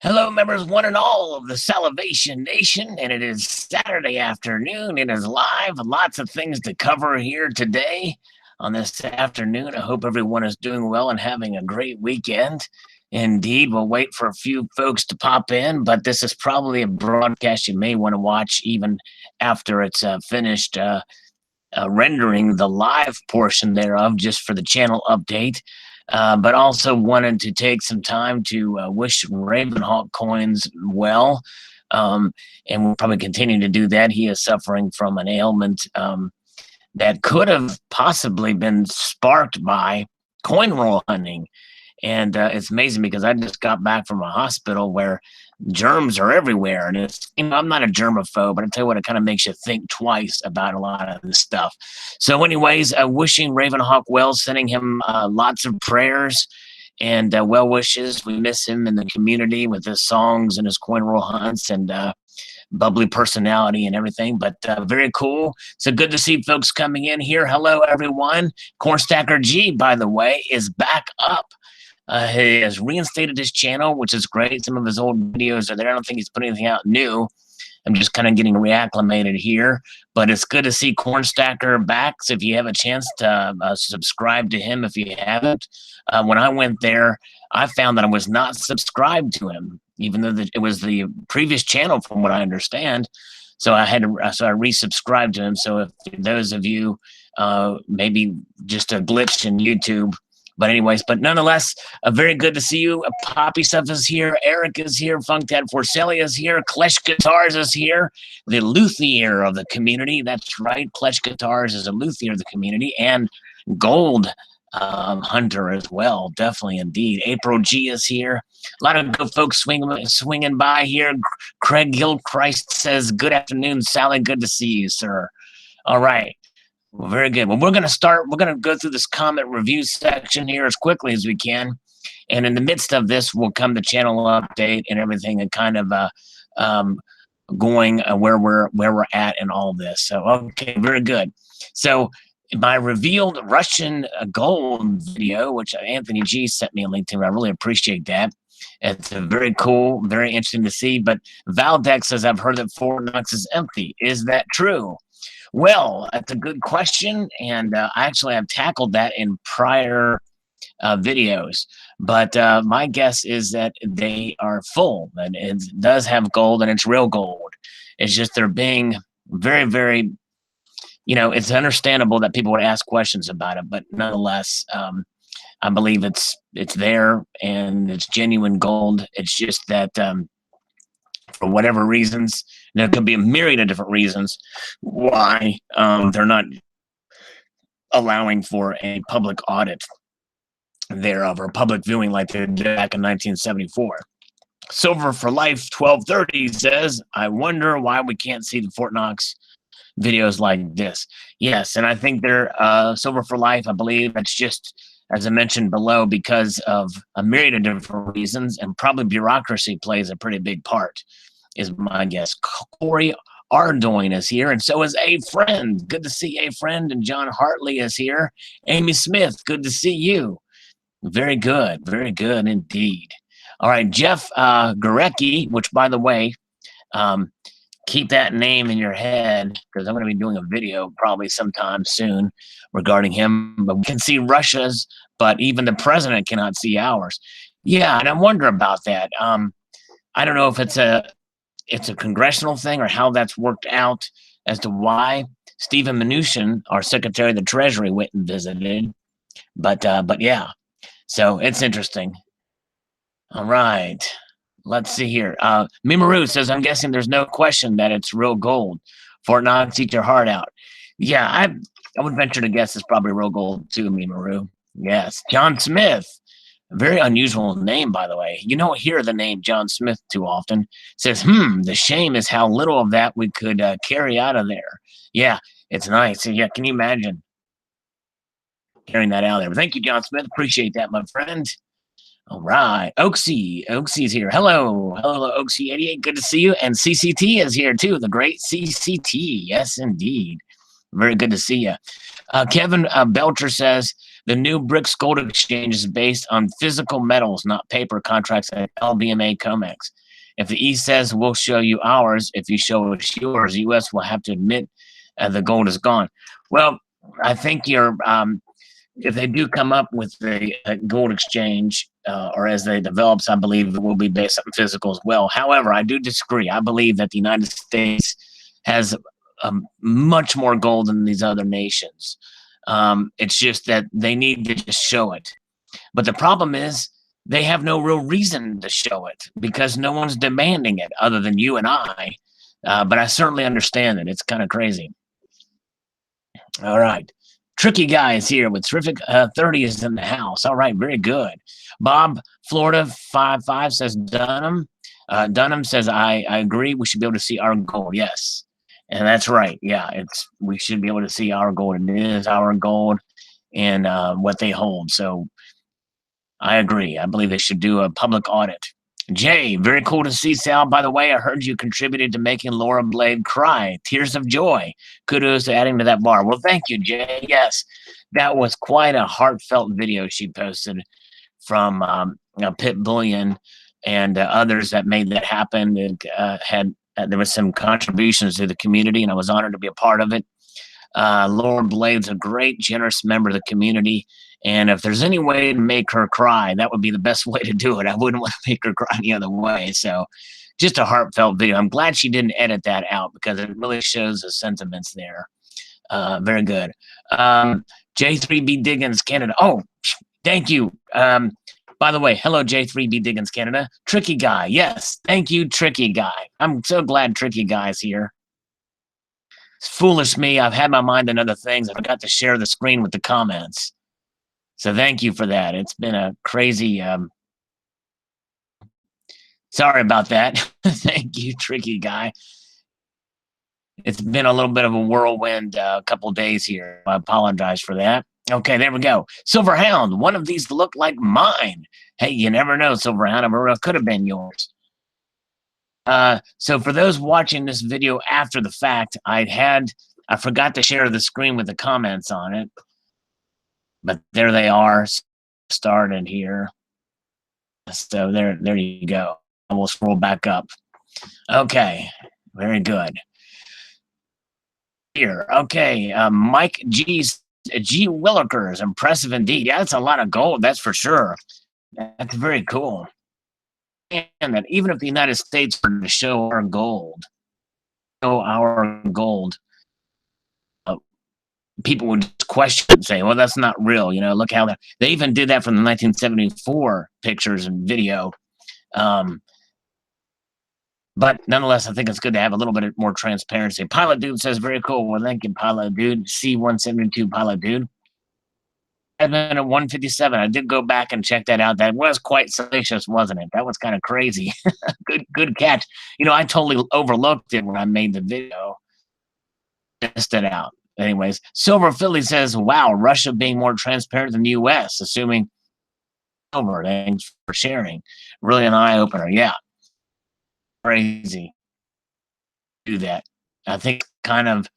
Hello, members, one and all of the Salivation Nation, and it is Saturday afternoon. It is live. Lots of things to cover here today on this afternoon. I hope everyone is doing well and having a great weekend. Indeed, we'll wait for a few folks to pop in, but this is probably a broadcast you may want to watch even after it's finished rendering the live portion thereof, just for the channel update. But also wanted to take some time to wish Ravenhawk coins well. And we'll probably continue to do that. He is suffering from an ailment that could have possibly been sparked by coin roll hunting. And it's amazing because I just got back from a hospital where germs are everywhere. And it's, I'm not a germaphobe, but I tell you what, it kind of makes you think twice about a lot of this stuff. So anyways, wishing Ravenhawk well, sending him lots of prayers and well wishes. We miss him in the community with his songs and his coin roll hunts and bubbly personality and everything, but very cool. So good to see folks coming in here. Hello, everyone. Cornstacker G, by the way, is back up. He has reinstated his channel, which is great. Some of his old videos are there. I don't think he's put anything out new. I'm just kind of getting reacclimated here, but it's good to see Cornstacker back. So if you have a chance to subscribe to him, if you haven't, when I went there, I found that I was not subscribed to him, even though it was the previous channel, from what I understand. So I had to, so I resubscribed to him. So if those of you, maybe just a glitch in YouTube. But anyways, but nonetheless, very good to see you. Poppy Stuff is here. Eric is here. Funkdad Forcelli is here. Klesh Guitars is here. The luthier of the community. That's right. Klesh Guitars is a luthier of the community. And Gold Hunter as well. Definitely, indeed. April G is here. A lot of good folks swinging by here. Craig Gilchrist says, good afternoon, Sally. Good to see you, sir. All right. Well, very good. Well, we're going to go through this comment review section here as quickly as we can. And in the midst of this will come the channel update and everything, and kind of going where we're at and all this. So, okay, very good. So my revealed Russian gold video, which Anthony G sent me a link to, I really appreciate that. It's very cool, very interesting to see. But Valdex says, I've heard that Fort Knox is empty. Is that true? Well, that's a good question, and I actually have tackled that in prior videos. But my guess is that they are full, and it does have gold, and it's real gold. It's just they're being very, very, it's understandable that people would ask questions about it, but nonetheless, I believe it's there, and it's genuine gold. It's just that for whatever reasons, there could be a myriad of different reasons why they're not allowing for a public audit thereof, or public viewing like they did back in 1974. Silver for Life 1230 says, I wonder why we can't see the Fort Knox videos like this. Yes, and I think they're Silver for Life, I believe it's just, as I mentioned below, because of a myriad of different reasons, and probably bureaucracy plays a pretty big part, is my guess. Corey Ardoin is here, and so is A Friend. Good to see A Friend. And John Hartley is here. Amy Smith, good to see you. Very good indeed. All right, Jeff Gorecki, which, by the way, keep that name in your head, because I'm going to be doing a video probably sometime soon regarding him. But we can see Russia's, but even the president cannot see ours. Yeah, and I wonder about that. I don't know if it's a congressional thing or how that's worked out as to why Stephen Mnuchin, our Secretary of the Treasury, went and visited. But yeah, so it's interesting. All right. Let's see here. Mimaru says, I'm guessing there's no question that it's real gold. Fort Knox, eat your heart out. Yeah, I would venture to guess it's probably real gold too, Mimaru. Yes. John Smith. Very unusual name, by the way. You don't hear the name John Smith too often. Says, the shame is how little of that we could carry out of there. Yeah, it's nice. Yeah, can you imagine carrying that out of there? But thank you, John Smith. Appreciate that, my friend. All right. Oaksy's here. Hello, Oaksy 88. Good to see you. And CCT is here too. The great CCT. Yes, indeed. Very good to see you. Kevin Belcher says, The new BRICS gold exchange is based on physical metals, not paper contracts like LBMA COMEX. If the East says we'll show you ours, if you show us yours, the U.S. will have to admit the gold is gone. Well, I think you're if they do come up with the gold exchange, or as they develops, I believe it will be based on physical as well. However, I do disagree. I believe that the United States has much more gold than these other nations. It's just that they need to just show it. But the problem is they have no real reason to show it because no one's demanding it other than you and I. But I certainly understand it. It's kind of crazy. All right. Tricky Guy is here with terrific 30 is in the house. All right, very good. Bob, Florida 55 says Dunham. Dunham says, I agree. We should be able to see our gold. Yes. And that's right. Yeah, we should be able to see our gold. It is our gold and what they hold. So I agree. I believe they should do a public audit. Jay, very cool to see, Sal. By the way, I heard you contributed to making Laura Blade cry. Tears of joy. Kudos to adding to that bar. Well, thank you, Jay. Yes, that was quite a heartfelt video she posted from Pit Bullion and others that made that happen. And there was some contributions to the community, and I was honored to be a part of it. Laura Blade's a great, generous member of the community. And if there's any way to make her cry, that would be the best way to do it. I wouldn't want to make her cry any other way. So just a heartfelt video. I'm glad she didn't edit that out because it really shows the sentiments there. Very good. J3B Diggins Canada. Oh, thank you. By the way, hello, J3B Diggins Canada. Tricky Guy. Yes, thank you, Tricky Guy. I'm so glad Tricky Guy's here. It's foolish me. I've had my mind on other things. I forgot to share the screen with the comments. So thank you for that. It's been a crazy, sorry about that. Thank you, Tricky Guy. It's been a little bit of a whirlwind couple days here. I apologize for that. Okay, there we go. Silver Hound, one of these look like mine. Hey, you never know, Silver Hound. It could have been yours. So for those watching this video after the fact, I forgot to share the screen with the comments on it. But there they are, started here. So there you go. I will scroll back up. Okay, very good. Here, okay, Mike G. Willikers, impressive indeed. Yeah, that's a lot of gold, that's for sure. That's very cool. And that even if the United States were to show our gold, people would just question and say, well, that's not real. You know, look how they even did that from the 1974 pictures and video. But nonetheless, I think it's good to have a little bit more transparency. Pilot Dude says, very cool. Well, thank you, Pilot Dude. C172 Pilot Dude. At 157, I did go back and check that out. That was quite salacious, wasn't it? That was kind of crazy. Good catch. You know, I totally overlooked it when I made the video. Missed it out. Anyways, Silver Philly says, wow, Russia being more transparent than the U.S., assuming Silver. Thanks for sharing. Really an eye-opener. Yeah. Crazy. Do that. I think kind of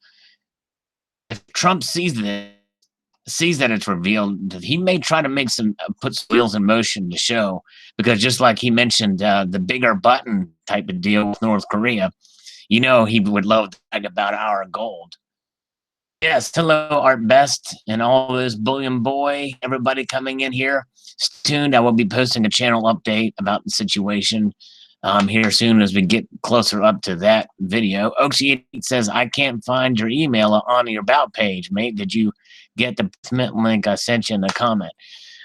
if Trump sees that it's revealed, he may try to make put some wheels in motion to show, because just like he mentioned the bigger button type of deal with North Korea, you know, he would love to talk about our gold. Yes, hello, Art Best, and all those Bullion Boy, everybody coming in here. Stay tuned. I will be posting a channel update about the situation here soon as we get closer up to that video. Oxy says, I can't find your email on your about page, mate. Did you get the payment link I sent you in the comment?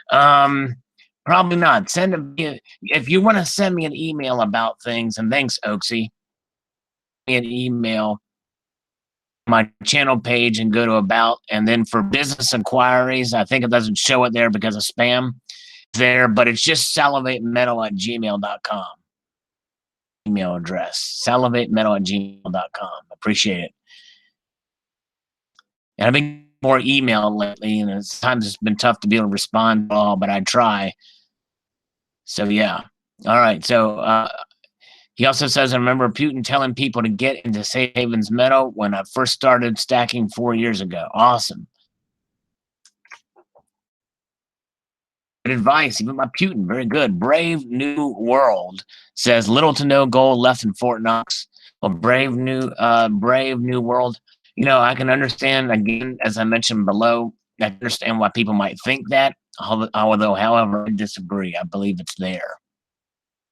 Probably not. If you want to send me an email about things, and thanks, Oxy, me an email my channel page and go to about, and then for business inquiries, I think it doesn't show it there because of spam there, but it's just salivatemetal@gmail.com email address, salivatemetal@gmail.com. Appreciate it. And I've been more email lately, and sometimes it's been tough to be able to respond to all, but I try. So yeah. All right. So he also says, I remember Putin telling people to get into Safe Haven's metal when I first started stacking 4 years ago. Awesome. Good advice, even by Putin. Very good. Brave New World says little to no gold left in Fort Knox. Well, Brave New World. You know, I can understand again, as I mentioned below. I understand why people might think that. Although, however, I disagree. I believe it's there.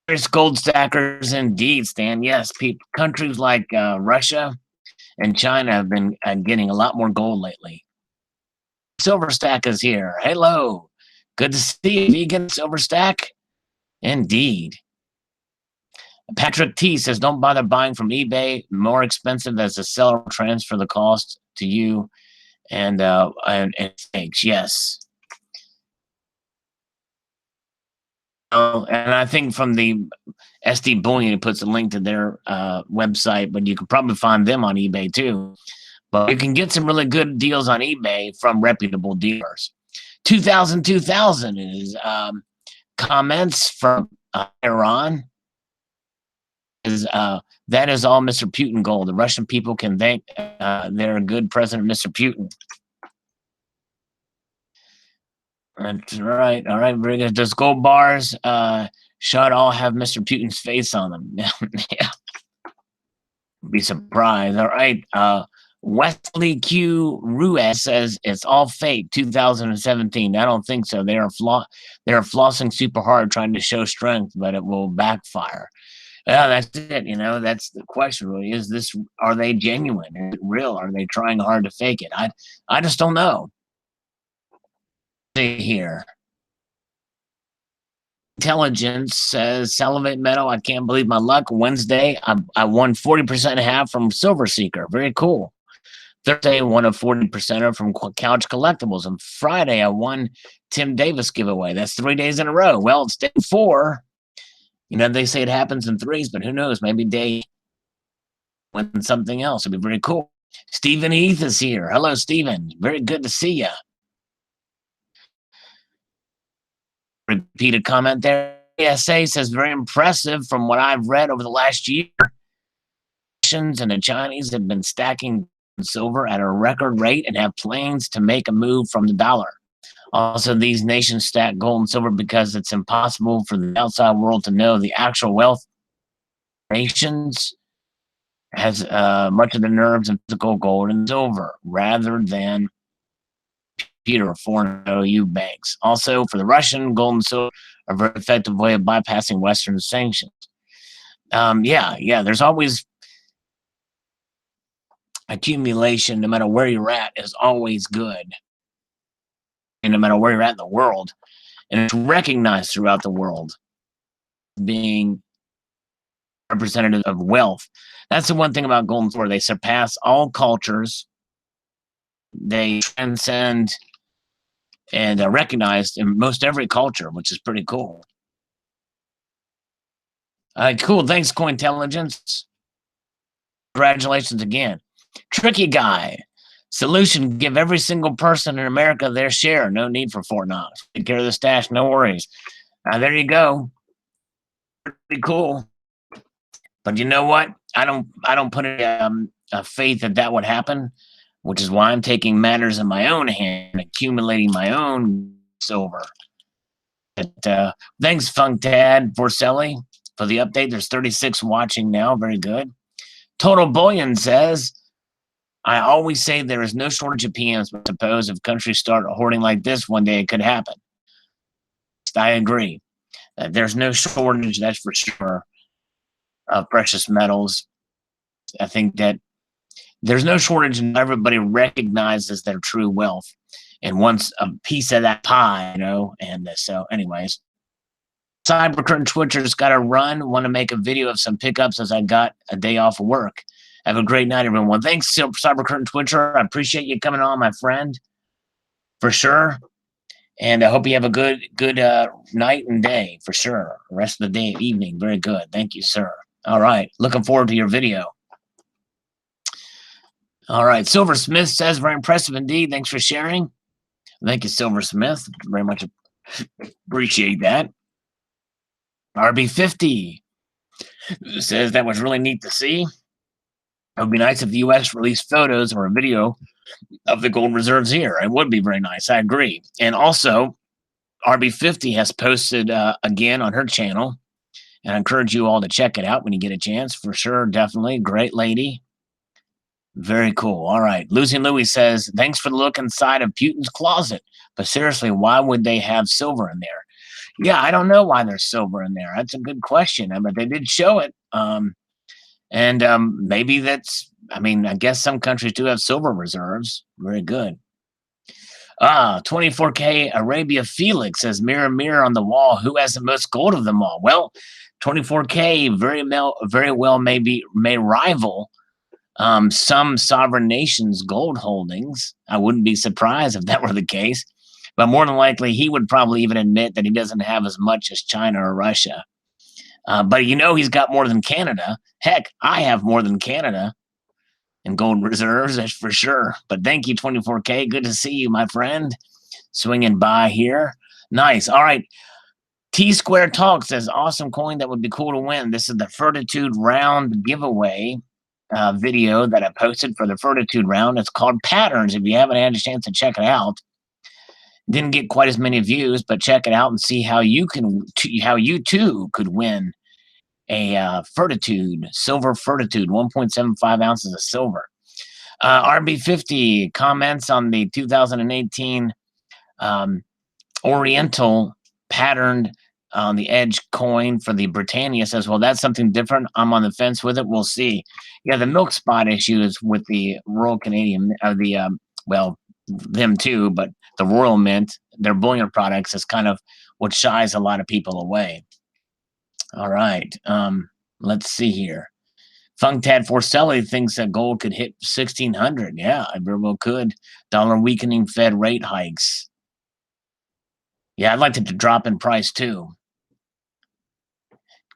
There's gold stackers indeed, Stan. Yes, countries like Russia and China have been getting a lot more gold lately. Silver Stack is here. Hello. Good to see you, vegan Silver Stack. Indeed. Patrick T says, don't bother buying from eBay. More expensive as the seller will transfer the cost to you and thanks. Yes. And I think from the SD Bullion, it puts a link to their website, but you can probably find them on eBay too. But you can get some really good deals on eBay from reputable dealers. 2000 is comments from Iran. That is all Mr. Putin gold. The Russian people can thank their good president, Mr. Putin. That's right. All right, very good. Those gold bars should all have Mr. Putin's face on them. Yeah. Be surprised. All right. Wesley Q. Ruiz says it's all fake. 2017. I don't think so. They are flossing super hard, trying to show strength, but it will backfire. Yeah, that's it. You know, that's the question. Really, are they genuine? Is it real? Are they trying hard to fake it? I just don't know. See here. Intelligence says Salivate Metal. I can't believe my luck. Wednesday, I won 40% half from Silver Seeker. Very cool. Thursday, I won a 40%er from Couch Collectibles. And Friday, I won Tim Davis giveaway. That's 3 days in a row. Well, it's day 4. You know, they say it happens in 3s, but who knows? Maybe day win something else. It'd be very cool. Stephen Heath is here. Hello, Stephen. Very good to see you. Repeated comment there. ASA says very impressive from what I've read over the last year. And the Chinese have been stacking silver at a record rate and have plans to make a move from the dollar. Also, these nations stack gold and silver because it's impossible for the outside world to know the actual wealth. Nations has much of the nerves of physical gold and silver rather than computer or foreign OU banks. Also, for the Russian, gold and silver are a very effective way of bypassing Western sanctions. Yeah, there's always accumulation, no matter where you're at, is always good. And no matter where you're at in the world, and it's recognized throughout the world being representative of wealth. That's the one thing about gold and silver. They surpass all cultures. They transcend and are recognized in most every culture, which is pretty cool. Cool. Thanks, Cointelligence. Congratulations again. Tricky Guy. Solution, give every single person in America their share. No need for Fort Knox. Take care of the stash, no worries. There you go. Pretty cool. But you know what? I don't put a faith that would happen, which is why I'm taking matters in my own hand, accumulating my own silver. But, thanks, Funktad Vorselli, for the update. There's 36 watching now. Very good. Total Bullion says, I always say there is no shortage of PMs, but suppose if countries start hoarding like this, one day it could happen. I agree. There's no shortage, that's for sure, of precious metals. I think that there's no shortage, and everybody recognizes their true wealth and wants a piece of that pie, you know. And so, anyways, Cybercurtain Twitcher's got to run. Want to make a video of some pickups as I got a day off of work. Have a great night, everyone. Thanks, Cybercurtain Twitcher. I appreciate you coming on, my friend, for sure. And I hope you have a good night and day, for sure. The rest of the day, evening, very good. Thank you, sir. All right, looking forward to your video. All right, Silversmith says, very impressive indeed. Thanks for sharing. Thank you, Silversmith. Very much appreciate that. RB50 says that was really neat to see. It would be nice if the U.S. released photos or a video of the gold reserves here. It would be very nice. I agree. And also, RB50 has posted again on her channel, and I encourage you all to check it out when you get a chance. For sure, definitely. Great lady. Very cool. All right. Lucy Louie says, thanks for the look inside of Putin's closet. But seriously, why would they have silver in there? Yeah, I don't know why there's silver in there. That's a good question. But they did show it. And maybe that's, I mean, I guess some countries do have silver reserves. Very good. 24K Arabia Felix says, mirror, mirror on the wall, who has the most gold of them all? Well, 24K very well may rival some sovereign nations' gold holdings. I wouldn't be surprised if that were the case. But more than likely, he would probably even admit that he doesn't have as much as China or Russia. But he's got more than Canada. Heck, I have more than Canada in gold reserves, that's for sure. But thank you, 24K. Good to see you, my friend. Swinging by here. Nice. All right. T Square Talk says, awesome coin that would be cool to win. This is the Fortitude round giveaway video that I posted for the Fortitude round. It's called Patterns. If you haven't had a chance to check it out, didn't get quite as many views, but check it out and see how you too could win a Fortitude, silver Fortitude, 1.75 ounces of silver. RB50 comments on the 2018 Oriental patterned on the edge coin for the Britannia. Says, well, that's something different. I'm on the fence with it. We'll see. Yeah, the milk spot issue is with the Royal Canadian, them too, but the Royal Mint, their bullion products is kind of what shies a lot of people away. All right. Let's see here. Funkdad Forcelli thinks that gold could hit 1,600. Yeah, I very well could. Dollar weakening, Fed rate hikes. Yeah, I'd like it to drop in price too.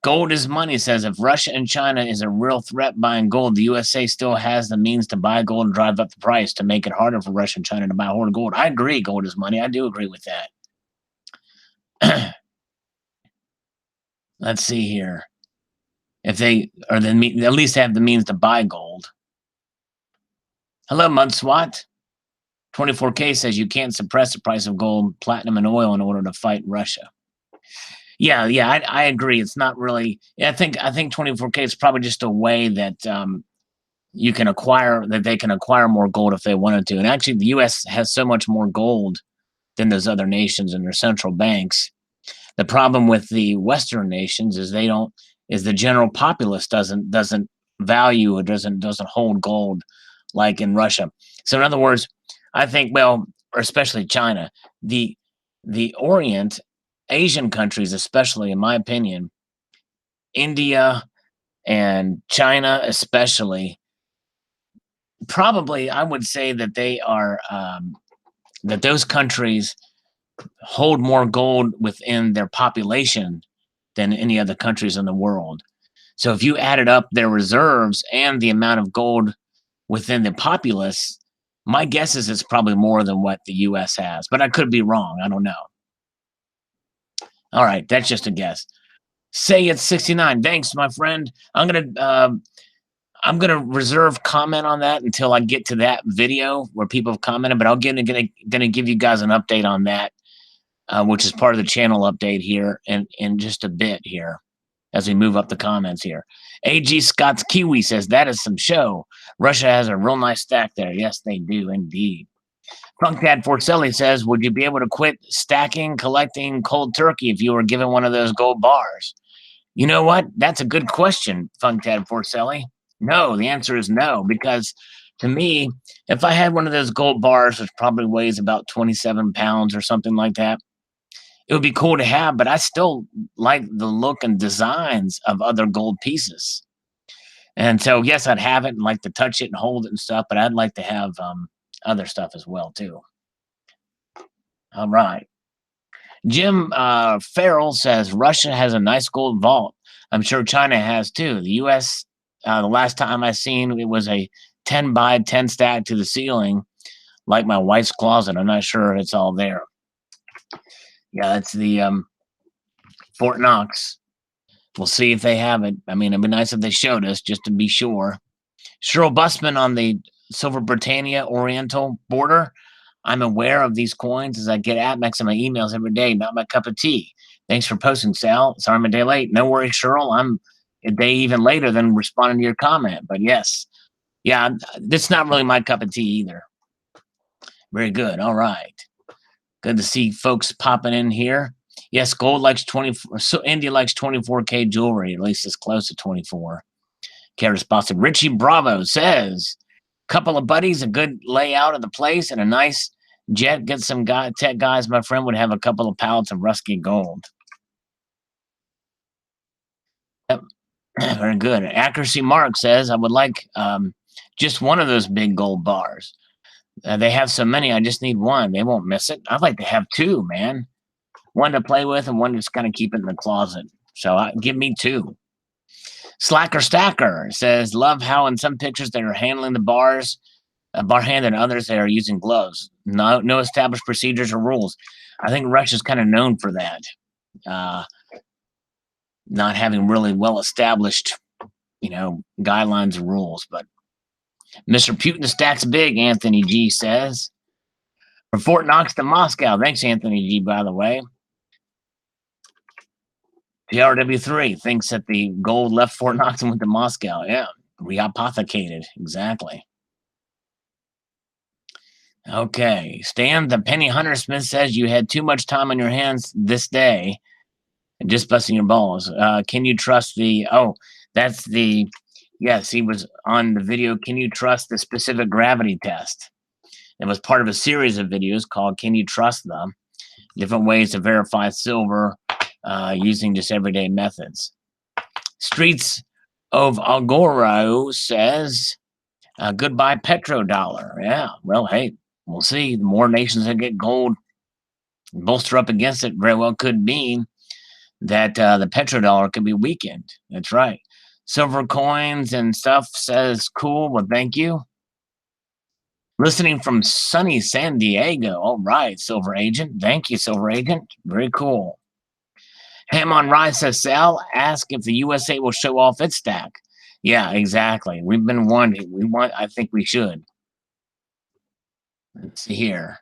Gold is money says, if Russia and China is a real threat buying gold, the USA still has the means to buy gold and drive up the price to make it harder for Russia and China to buy more gold. I agree, gold is money. I do agree with that. Let's see here. If they are at least have the means to buy gold. Hello, Mudswat. 24K says you can't suppress the price of gold, platinum, and oil in order to fight Russia. Yeah, I agree. It's not really. I think 24K is probably just a way that they can acquire more gold if they wanted to. And actually, the U.S. has so much more gold than those other nations and their central banks. The problem with the Western nations is the general populace doesn't value or doesn't hold gold like in Russia. So in other words, I think, or especially China, the Orient, Asian countries, especially in my opinion, India and China especially, probably I would say that they are that those countries hold more gold within their population than any other countries in the world. So if you added up their reserves and the amount of gold within the populace, my guess is it's probably more than what the U.S. has, but I could be wrong. I don't know. All right, that's just a guess. Say it's 69. Thanks, my friend. I'm gonna reserve comment on that until I get to that video where people have commented, but gonna give you guys an update on that, which is part of the channel update here in just a bit here as we move up the comments here. AG Scott's Kiwi says, that is some show. Russia has a real nice stack there. Yes, they do indeed. Funkdad Forcelli says, would you be able to quit collecting cold turkey if you were given one of those gold bars? You know what? That's a good question, Funkdad Forcelli. No, the answer is no, because to me, if I had one of those gold bars, which probably weighs about 27 pounds or something like that, it would be cool to have, but I still like the look and designs of other gold pieces. And so, yes, I'd have it and like to touch it and hold it and stuff, but I'd like to have other stuff as well, too. All right. Jim Farrell says, Russia has a nice gold vault. I'm sure China has, too. The U.S., the last time I seen, it was a 10 by 10 stack to the ceiling, like my wife's closet. I'm not sure it's all there. Yeah, that's the Fort Knox. We'll see if they have it. I mean, it'd be nice if they showed us just to be sure. Cheryl Busman on the Silver Britannia Oriental border. I'm aware of these coins as I get AppMex in my emails every day. Not my cup of tea. Thanks for posting, Sal. Sorry I'm a day late. No worries, Cheryl. I'm a day even later than responding to your comment. But yes, yeah, this is not really my cup of tea either. Very good. All right. Good to see folks popping in here. Yes, gold likes 24. So India likes 24K jewelry. At least it's close to 24. K responsive. Richie Bravo says, couple of buddies, a good layout of the place, and a nice jet. Get some tech guys. My friend would have a couple of pallets of rusty gold. Yep. Very good. Accuracy Mark says, I would like just one of those big gold bars. They have so many, I just need one. They won't miss it. I'd like to have two, man. One to play with and one to just kind of keep it in the closet. So give me two. Slacker Stacker says, love how in some pictures they are handling the bars, bar hand, and others they are using gloves. No established procedures or rules. I think Russia's kind of known for that. Not having really well-established, guidelines and rules. But Mr. Putin stacks big, Anthony G says. From Fort Knox to Moscow. Thanks, Anthony G, by the way. PRW3 thinks that the gold left Fort Knox and went to Moscow. Yeah, rehypothecated. Exactly. Okay. Stan, the Penny Hunter Smith says you had too much time on your hands this day and just busting your balls. Can you trust the... Oh, that's the... Yes, he was on the video. Can you trust the specific gravity test? It was part of a series of videos called Can You Trust Them? Different ways to verify silver using just everyday methods. Streets of Agoro says, goodbye petrodollar. Yeah, well, hey, we'll see. The more nations that get gold bolster up against it very well could mean that the petrodollar could be weakened. That's right. Silver coins and stuff says, cool, well, thank you. Listening from sunny San Diego. All right, Silver Agent. Thank you, Silver Agent. Very cool. Ham on Rye says, Sal, ask if the USA will show off its stack. Yeah, exactly. We've been wanting. I think we should. Let's see here.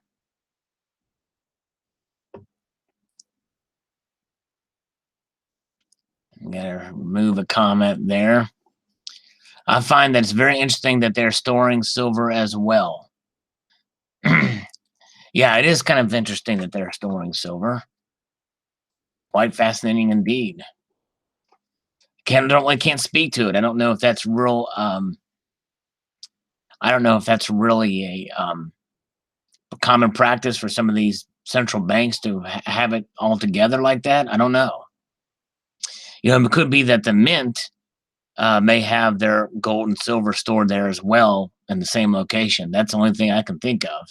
I'm gonna remove a comment there. I find that it's very interesting that they're storing silver as well. Yeah, it is kind of interesting that they're storing silver. Quite fascinating indeed. Can't speak to it. I don't know if that's real. I don't know if that's really a common practice for some of these central banks to have it all together like that. I don't know. It could be that the mint may have their gold and silver stored there as well in the same location. That's the only thing I can think of.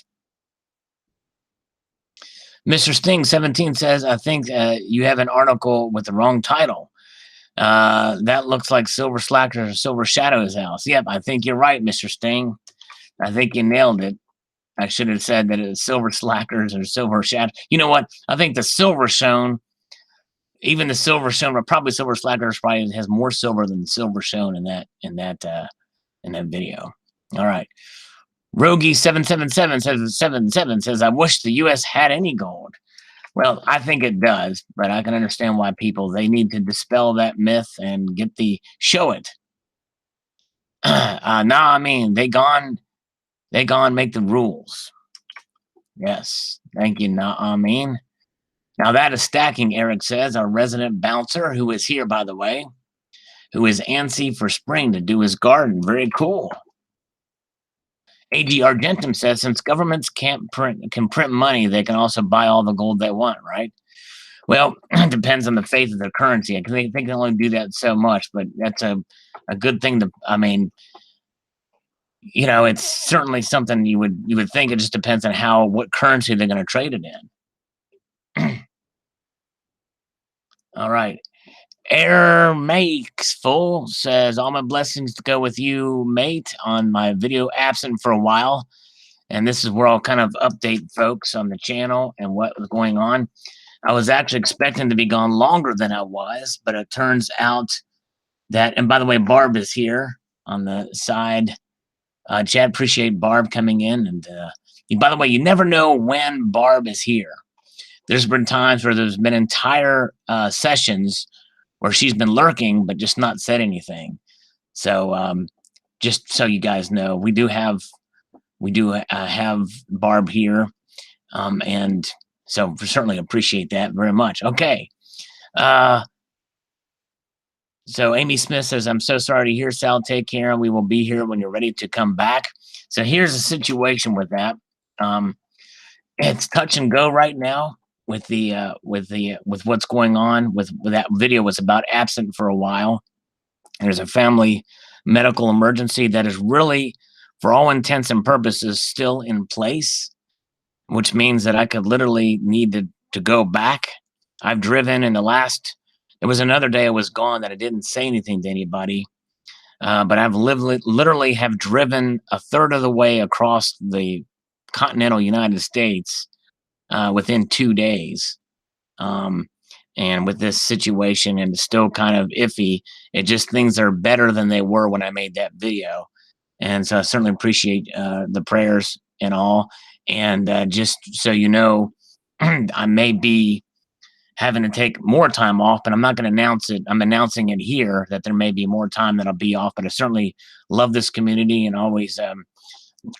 Mr. Sting 17 says, I think you have an article with the wrong title. That looks like Silver Slackers or Silver Shadows house. Yep, I think you're right, Mr. Sting. I think you nailed it. I should have said that it's Silver Slackers or Silver Shadows. You know what? I think the Silver Shown, even the Silver Shown, or probably Silver Slackers probably has more silver than the Silver Shown in that video. All right. Rogie 777 says, I wish the US had any gold. Well, I think it does, but I can understand why they need to dispel that myth and show it. I mean, they gone make the rules. Yes. Thank you, I mean. Now that is stacking, Eric says, our resident bouncer, who is here, by the way, who is antsy for spring to do his garden. Very cool. AG Argentum says, since governments can print money, they can also buy all the gold they want, right? Well, it depends on the faith of their currency. I think they can only do that so much, but that's a good thing to, I mean, it's certainly something you would think. It just depends on what currency they're going to trade it in. All right. Air Makes Full says, all my blessings to go with you, mate, on my video absent for a while. And this is where I'll kind of update folks on the channel and what was going on. I was actually expecting to be gone longer than I was, but it turns out that, and by the way, Barb is here on the side. Chad, appreciate Barb coming in and By the way, you never know when Barb is here. There's been times where there's been entire sessions where she's been lurking but just not said anything. So just so you guys know, we do have Barb here, and so certainly appreciate that very much. Okay. So Amy Smith says, I'm so sorry to hear, Sal. Take care. We will be here when you're ready to come back. So here's the situation with that. It's touch and go right now with what's going on with that video was about absent for a while. There's a family medical emergency that is really, for all intents and purposes, still in place, which means that I could literally need to go back. I've driven in it was another day I was gone that I didn't say anything to anybody. But I've literally have driven a third of the way across the continental United States within 2 days. And with this situation, and it's still kind of iffy, it just things are better than they were when I made that video. And so I certainly appreciate the prayers and all. And just so you know, I may be having to take more time off, but I'm not going to announce it. I'm announcing it here that there may be more time that I'll be off, but I certainly love this community and always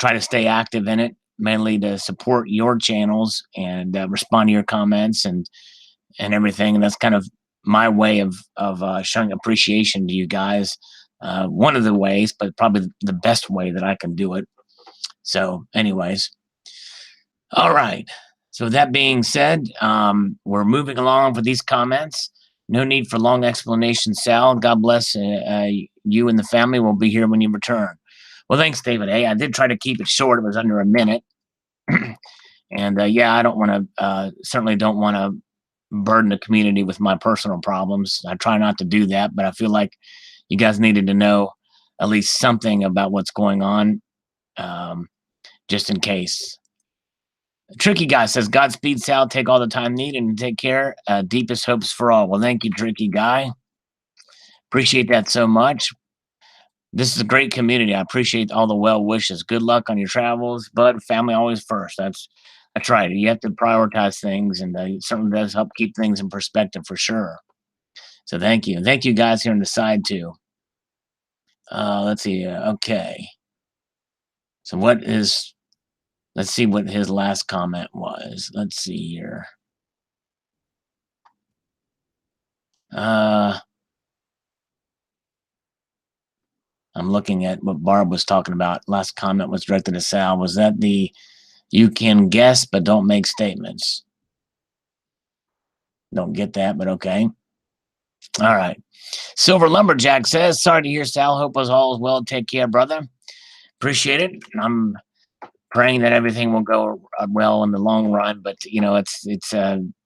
try to stay active in it, mainly to support your channels and respond to your comments and everything. And that's kind of my way of showing appreciation to you guys. One of the ways, but probably the best way that I can do it. So anyways, all right. So that being said, we're moving along with these comments. No need for long explanation, Sal. God bless you and the family. We'll be here when you return. Well, thanks, David. Hey, I did try to keep it short. It was under a minute. And yeah, I don't want to, certainly don't want to burden the community with my personal problems. I try not to do that, but I feel like you guys needed to know at least something about what's going on, just in case. Tricky Guy says, Godspeed, Sal. Take all the time needed and take care. Deepest hopes for all. Well, thank you, Tricky Guy. Appreciate that so much. This is a great community. I appreciate all the well wishes. Good luck on your travels, but family always first. That's right. You have to prioritize things, and it certainly does help keep things in perspective for sure. So thank you. Thank you guys here on the side too. Let's see. Okay. So let's see what his last comment was. Let's see here. I'm looking at what Barb was talking about. Last comment was directed to Sal. Was that you can guess but don't make statements? Don't get that, but okay. All right. Silver Lumberjack says, sorry to hear, Sal. Hope us all is well. Take care, brother. Appreciate it. I'm praying that everything will go well in the long run, but it's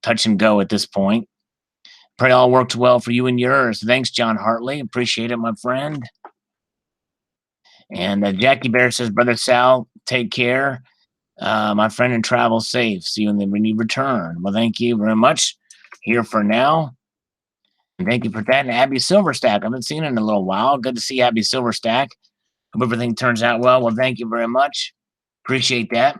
touch and go at this point. Pray all works well for you and yours. Thanks, John Hartley. Appreciate it, my friend. And Jackie Bear says, Brother Sal, take care, my friend, and travel safe. See you when you return. Well, thank you very much. Here for now. And thank you for that. And Abby Silverstack, I haven't seen it in a little while. Good to see Abby Silverstack. Hope everything turns out well. Well, thank you very much. Appreciate that.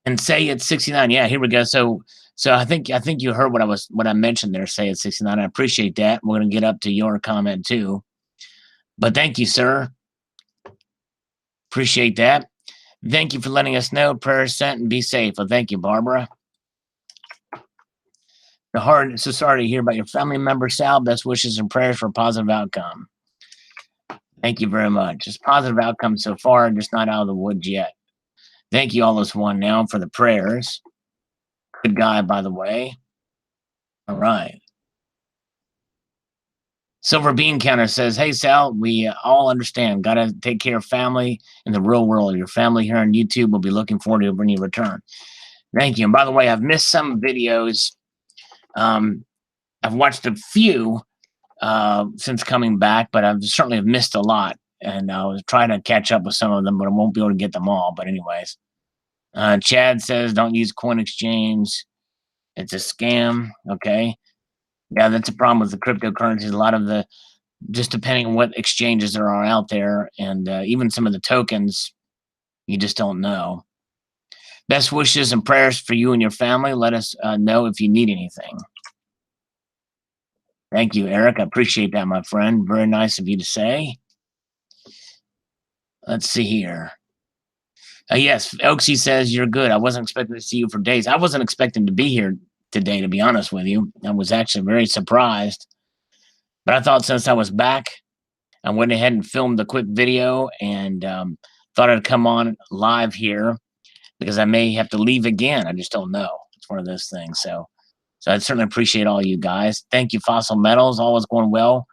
And say it's 69. Yeah, here we go. So I think you heard what I mentioned there. Say it's 69. I appreciate that. We're gonna get up to your comment too. But thank you, sir. Appreciate that. Thank you for letting us know. Prayers sent and be safe. Well, thank you, Barbara. So sorry to hear about your family member, Sal. Best wishes and prayers for a positive outcome. Thank you very much. Just positive outcome so far, just not out of the woods yet. Thank you, all as one now, for the prayers. Good guy, by the way. All right. Silver Bean Counter says, hey, Sal, we all understand. Got to take care of family in the real world. Your family here on YouTube will be looking forward to when you return. Thank you. And by the way, I've missed some videos. I've watched a few since coming back, but I've certainly have missed a lot. And I was trying to catch up with some of them, but I won't be able to get them all. But anyways, Chad says, don't use coin exchange. It's a scam. Okay. Yeah, that's a problem with the cryptocurrencies. A lot of just depending on what exchanges there are out there, and even some of the tokens, you just don't know. Best wishes and prayers for you and your family. Let us know if you need anything. Thank you, Eric. I appreciate that, my friend. Very nice of you to say. Let's see here. Yes, Oaksy says you're good. I wasn't expecting to see you for days. I wasn't expecting to be here today, to be honest with you. I was actually very surprised. But I thought since I was back, I went ahead and filmed a quick video and thought I'd come on live here because I may have to leave again. I just don't know. It's one of those things. So I certainly appreciate all you guys. Thank you, Fossil Metals. Always going well.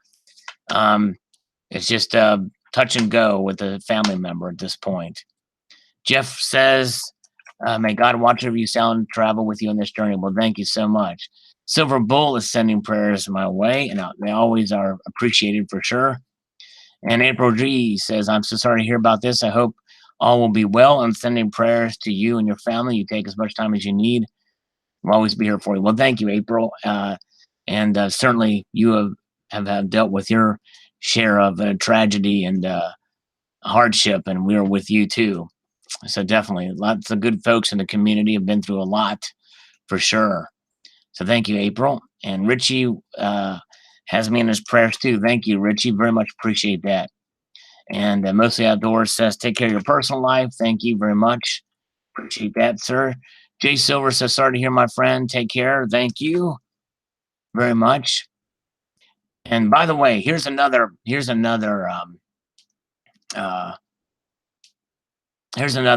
It's just touch and go with a family member at this point. Jeff says, may God watch over you, Sal, and travel with you on this journey. Well, thank you so much. Silver Bull is sending prayers my way, and they always are appreciated for sure. And April G says, I'm so sorry to hear about this. I hope all will be well, and sending prayers to you and your family. You take as much time as you need. We'll always be here for you. Well, thank you, April. And certainly you have dealt with your share of tragedy and hardship, and we're with you too. So definitely lots of good folks in the community have been through a lot for sure. So thank you, April. And Richie has me in his prayers too. Thank you, Richie. Very much appreciate that. And Mostly Outdoors says, take care of your personal life. Thank you very much. Appreciate that, sir. Jay Silver says, sorry to hear, my friend. Take care. Thank you very much. And by the way, here's another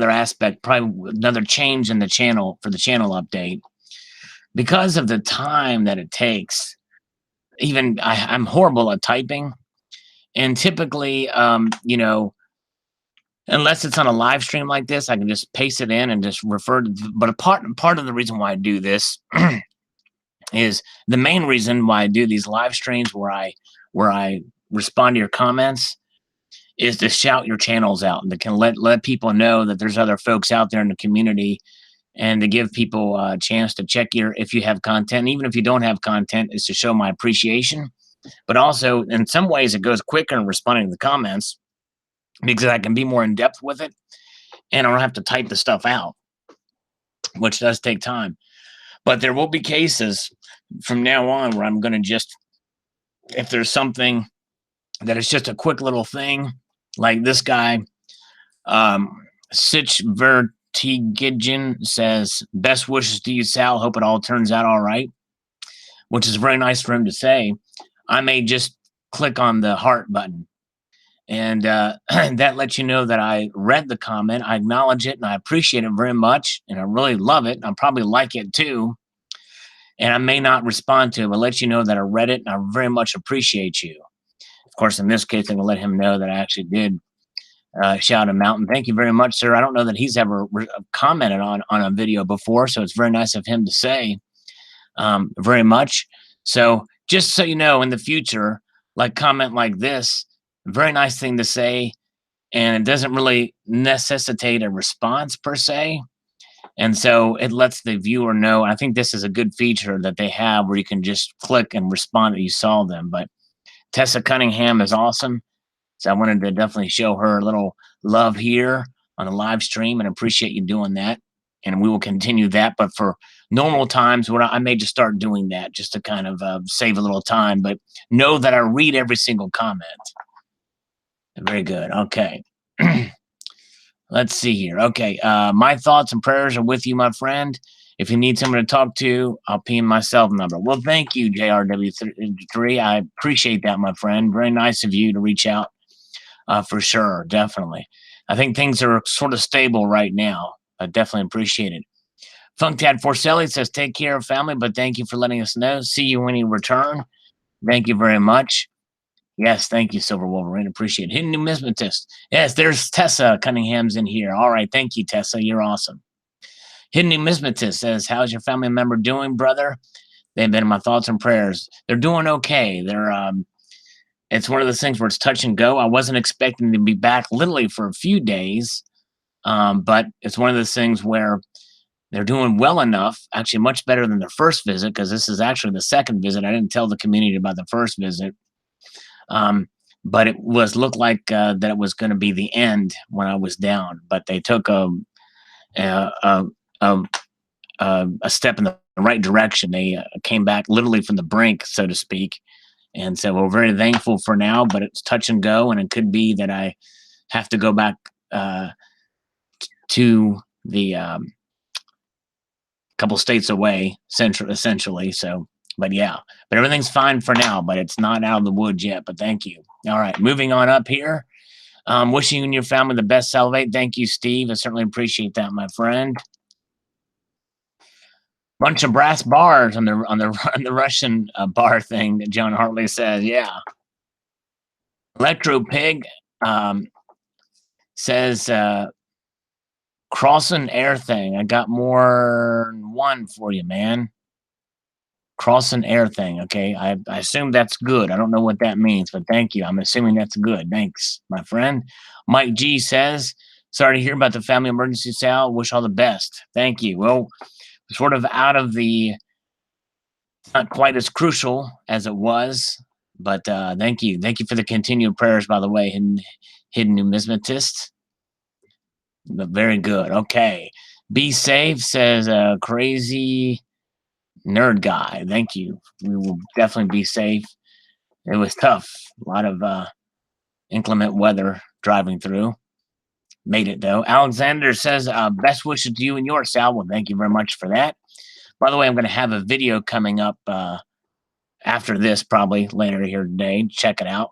aspect, probably another change in the channel for the channel update. Because of the time that it takes, even I'm horrible at typing. And typically, unless it's on a live stream like this, I can just paste it in and just refer to. But a part of the reason why I do this is the main reason why I do these live streams where I respond to your comments is to shout your channels out and to can let people know that there's other folks out there in the community, and to give people a chance to check if you have content. Even if you don't have content, is to show my appreciation. But also, in some ways, it goes quicker in responding to the comments because I can be more in depth with it, and I don't have to type the stuff out, which does take time. But there will be cases from now on where I'm going to just, if there's something that is just a quick little thing, like this guy, Sitch Vertigigen says, best wishes to you, Sal. Hope it all turns out all right, which is very nice for him to say. I may just click on the heart button, and that lets you know that I read the comment. I acknowledge it, and I appreciate it very much, and I really love it. I probably like it too, and I may not respond to it, but let you know that I read it, and I very much appreciate you. Of course, in this case, I'm gonna let him know that I actually did shout him out, and thank you very much, sir. I don't know that he's ever commented on a video before, so it's very nice of him to say very much. So just so you know, in the future, like comment like this, very nice thing to say, and it doesn't really necessitate a response per se. And so it lets the viewer know. I think this is a good feature that they have where you can just click and respond that you saw them. But Tessa Cunningham is awesome. So I wanted to definitely show her a little love here on the live stream, and appreciate you doing that. And we will continue that. But for normal times, where I may just start doing that just to kind of save a little time. But know that I read every single comment. Very good. Okay. Let's see here. Okay. My thoughts and prayers are with you, my friend. If you need someone to talk to, I'll pin my cell number. Well, thank you, JRW3. I appreciate that, my friend. Very nice of you to reach out for sure. Definitely. I think things are sort of stable right now. I definitely appreciate it. Funktad Forcelli says, take care of family, but thank you for letting us know. See you when you return. Thank you very much. Yes, thank you, Silver Wolverine. Appreciate it. Hidden Numismatist. Yes, there's Tessa Cunningham's in here. All right, thank you, Tessa. You're awesome. Hidden Numismatist says, how's your family member doing, brother? They've been in my thoughts and prayers. They're doing okay. It's one of those things where it's touch and go. I wasn't expecting to be back literally for a few days, but it's one of those things where they're doing well enough, actually much better than their first visit, because this is actually the second visit. I didn't tell the community about the first visit. But it looked like that it was going to be the end when I was down. But they took a a step in the right direction. They came back literally from the brink, so to speak. And so we're very thankful for now, but it's touch and go. And it could be that I have to go back to the couple states away, central, essentially. So, but yeah, but everything's fine for now, but it's not out of the woods yet. But thank you. All right, moving on up here. Wishing you and your family the best, Salivate. Thank you, Steve. I certainly appreciate that, my friend. Bunch of brass bars on the on the Russian bar thing that John Hartley says. Yeah. Electro Pig says crossing air thing. I got more than one for you, man. Crossing air thing. Okay. I assume that's good. I don't know what that means, but thank you. I'm assuming that's good. Thanks, my friend. Mike G says, sorry to hear about the family emergency, Sal. Wish all the best. Thank you. Well, sort of out of the, not quite as crucial as it was, but thank you. Thank you for the continued prayers, by the way, hidden numismatist. But very good. Okay. Be safe, says crazy nerd guy. Thank you. We will definitely be safe. It was tough. A lot of inclement weather driving through. Made it though. Alexander says, best wishes to you and yours, Sal. Well, thank you very much for that. By the way, I'm going to have a video coming up after this, probably later here today. Check it out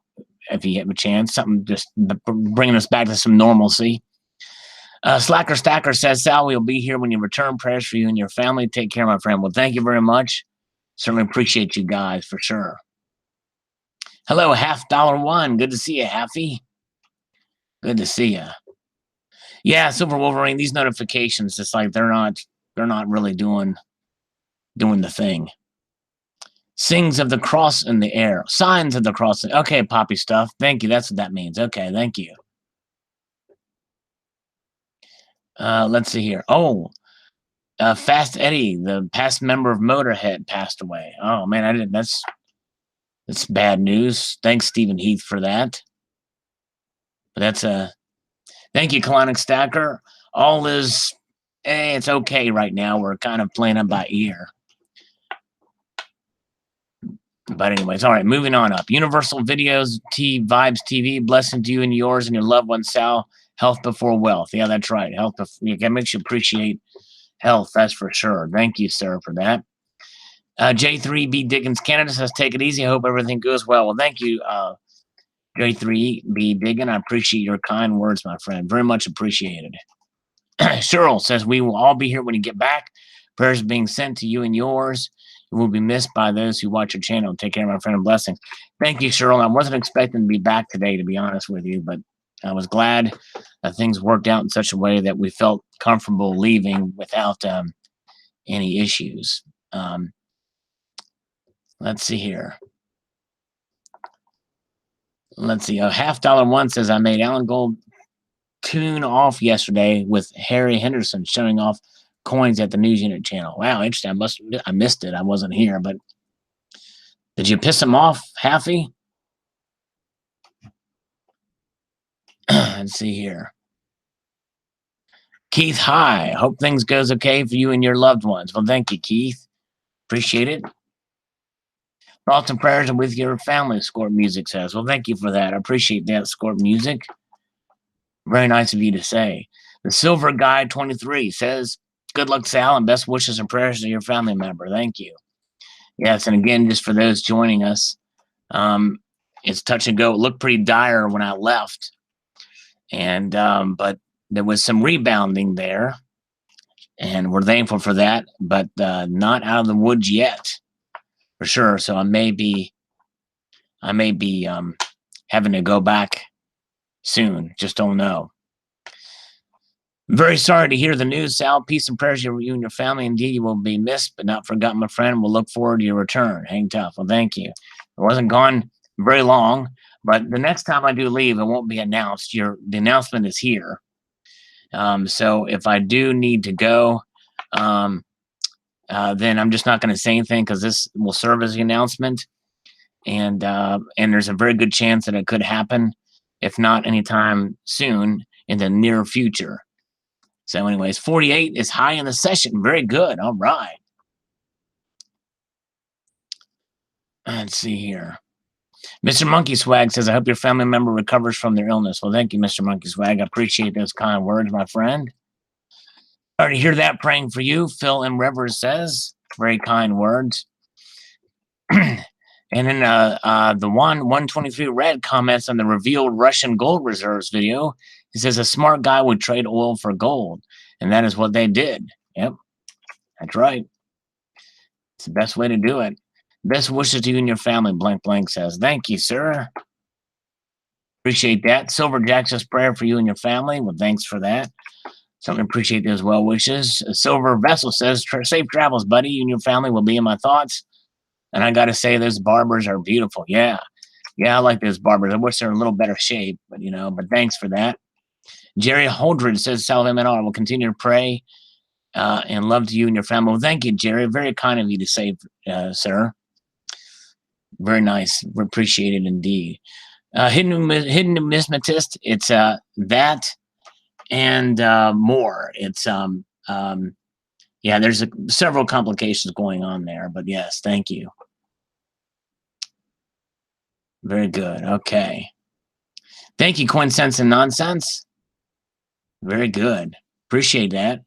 if you have a chance. Something just bringing us back to some normalcy. Slacker Stacker says, Sal, we'll be here when you return. Prayers for you and your family. Take care, my friend. Well, thank you very much. Certainly appreciate you guys for sure. Hello, $1 Good to see you, Halfy. Good to see you. Yeah, Silver Wolverine. These notifications, it's like they're not really doing the thing. Sings of the cross in the air. Signs of the cross. Okay, Poppy stuff. Thank you. That's what that means. Okay, thank you. Let's see here. Oh, Fast Eddie, the past member of Motorhead, passed away. Oh man, I didn't. That's bad news. Thanks, Stephen Heath, for that. But that's thank you, Colonic Stacker. All is, it's okay right now. We're kind of playing it by ear. But anyways, all right, moving on up. Universal Videos, Vibes TV, blessing to you and yours and your loved ones, Sal. Health before wealth. Yeah, that's right. Health before, it makes you appreciate health, that's for sure. Thank you, sir, for that. J3B Diggins Canada says, take it easy. I hope everything goes well. Well, thank you, J3B Diggin. I appreciate your kind words, my friend. Very much appreciated. Cheryl says, we will all be here when you get back. Prayers being sent to you and yours. You will be missed by those who watch your channel. Take care, my friend, and blessings. Thank you, Cheryl. I wasn't expecting to be back today, to be honest with you, but I was glad that things worked out in such a way that we felt comfortable leaving without any issues. Let's see here. Let's see. $1 says, I made Alan Gold tune off yesterday with Harry Henderson showing off coins at the news unit channel. Wow, interesting. I missed it. I wasn't here, but did you piss him off, Halfy? Let's see here. Keith, hi. Hope things goes okay for you and your loved ones. Well, thank you, Keith. Appreciate it. Thoughts and prayers are with your family, Scorp Music says. Well, thank you for that. I appreciate that, Scorp Music. Very nice of you to say. The Silver Guy 23 says, good luck, Sal, and best wishes and prayers to your family member. Thank you. Yes, and again, just for those joining us, it's touch and go. It looked pretty dire when I left. And but there was some rebounding there. And we're thankful for that, but not out of the woods yet. For sure. So I may be having to go back soon. Just don't know. Very sorry to hear the news, Sal. Peace and prayers to you and your family. Indeed, you will be missed, but not forgotten, my friend. We'll look forward to your return. Hang tough. Well, thank you. I wasn't gone very long, but the next time I do leave, it won't be announced. The announcement is here. So if I do need to go, then I'm just not going to say anything because this will serve as the announcement. And there's a very good chance that it could happen, if not anytime soon, in the near future. So anyways, 48 is high in the session. Very good. All right. Let's see here. Mr. Monkey Swag says, I hope your family member recovers from their illness. Well, thank you, Mr. Monkey Swag. I appreciate those kind words, my friend. Already hear that. Praying for you. Phil M. Rivers says, very kind words. And then the 123 Red comments on the revealed Russian gold reserves video. He says a smart guy would trade oil for gold. And that is what they did. Yep, that's right. It's the best way to do it. Best wishes to you and your family, blank blank says. Thank you, sir. Appreciate that. Silver Jack says prayer for you and your family. Well, thanks for that. Certainly appreciate those well wishes. Silver Vessel says, safe travels, buddy. You and your family will be in my thoughts. And I got to say, those barbers are beautiful. Yeah. Yeah, I like those barbers. I wish they're in a little better shape, but but thanks for that. Jerry Holdred says, Salivate Metal, I will continue to pray and love to you and your family. Well, thank you, Jerry. Very kind of you to say, sir. Very nice. Appreciate it indeed. Hidden Numismatist, it's that and more. It's yeah, there's several complications going on there, but yes, thank you. Very good. Okay. Thank you, Coin Sense and Nonsense. Very good. Appreciate that.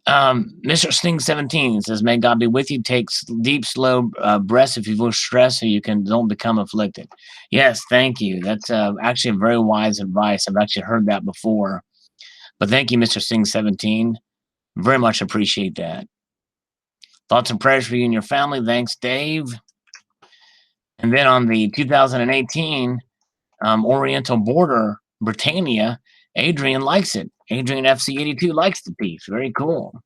Mr. Sting 17 says, may God be with you. Take deep, slow breaths if you feel stress so you don't become afflicted. Yes, thank you. That's actually very wise advice. I've actually heard that before. But thank you, Mr. Sting 17. Very much appreciate that. Thoughts and prayers for you and your family. Thanks, Dave. And then on the 2018 Oriental Border, Britannia, Adrian likes it. Adrian FC82 likes the piece. Very cool.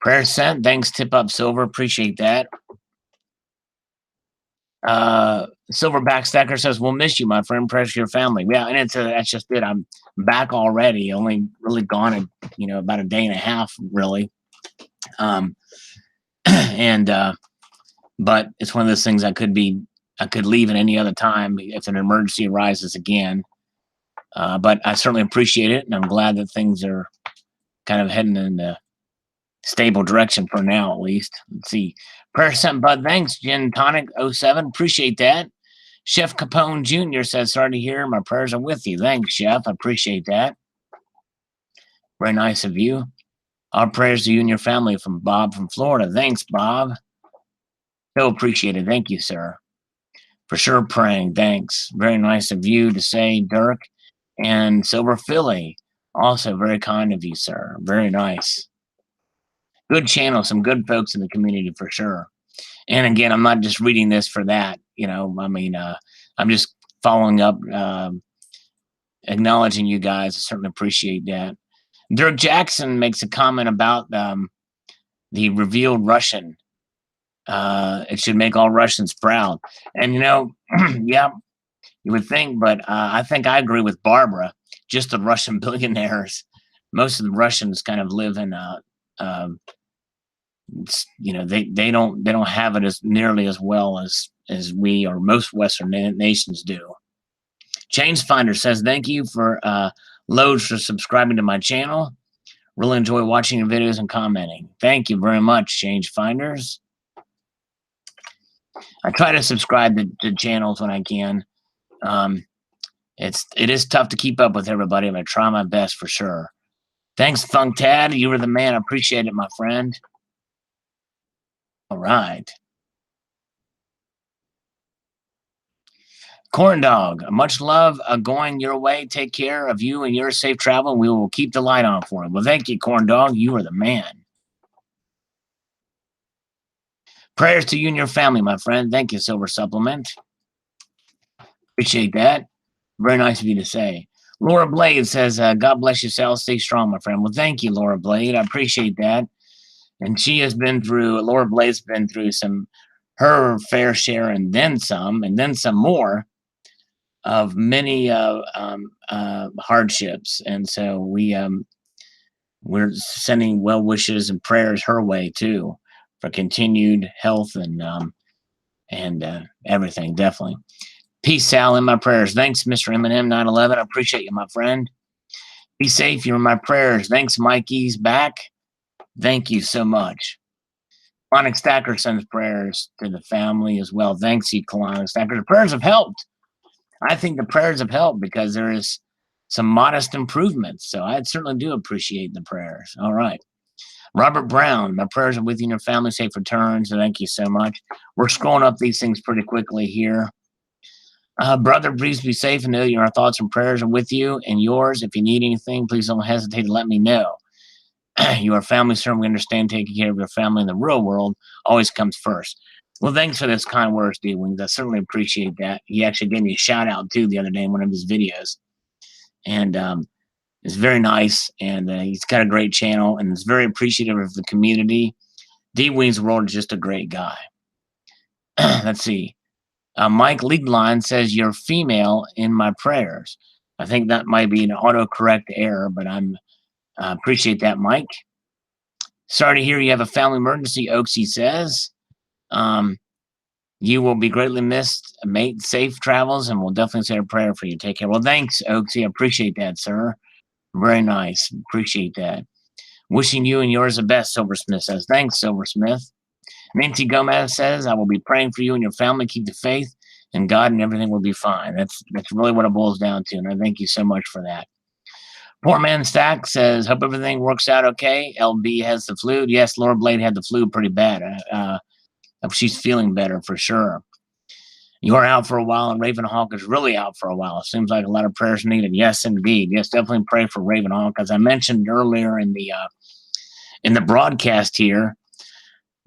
Prayer sent. Thanks, Tip Up Silver. Appreciate that. Silverback Stacker says, we'll miss you, my friend. Prayers for your family. Yeah, and that's just it. I'm back already. Only really gone about a day and a half, really. But it's one of those things I could leave at any other time if an emergency arises again. But I certainly appreciate it, and I'm glad that things are kind of heading in a stable direction for now, at least. Let's see. Prayer sent, Bud. Thanks, Gin Tonic 07. Appreciate that. Chef Capone Jr. says, sorry to hear. My prayers are with you. Thanks, Chef. I appreciate that. Very nice of you. Our prayers to you and your family from Bob from Florida. Thanks, Bob. So appreciated. Thank you, sir. For sure praying. Thanks. Very nice of you to say, Dirk. And Silver Philly. Also very kind of you, sir. Very nice. Good channel. Some good folks in the community for sure. And again, I'm not just reading this for that. I'm just following up, acknowledging you guys. I certainly appreciate that. Dirk Jackson makes a comment about the revealed Russian. It should make all Russians proud. And, yeah, you would think, but I think I agree with Barbara. Just the Russian billionaires. Most of the Russians kind of live in they don't have it as nearly as well as we or most Western nations do. Change Finder says, thank you for Loads for subscribing to my channel. Really enjoy watching your videos and commenting. Thank you very much, Change Finders. I try to subscribe to channels when I can. It is tough to keep up with everybody, but I try my best for sure. Thanks, Funk Tad. You were the man. I appreciate it, my friend. All right. Corn Dog, much love going your way. Take care of you and your safe travel. We will keep the light on for you. Well, thank you, Corn Dog. You are the man. Prayers to you and your family, my friend. Thank you, Silver Supplement. Appreciate that. Very nice of you to say. Laura Blade says, God bless you, Sal. Stay strong, my friend. Well, thank you, Laura Blade. I appreciate that. And she has been through, Laura Blade's been through her fair share and then some more of many hardships. And so we're sending well wishes and prayers her way too for continued health and everything. Definitely. Peace, Sal, in my prayers. Thanks, Mr. M&M 911. I appreciate you, my friend. Be safe. You're in my prayers. Thanks, Mikey's back. Thank you so much. Colonic Stacker sends prayers to the family as well. Thanks, you Colonic Stacker. The prayers have helped. I think the prayers have helped because there is some modest improvements. So I certainly do appreciate the prayers. All right. Robert Brown, my prayers are with you and your family. Safe returns. So thank you so much. We're scrolling up these things pretty quickly here. Brother, please be safe and know our thoughts and prayers are with you and yours. If you need anything, please don't hesitate to let me know. You are family, sir. We understand taking care of your family in the real world always comes first. Well, thanks for those kind words, D-Wings. I certainly appreciate that. He actually gave me a shout out too the other day in one of his videos. And it's very nice. And he's got a great channel and is very appreciative of the community. D-Wings World is just a great guy. Let's see. Mike Leadline says, you're female in my prayers. I think that might be an autocorrect error, but I'm appreciate that, Mike. Sorry to hear you have a family emergency, Oaksy says. You will be greatly missed, mate. Safe travels, and we'll definitely say a prayer for you. Take care. Well, thanks, Oaksy. I appreciate that, sir. Very nice. Appreciate that. Wishing you and yours the best, Silversmith says. Thanks, Silversmith. Nancy Gomez says, I will be praying for you and your family. Keep the faith in God and everything will be fine. That's really what it boils down to, and I thank you so much for that. Poor Man Stack says, hope everything works out okay. LB has the flu. Yes, Laura Blade had the flu pretty bad. She's feeling better for sure. You are out for a while, and Ravenhawk is really out for a while. It seems like a lot of prayers needed. Yes, indeed. Yes, definitely pray for Ravenhawk. As I mentioned earlier in the broadcast here,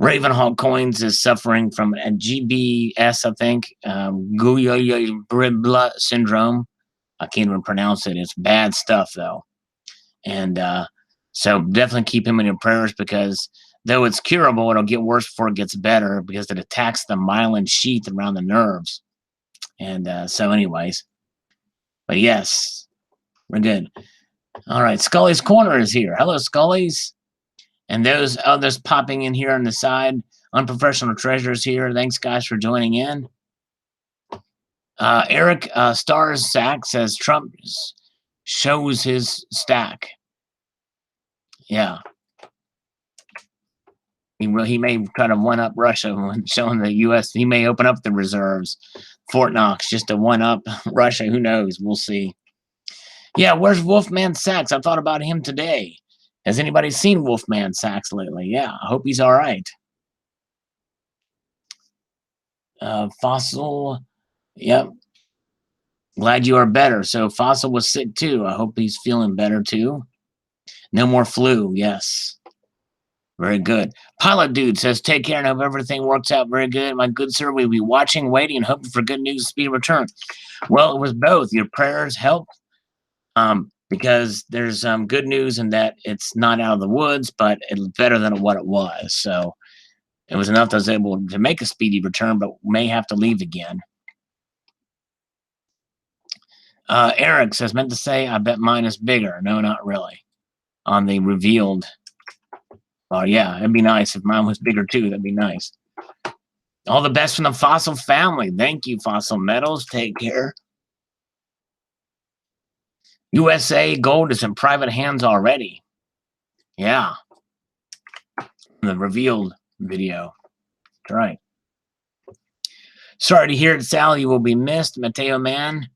Ravenhawk Coins is suffering from a GBS, I think, Guillain-Barré syndrome. I can't even pronounce it. It's bad stuff, though. And so definitely keep him in your prayers because though it's curable, it'll get worse before it gets better because it attacks the myelin sheath around the nerves. And so anyways, but yes, we're good. All right, Scully's Corner is here. Hello, Scully's. And those others popping in here on the side, Unprofessional Treasures here. Thanks, guys, for joining in. Eric Stars Sack says Trump shows his stack. Yeah. He may try to one-up Russia when showing the U.S. He may open up the reserves. Fort Knox just to one-up Russia. Who knows? We'll see. Yeah, where's Wolfman Sachs? I thought about him today. Has anybody seen Wolfman Sachs lately? Yeah, I hope he's all right. Fossil, yep. Glad you are better. So Fossil was sick too. I hope he's feeling better too. No more flu. Yes. Very good. Pilot Dude says, take care and hope everything works out very good. My good sir, we'll be watching, waiting, and hoping for good news, speedy return. Well, it was both. Your prayers helped because there's good news in that it's not out of the woods, but it's better than what it was. So it was enough that I was able to make a speedy return, but may have to leave again. Eric says, meant to say, I bet mine is bigger. No, not really. On the revealed. Oh, yeah, it'd be nice if mine was bigger too. That'd be nice. All the best from the Fossil family. Thank you, Fossil Metals. Take care. USA gold is in private hands already. Yeah. The revealed video. That's right. Sorry to hear it, Sal. You will be missed. Mateo Man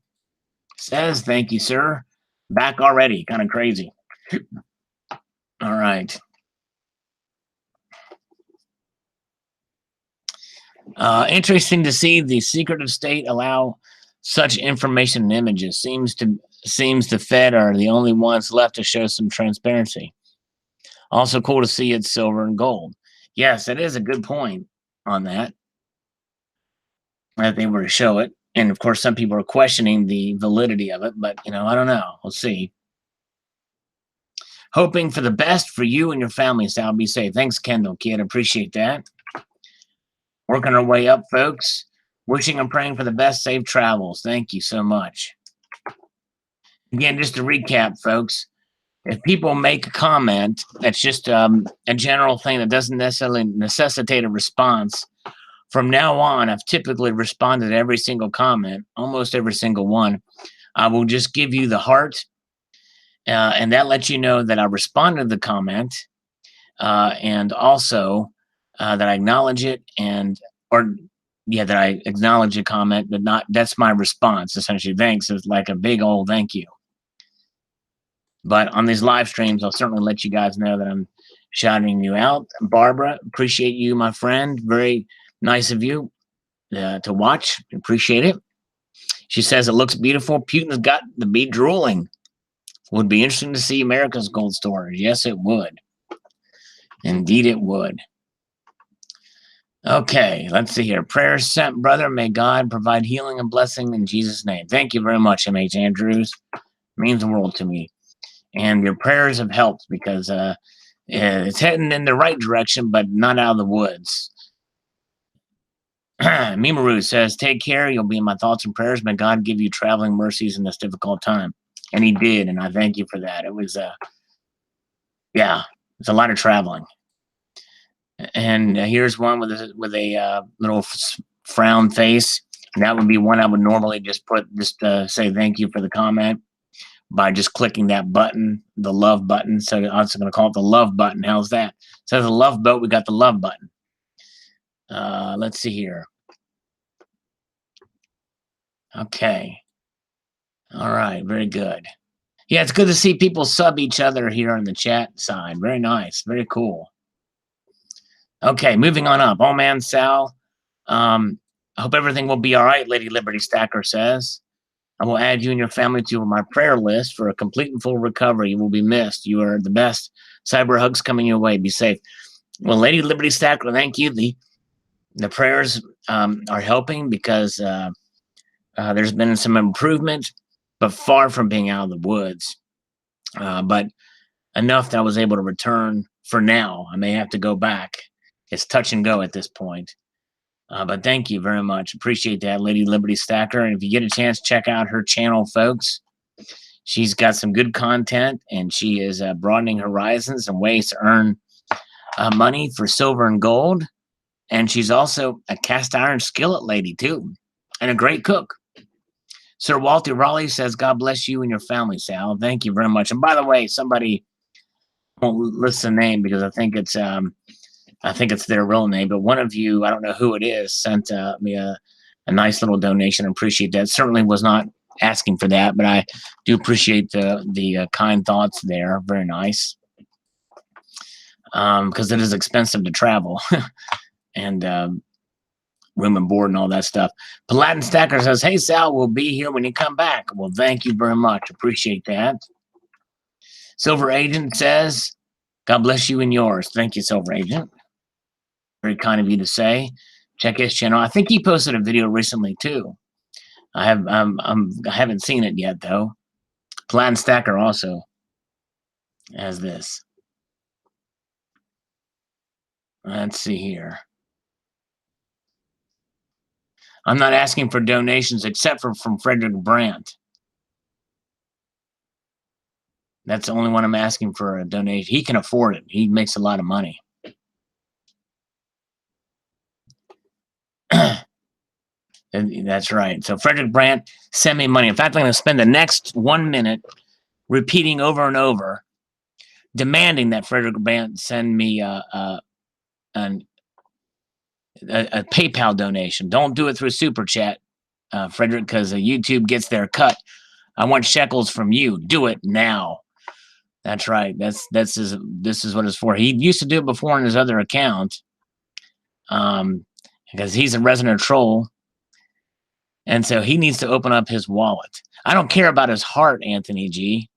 says, thank you, sir. Back already. Kind of crazy. All right. Interesting to see the secretive state allow such information and images. Seems the Fed are the only ones left to show some transparency. Also cool to see it's silver and gold. Yes, it is a good point on that they were to show it. And of course, some people are questioning the validity of it, but I don't know. We'll see. Hoping for the best for you and your family, Sal. Be safe. Thanks, Kendall, kid. Appreciate that. Working our way up, folks. Wishing and praying for the best. Safe travels. Thank you so much. Again, just to recap, folks, if people make a comment that's just a general thing that doesn't necessarily necessitate a response, from now on, I've typically responded to every single comment, almost every single one. I will just give you the heart And that lets you know that I responded to the comment, and also that I acknowledge it, and or yeah, that I acknowledge a comment, but not that's my response essentially. Thanks is like a big old thank you. But on these live streams, I'll certainly let you guys know that I'm shouting you out. Barbara, appreciate you, my friend. Very nice of you to watch. Appreciate it. She says it looks beautiful. Putin's got to be drooling. Would be interesting to see America's gold storage. Yes, it would. Indeed, it would. Okay, let's see here. Prayers sent, brother. May God provide healing and blessing in Jesus' name. Thank you very much, M.H. Andrews. It means the world to me. And your prayers have helped because it's heading in the right direction, but not out of the woods. Mimaru says, take care. You'll be in my thoughts and prayers. May God give you traveling mercies in this difficult time. And he did, and I thank you for that. It was, yeah, it's a lot of traveling. And here's one with a little frown face. And that would be one I would normally just say thank you for the comment by just clicking that button, the love button. So I'm also going to call it the love button. How's that? So the love boat, we got the love button. Let's see here. Okay. All right. Very good. Yeah, it's good to see people sub each other here on the chat side. Very nice. Very cool. Okay, moving on up. Oh man, Sal. I hope everything will be all right, Lady Liberty Stacker says. I will add you and your family to my prayer list for a complete and full recovery. You will be missed. You are the best. Cyber hugs coming your way. Be safe. Well, Lady Liberty Stacker, thank you. The prayers are helping because there's been some improvement, but far from being out of the woods. But enough that I was able to return for now. I may have to go back. It's touch and go at this point. But thank you very much. Appreciate that, Lady Liberty Stacker. And if you get a chance, check out her channel, folks. She's got some good content, and she is broadening horizons and ways to earn money for silver and gold. And she's also a cast iron skillet lady, too, and a great cook. Sir Walter Raleigh says, God bless you and your family, Sal. Thank you very much. And by the way, somebody won't list the name because I think it's their real name, but one of you, I don't know who it is, sent me a nice little donation. I appreciate that. Certainly was not asking for that, but I do appreciate the kind thoughts there. Very nice. Because it is expensive to travel and room and board and all that stuff. Paladin Stacker says, hey, Sal, we'll be here when you come back. Well, thank you very much. Appreciate that. Silver Agent says, God bless you and yours. Thank you, Silver Agent. Very kind of you to say. Check his channel. I think he posted a video recently too. I haven't seen it yet though. Plaid Stacker also has this. Let's see here. I'm not asking for donations except from Frederick Brandt. That's the only one I'm asking for a donation. He can afford it. He makes a lot of money. And that's right. So Frederick Brandt, send me money. In fact, I'm going to spend the next 1 minute repeating over and over, demanding that Frederick Brandt send me a PayPal donation. Don't do it through Super Chat, Frederick, because YouTube gets their cut. I want shekels from you. Do it now. That's right. This is what it's for. He used to do it before on his other account, because he's a resident troll, and so he needs to open up his wallet. I don't care about his heart, Anthony G.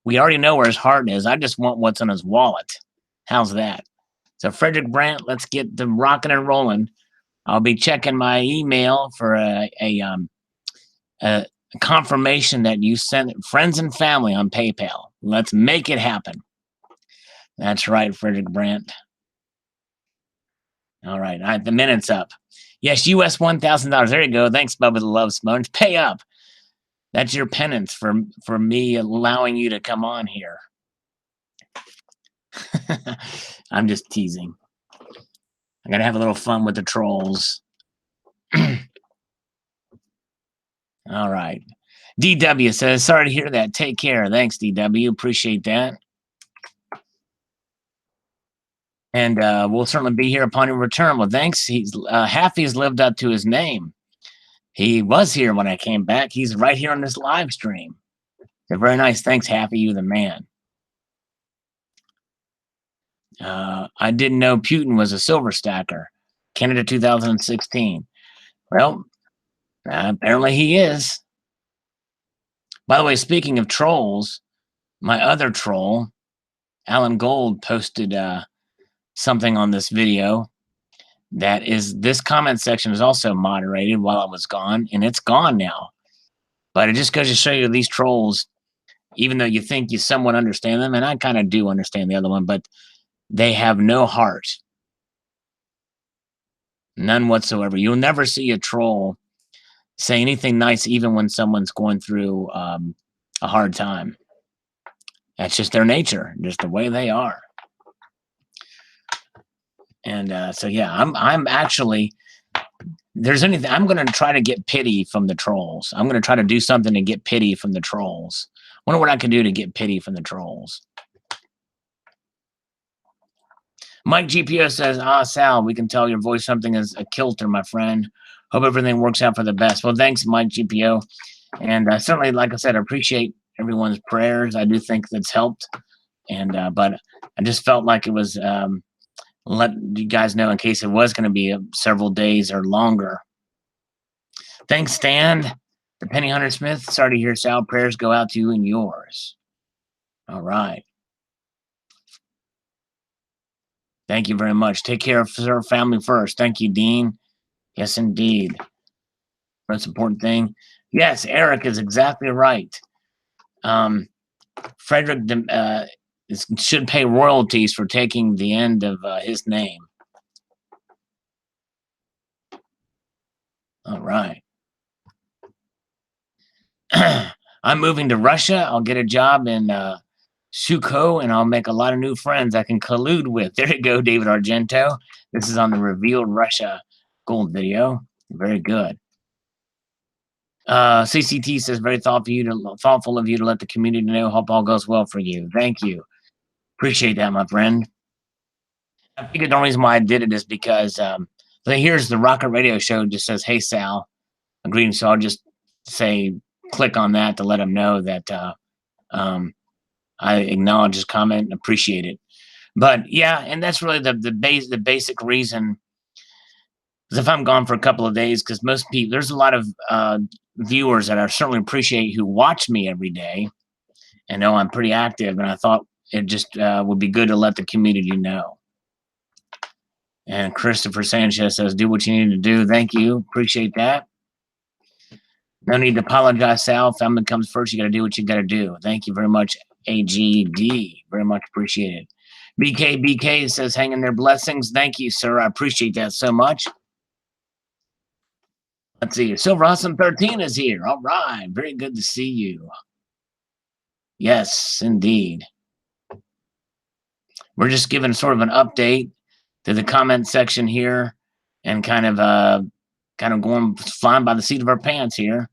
We already know where his heart is. I just want what's on his wallet. How's that? So Frederick Brandt, let's get them rocking and rolling. I'll be checking my email for a confirmation that you sent friends and family on PayPal. Let's make it happen. That's right, Frederick Brandt. All right, the minute's up. Yes, US $1,000. There you go. Thanks, Bubba the Love Sponge. Pay up. That's your penance for me allowing you to come on here. I'm just teasing. I'm gonna have a little fun with the trolls. All right. DW says, sorry to hear that. Take care. Thanks, DW. Appreciate that. And we'll certainly be here upon your return. Well, thanks. He's Happy's lived up to his name. He was here when I came back. He's right here on this live stream. So very nice. Thanks, Happy. You the man. I didn't know Putin was a silver stacker. Canada 2016. Well, apparently he is. By the way, speaking of trolls, my other troll, Alan Gold, posted something on this video. That is, this comment section is also moderated while I was gone, and it's gone now. But it just goes to show you these trolls, even though you think you somewhat understand them, and I kind of do understand the other one, but they have no heart. None whatsoever. You'll never see a troll say anything nice, even when someone's going through a hard time. That's just their nature, just the way they are. And so, yeah, I'm actually, there's anything, I'm going to try to get pity from the trolls. I'm going to try to do something to get pity from the trolls. Wonder what I can do to get pity from the trolls. Mike GPO says, Sal, we can tell your voice something is a kilter, my friend. Hope everything works out for the best. Well, thanks, Mike GPO. And certainly, like I said, I appreciate everyone's prayers. I do think that's helped. And but I just felt like it was let you guys know in case it was going to be several days or longer. Thanks, Stan. The Penny Hunter Smith. Sorry to hear, Sal. Prayers go out to you and yours. All right. Thank you very much. Take care of our family first. Thank you, Dean. Yes, indeed. Most important thing. Yes, Eric is exactly right. Frederick should pay royalties for taking the end of his name. All right. I'm moving to Russia. I'll get a job in Sukho, and I'll make a lot of new friends I can collude with. There you go, David Argento. This is on the Revealed Russia Gold video. Very good. CCT says, very thoughtful of you to let the community know. Hope all goes well for you. Thank you. Appreciate that, my friend. I figured the only reason why I did it is because here's the Rocket Radio Show. Just says, hey, Sal. Greetings. So I'll just say, click on that to let them know that I acknowledge his comment and appreciate it. But yeah, and that's really the basic reason. Because if I'm gone for a couple of days, because most people, there's a lot of viewers that I certainly appreciate who watch me every day and know I'm pretty active. And I thought it just would be good to let the community know. And Christopher Sanchez says, do what you need to do. Thank you. Appreciate that. No need to apologize, Sal. Family comes first. You got to do what you got to do. Thank you very much, AGD. Very much appreciated. BK says, hang in there, blessings. Thank you, sir. I appreciate that so much. Let's see. Silver Awesome 13 is here. All right. Very good to see you. Yes, indeed. We're just giving sort of an update to the comment section here and kind of going flying by the seat of our pants here.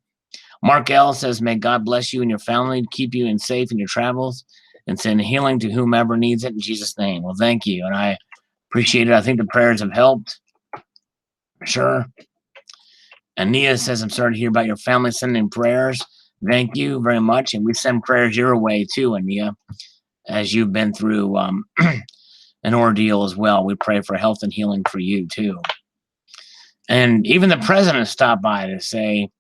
Mark L says, may God bless you and your family, keep you in safe in your travels, and send healing to whomever needs it in Jesus' name. Well, thank you. And I appreciate it. I think the prayers have helped. For sure. Ania says, I'm sorry to hear about your family sending prayers. Thank you very much. And we send prayers your way too, Ania, as you've been through an ordeal as well. We pray for health and healing for you too. And even the president stopped by to say,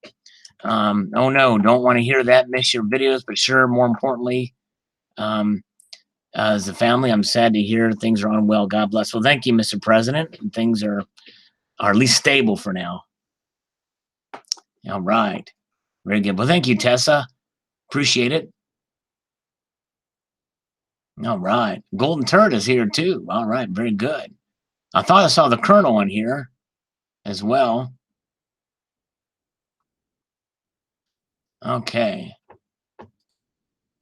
oh no, don't want to hear that, miss your videos, but sure, more importantly, as a family, I'm sad to hear things are unwell. God bless. Well, thank you, Mr. President. Things are at least stable for now. All right. Very good. Well, thank you, Tessa. Appreciate it. All right. Golden Turd is here too. All right. Very good. I thought I saw the Colonel in here as well. Okay.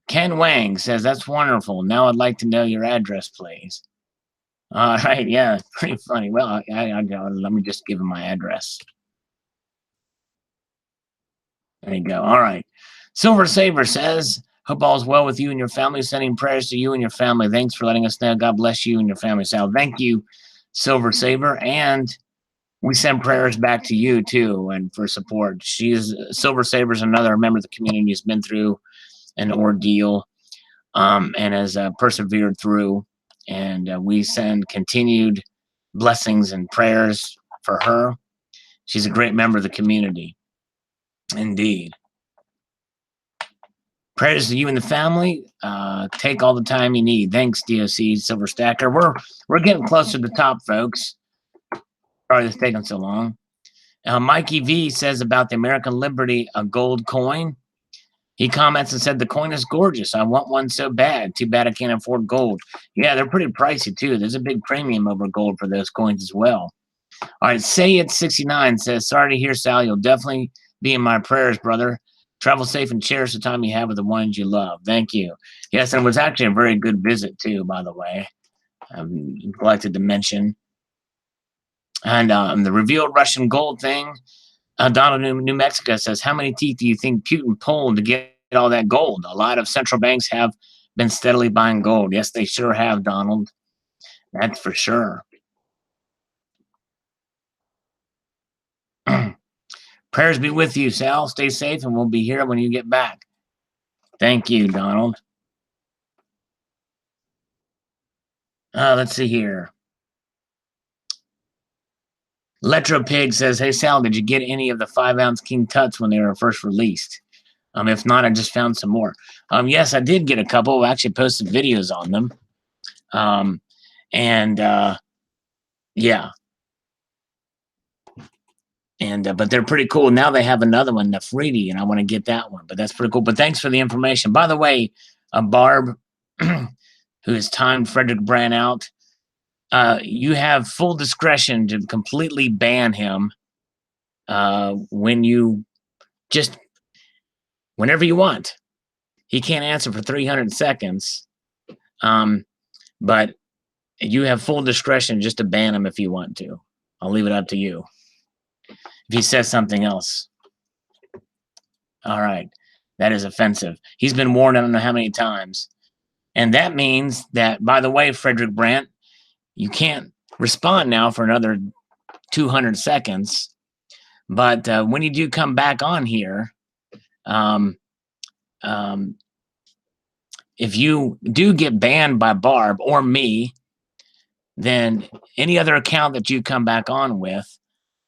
Ken Wang says, that's wonderful. Now I'd like to know your address, please. All right. Yeah. Pretty funny. Well, let me just give him my address. There you go. All right. Silver Saver says, hope all is well with you and your family. Sending prayers to you and your family. Thanks for letting us know. God bless you and your family, Sal. Thank you, Silver Saver. And we send prayers back to you, too, and for support. Silver Saver's another member of the community who's been through an ordeal and has persevered through. And we send continued blessings and prayers for her. She's a great member of the community. Indeed. Prayers to you and the family. Take all the time you need. Thanks, DOC Silver Stacker. We're getting close to the top, folks. Sorry it's taking so long. Mikey V says about the American Liberty, a gold coin. He comments and said, the coin is gorgeous. I want one so bad. Too bad I can't afford gold. Yeah, they're pretty pricey, too. There's a big premium over gold for those coins as well. All right, Say It 69 says, sorry to hear, Sal. You'll definitely be in my prayers, brother. Travel safe and cherish the time you have with the ones you love. Thank you. Yes, and it was actually a very good visit, too, by the way. I'm neglected to mention. And the revealed Russian gold thing, Donald New Mexico says, how many teeth do you think Putin pulled to get all that gold? A lot of central banks have been steadily buying gold. Yes, they sure have, Donald. That's for sure. Prayers be with you, Sal. Stay safe, and we'll be here when you get back. Thank you, Donald. Let's see here. Letropig says, hey, Sal, did you get any of the 5-ounce King Tuts when they were first released? If not, I just found some more. Yes, I did get a couple. I actually posted videos on them. Yeah. But they're pretty cool. Now they have another one, the Nefriti, and I want to get that one. But that's pretty cool. But thanks for the information. By the way, Barb, who has timed Frederick Brand out, you have full discretion to completely ban him when you just whenever you want. He can't answer for 300 seconds, but you have full discretion just to ban him if you want to. I'll leave it up to you. If he says something else. All right. That is offensive. He's been warned I don't know how many times. And that means that, by the way, Frederick Brandt, you can't respond now for another 200 seconds. But when you do come back on here, if you do get banned by Barb or me, then any other account that you come back on with,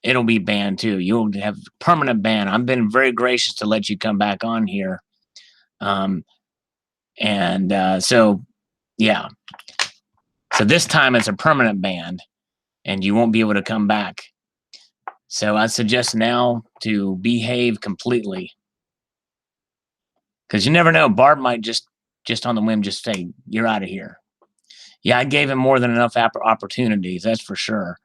it'll be banned too. You'll have permanent ban. I've been very gracious to let you come back on here. So, yeah. So this time it's a permanent ban, and you won't be able to come back. So I suggest now to behave completely. Because you never know. Barb might just on the whim just say, you're out of here. Yeah, I gave him more than enough opportunities. That's for sure.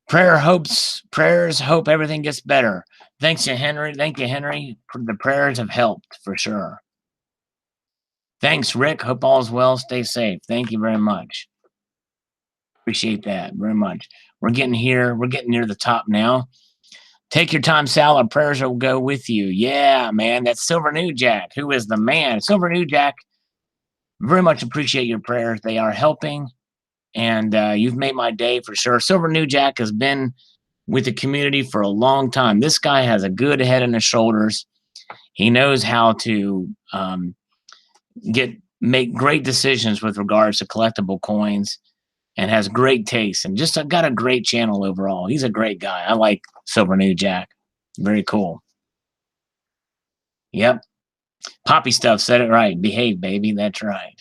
Prayers hope everything gets better. Thanks to Henry. Thank you, Henry. The prayers have helped for sure. Thanks, Rick. Hope all's well. Stay safe. Thank you very much. Appreciate that very much. We're getting here. We're getting near the top now. Take your time, Sal. Our prayers will go with you. Yeah, man. That's Silver New Jack, who is the man. Silver New Jack, very much appreciate your prayers. They are helping, and you've made my day for sure. Silver New Jack has been with the community for a long time. This guy has a good head on his shoulders. He knows how to make great decisions with regards to collectible coins, and has great taste, and just got a great channel overall. He's a great guy. I like Silver New Jack. Very cool. Yep. Poppy Stuff said it right. Behave, baby. That's right.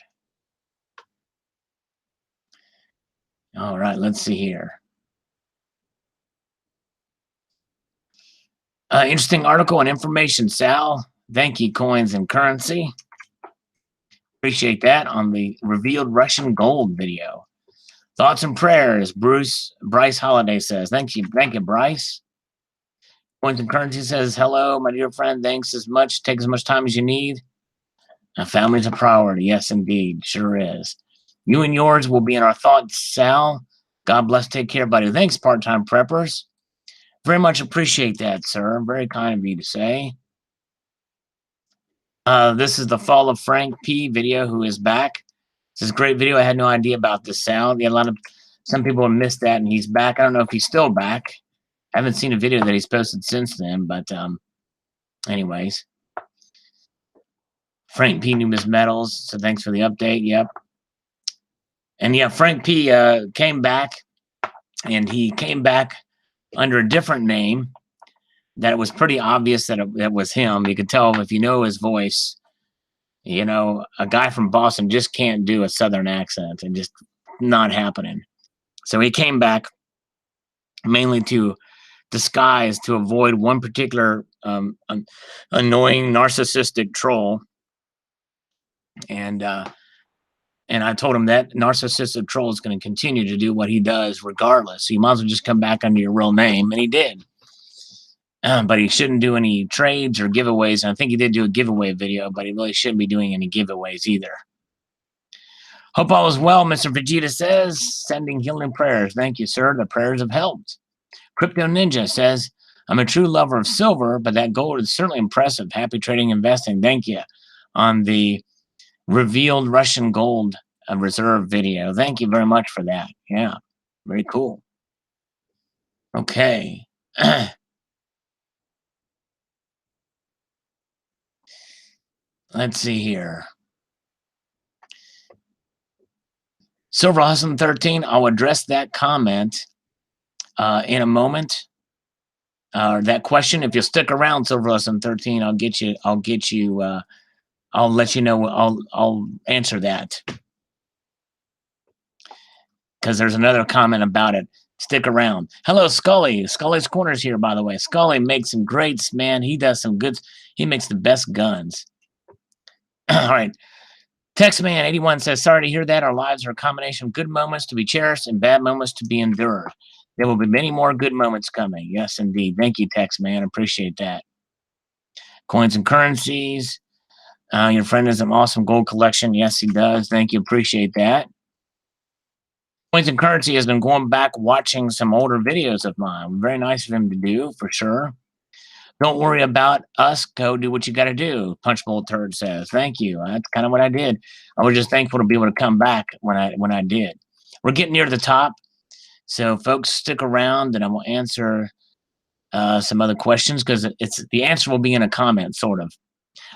All right. Let's see here. Interesting article and information, Sal. Thank you, Coins and Currency. Appreciate that on the revealed Russian gold video. Thoughts and prayers, Bryce Holiday says. Thank you, Bryce. Coins and Currency says, hello, my dear friend. Thanks as much. Take as much time as you need. Family's a priority. Yes, indeed. Sure is. You and yours will be in our thoughts, Sal. God bless. Take care, buddy. Thanks, part-time preppers. Very much appreciate that, sir. Very kind of you to say. This is the Fall of Frank P video, who is back. This is a great video. I had no idea about this sound. Yeah, some people have missed that, and he's back. I don't know if he's still back. I haven't seen a video that he's posted since then, but anyways. Frank P. Numis Metals, so thanks for the update. Yep. And yeah, Frank P. Came back, and he came back under a different name. That it was pretty obvious that it was him. You could tell if you know his voice. You know, a guy from Boston just can't do a Southern accent, and just not happening. So he came back mainly to disguise to avoid one particular annoying narcissistic troll. And I told him that narcissistic troll is going to continue to do what he does regardless. So you might as well just come back under your real name. And he did. But he shouldn't do any trades or giveaways. And I think he did do a giveaway video, but he really shouldn't be doing any giveaways either. Hope all is well, Mr. Vegeta says. Sending healing prayers. Thank you, sir. The prayers have helped. Crypto Ninja says, I'm a true lover of silver, but that gold is certainly impressive. Happy trading investing. Thank you. On the revealed Russian gold reserve video. Thank you very much for that. Yeah, very cool. Okay. Let's see here. Silver Hustle 13, I'll address that comment in a moment. That question, if you'll stick around, Silver Hustle 13, I'll let you know. I'll answer that. Because there's another comment about it. Stick around. Hello, Scully. Scully's Corners here, by the way. Scully makes some greats, man. He does some good. He makes the best guns. All right. Textman81 says, sorry to hear that. Our lives are a combination of good moments to be cherished and bad moments to be endured. There will be many more good moments coming. Yes, indeed. Thank you, Textman. Appreciate that. Coins and currencies. Your friend has an awesome gold collection. Yes, he does. Thank you. Appreciate that. Coins and Currency has been going back watching some older videos of mine. Very nice of him to do, for sure. Don't worry about us. Go do what you got to do. Punchbowl Turd says. Thank you. That's kind of what I did. I was just thankful to be able to come back when I did. We're getting near the top, so folks, stick around, and I will answer some other questions because the answer will be in a comment, sort of.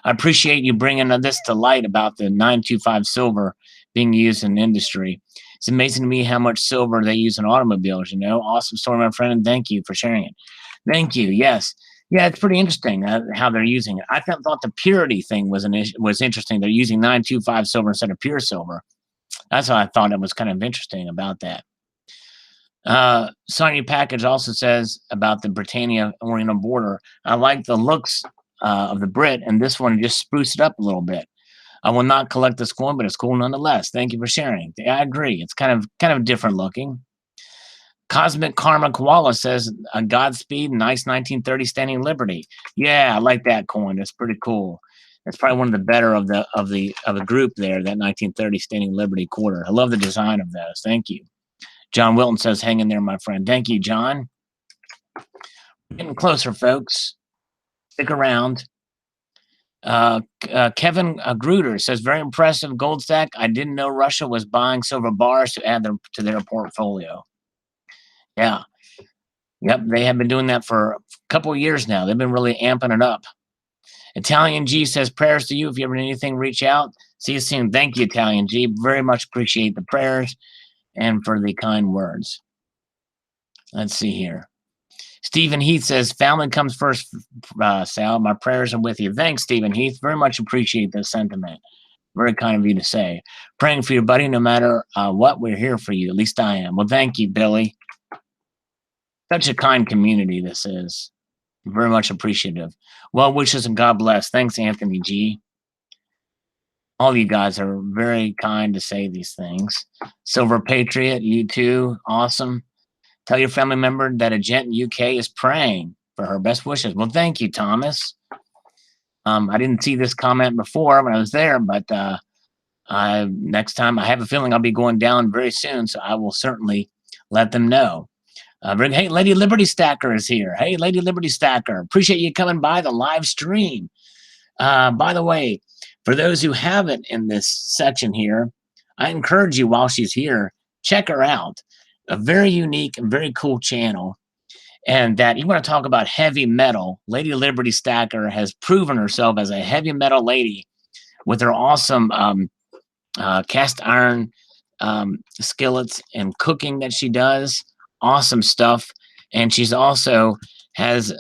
I appreciate you bringing this to light about the 925 silver being used in industry. It's amazing to me how much silver they use in automobiles. You know, awesome story, my friend, and thank you for sharing it. Thank you. Yes. Yeah, it's pretty interesting how they're using it. I thought the purity thing was interesting. They're using 925 silver instead of pure silver. That's why I thought it was kind of interesting about that. Sonia Package also says about the Britannia Oriental border. I like the looks of the Brit, and this one just spruced it up a little bit. I will not collect this coin, but it's cool nonetheless. Thank you for sharing. I agree. It's kind of different looking. Cosmic Karma Koala says, Godspeed, nice 1930 Standing Liberty. Yeah, I like that coin. That's pretty cool. That's probably one of the better of the group there, that 1930 Standing Liberty quarter. I love the design of those. Thank you. John Wilton says, hang in there, my friend. Thank you, John. Getting closer, folks. Stick around. Kevin Gruder says, very impressive gold stack. I didn't know Russia was buying silver bars to add to their portfolio. Yeah. Yep, they have been doing that for a couple of years now. They've been really amping it up. Italian G says, prayers to you. If you ever need anything, reach out. See you soon. Thank you, Italian G. Very much appreciate the prayers and for the kind words. Let's see here. Stephen Heath says, family comes first, Sal. My prayers are with you. Thanks, Stephen Heath. Very much appreciate the sentiment. Very kind of you to say. Praying for your buddy no matter what. We're here for you. At least I am. Well, thank you, Billy. Such a kind community this is. Very much appreciative. Well wishes and God bless. Thanks, Anthony G. All you guys are very kind to say these things. Silver Patriot, you too. Awesome. Tell your family member that a gent in UK is praying for her. Best wishes. Well, thank you, Thomas. I didn't see this comment before when I was there, but next time I have a feeling I'll be going down very soon, so I will certainly let them know. Hey, Lady Liberty Stacker is here. Hey, Lady Liberty Stacker, appreciate you coming by the live stream. By the way, for those who haven't in this section here, I encourage you while she's here, check her out. A very unique and very cool channel. And that you want to talk about heavy metal. Lady Liberty Stacker has proven herself as a heavy metal lady with her awesome cast iron skillets and cooking that she does. Awesome stuff. And she's also has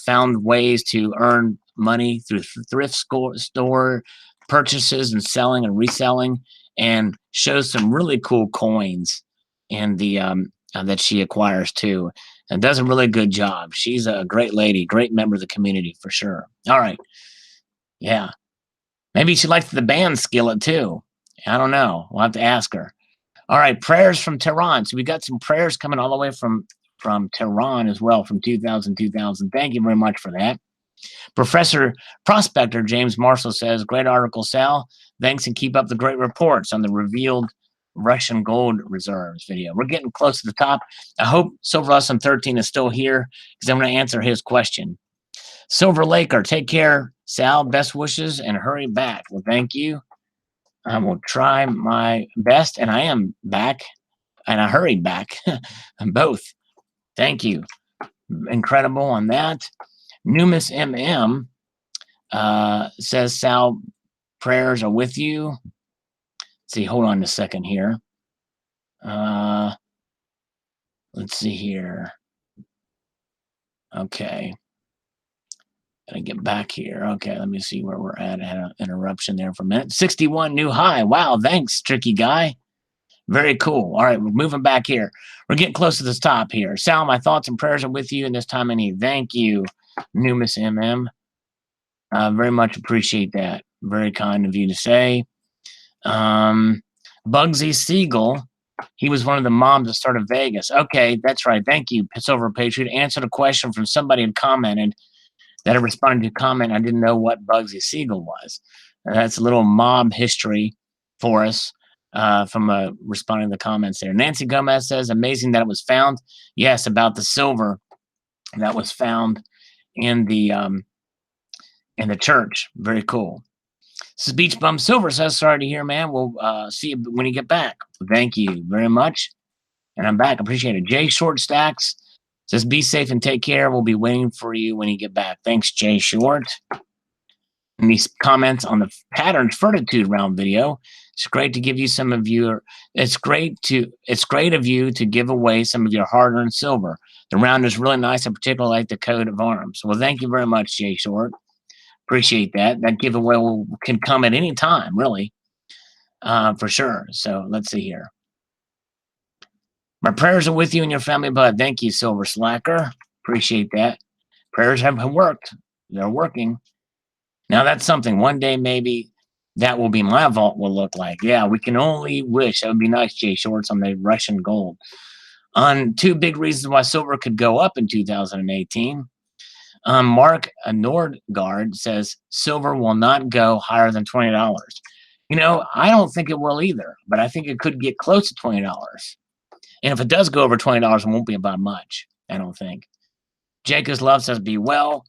found ways to earn money through thrift store purchases and selling and reselling, and shows some really cool coins in the that she acquires too, and does a really good job. She's a great lady, great member of the community for sure. All right. Yeah. Maybe she likes the band skillet too. I don't know. We'll have to ask her. All right, prayers from Tehran. So we got some prayers coming all the way from Tehran as well, from 2000. Thank you very much for that. Professor Prospector James Marshall says, great article, Sal. Thanks, and keep up the great reports on the revealed Russian gold reserves video. We're getting close to the top. I hope Silver Lesson 13 is still here because I'm going to answer his question. Silver Laker, take care, Sal. Best wishes and hurry back. Well, thank you. I will try my best, and I am back, and I hurried back. Both. Thank you. Incredible on that. Numis MM says, Sal, prayers are with you. Let's see, hold on a second here. Let's see here. Okay. Gotta get back here. Okay, let me see where we're at. I had an interruption there for a minute. 61 new high. Wow, thanks, tricky guy. Very cool. All right, we're moving back here. We're getting close to the top here. Sal, my thoughts and prayers are with you in this time of need. Thank you, Numis MM. Very much appreciate that. Very kind of you to say. Bugsy Siegel, he was one of the moms that started Vegas. Okay, that's right. Thank you, Silver Patriot. Answered a question from somebody who commented that I responded to a comment. I didn't know what Bugsy Siegel was. That's a little mob history for us from responding to the comments there. Nancy Gomez says, amazing that it was found. Yes, about the silver that was found in the church. Very cool. This is Beach Bum Silver says, sorry to hear, man. We'll see you when you get back. Thank you very much. And I'm back. Appreciate it. Jay Short Stacks says, be safe and take care. We'll be waiting for you when you get back. Thanks, Jay Short. And these comments on the Patterns Fortitude round video. It's great to give you some of your, it's great of you to give away some of your hard-earned silver. The round is really nice. I particularly like the coat of arms. Well, thank you very much, Jay Short. Appreciate that. That giveaway can come at any time, really, for sure. So let's see here. My prayers are with you and your family, bud. Thank you, Silver Slacker. Appreciate that. Prayers have worked. They're working. Now that's something. One day maybe that will be my vault will look like. Yeah, we can only wish. That would be nice, Jay Shorts, on the Russian gold. On two big reasons why silver could go up in 2018. Mark Nordgaard says silver will not go higher than $20. You know, I don't think it will either, but I think it could get close to $20. And if it does go over $20, it won't be about much, I don't think. Jacob's Love says, be well.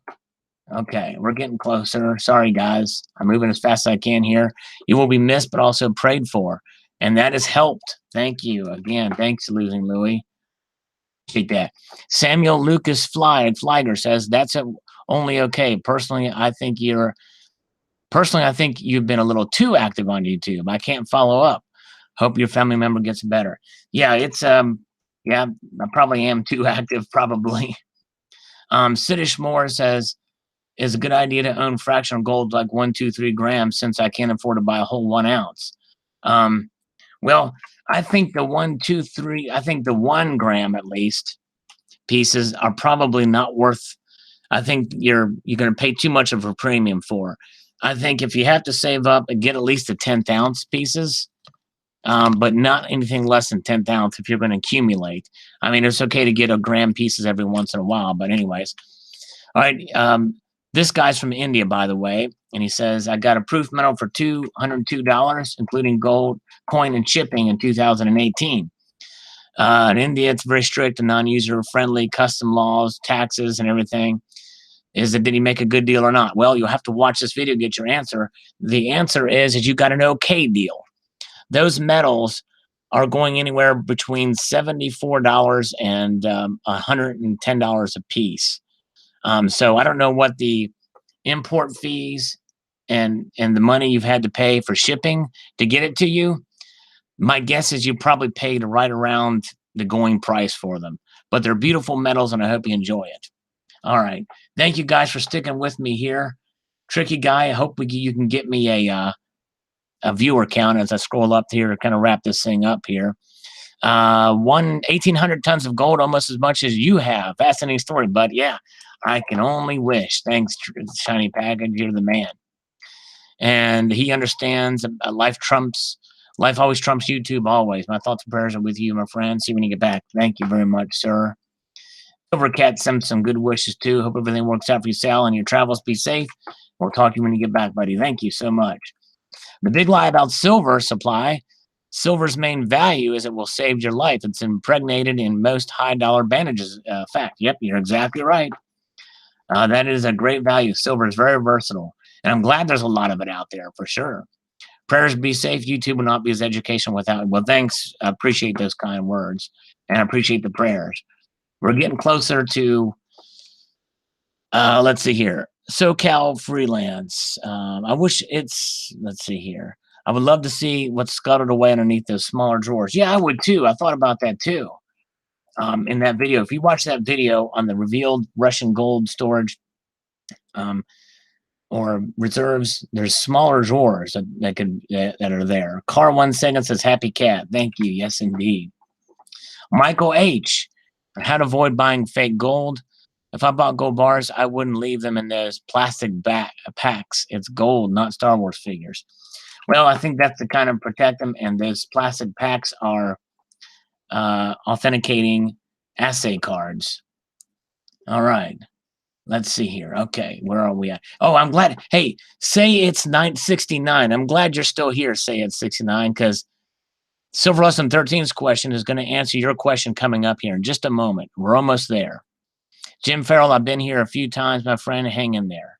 Okay, we're getting closer. Sorry, guys. I'm moving as fast as I can here. You will be missed, but also prayed for. And that has helped. Thank you. Again, thanks, Losing Louie. Appreciate that. Samuel Lucas Flieger says, that's only okay. Personally, I think you've been a little too active on YouTube. I can't follow up. Hope your family member gets better. Yeah, it's yeah, I probably am too active, probably. Siddish Moore says, it's a good idea to own fractional gold like 1, 2, 3 grams since I can't afford to buy a whole 1 ounce. Well, I think the 1, 2, 3, I think the 1 gram at least pieces are probably not worth. I think you're going to pay too much of a premium for. I think if you have to save up and get at least the 10th ounce pieces, but not anything less than 10th ounce if you're going to accumulate. I mean, it's okay to get a gram pieces every once in a while, but anyways. All right. This guy's from India, by the way, and he says, I got a proof metal for $202, including gold, coin, and shipping in 2018. In India, it's very strict and non-user friendly, custom laws, taxes, and everything. Did he make a good deal or not? Well, you'll have to watch this video to get your answer. The answer is you got an okay deal. Those metals are going anywhere between $74 and $110 a piece. So I don't know what the import fees and the money you've had to pay for shipping to get it to you. My guess is you probably paid right around the going price for them. But they're beautiful metals, and I hope you enjoy it. All right. Thank you guys for sticking with me here. Tricky guy, I hope you can get me a viewer count as I scroll up here to kind of wrap this thing up here. 1,800 tons of gold, almost as much as you have. Fascinating story, but yeah, I can only wish. Thanks, Shiny Package. You're the man. And he understands life always trumps YouTube always. My thoughts and prayers are with you, my friend. See you when you get back. Thank you very much, sir. Silvercat sends some good wishes too. Hope everything works out for you, Sal, and your travels. Be safe. We'll talk to you when you get back, buddy. Thank you so much. The big lie about silver supply. Silver's main value is it will save your life. It's impregnated in most high dollar bandages. Fact. Yep, you're exactly right. That is a great value. Silver is very versatile. And I'm glad there's a lot of it out there for sure. Prayers be safe. YouTube will not be as educational without it. Well, thanks. I appreciate those kind words. And I appreciate the prayers. We're getting closer to, let's see here. SoCal freelance. I wish let's see here. I would love to see what's scuttled away underneath those smaller drawers. Yeah, I would too. I thought about that too. In that video, if you watch that video on the revealed Russian gold storage or reserves, there's smaller drawers that are there. Car 1 second says happy cat. Thank you. Yes, indeed. Michael H. How to avoid buying fake gold. If I bought gold bars, I wouldn't leave them in those plastic packs. It's gold, not Star Wars figures. Well, I think that's to kind of protect them, and those plastic packs are authenticating assay cards. All right. Let's see here. Okay, where are we at? Oh, I'm glad. Hey, say it's 969. I'm glad you're still here. Say it's 69 because Silver Lesson 13's question is going to answer your question coming up here in just a moment. We're almost there. Jim Farrell, I've been here a few times, my friend. Hang in there.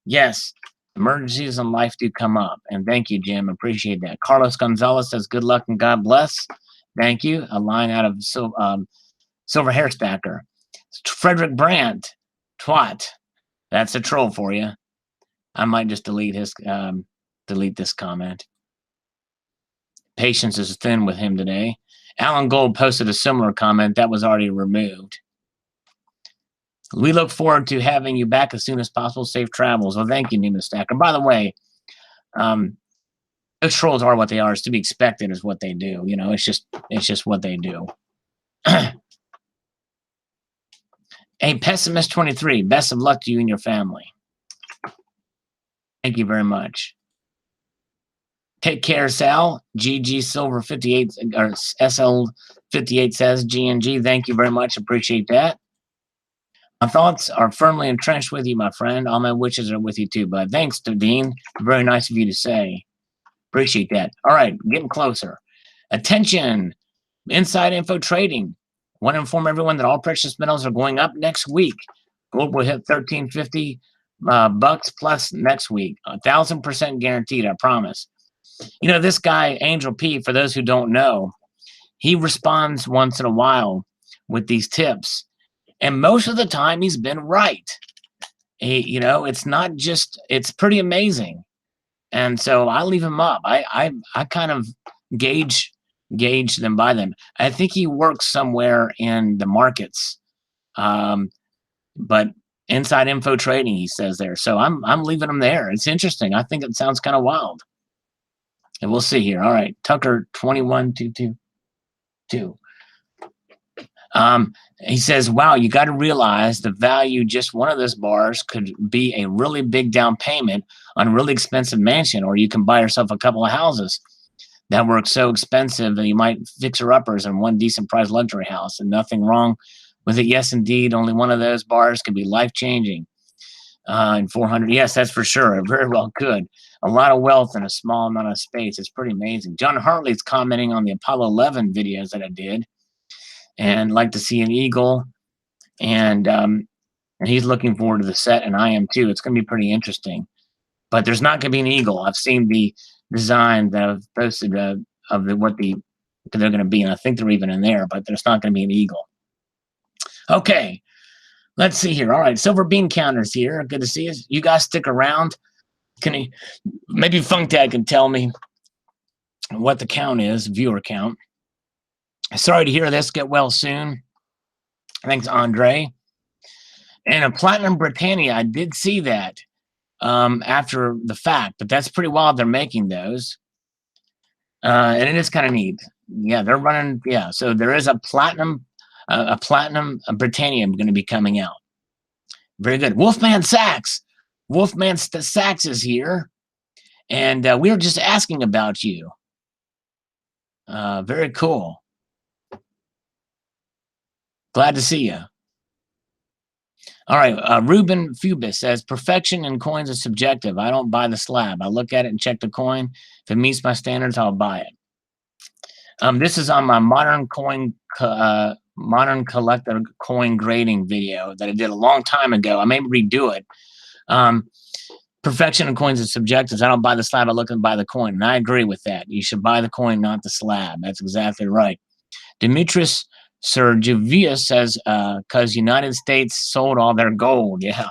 Yes, emergencies in life do come up. And thank you, Jim. Appreciate that. Carlos Gonzalez says, good luck and God bless. Thank you. A line out of Silver Hair Stacker. Frederick Brandt. Twat. That's a troll for you. I might just delete this comment. Patience is thin with him today. Alan Gold posted a similar comment that was already removed. We look forward to having you back as soon as possible. Safe travels. Well, thank you, Nina Stacker. By the way, those trolls are what they are. It's to be expected is what they do. You know, it's just what they do. Hey, Pessimist 23, best of luck to you and your family. Thank you very much. Take care, Sal. GG Silver 58 or SL 58 says GNG. Thank you very much. Appreciate that. My thoughts are firmly entrenched with you, my friend. All my wishes are with you too, bud. Thanks, Dean. Very nice of you to say. Appreciate that. All right, getting closer. Attention, inside info trading. Want to inform everyone that all precious metals are going up next week. Gold will hit $1,350 bucks plus next week. 1,000% guaranteed, I promise. You know, this guy, Angel P, for those who don't know, he responds once in a while with these tips. And most of the time, he's been right. You know, it's not just, it's pretty amazing. And so I leave him up. I kind of gauge them by them. I think he works somewhere in the markets, but inside info trading, he says there. So I'm leaving him there. It's interesting. I think it sounds kind of wild. And we'll see here. All right, Tucker 21222. He says, wow, you got to realize the value just one of those bars could be a really big down payment on a really expensive mansion, or you can buy yourself a couple of houses that were so expensive that you might fixer-uppers in one decent price luxury house, and nothing wrong with it. Yes, indeed, only one of those bars could be life-changing. In 400, yes, that's for sure. It very well could. A lot of wealth in a small amount of space. It's pretty amazing. John Hartley's commenting on the Apollo 11 videos that I did. and like to see an eagle. And he's looking forward to the set, and I am too. It's going to be pretty interesting. But there's not going to be an eagle. I've seen the design that I've posted of what they're going to be, and I think they're even in there. But there's not going to be an eagle. Okay, let's see here. All right, Silver Bean Counters here. Good to see you. You guys stick around. Can you maybe Funktag can tell me what the count is, viewer count? Sorry to hear this. Get well soon. Thanks, Andre. And a Platinum Britannia, I did see that after the fact, but that's pretty wild. They're making those. And it is kind of neat. Yeah, they're running. Yeah, so there is a Platinum Britannia going to be coming out. Very good. Wolfman Sachs. Wolfman Sachs is here. And we were just asking about you. Very cool. Glad to see you. All right. Ruben Fubis says, perfection in coins is subjective. I don't buy the slab. I look at it and check the coin. If it meets my standards, I'll buy it. This is on my modern collector coin grading video that I did a long time ago. I may redo it. Perfection in coins is subjective. I don't buy the slab. I look and buy the coin. And I agree with that. You should buy the coin, not the slab. That's exactly right. Demetrius Sergivius says, because United States sold all their gold. Yeah,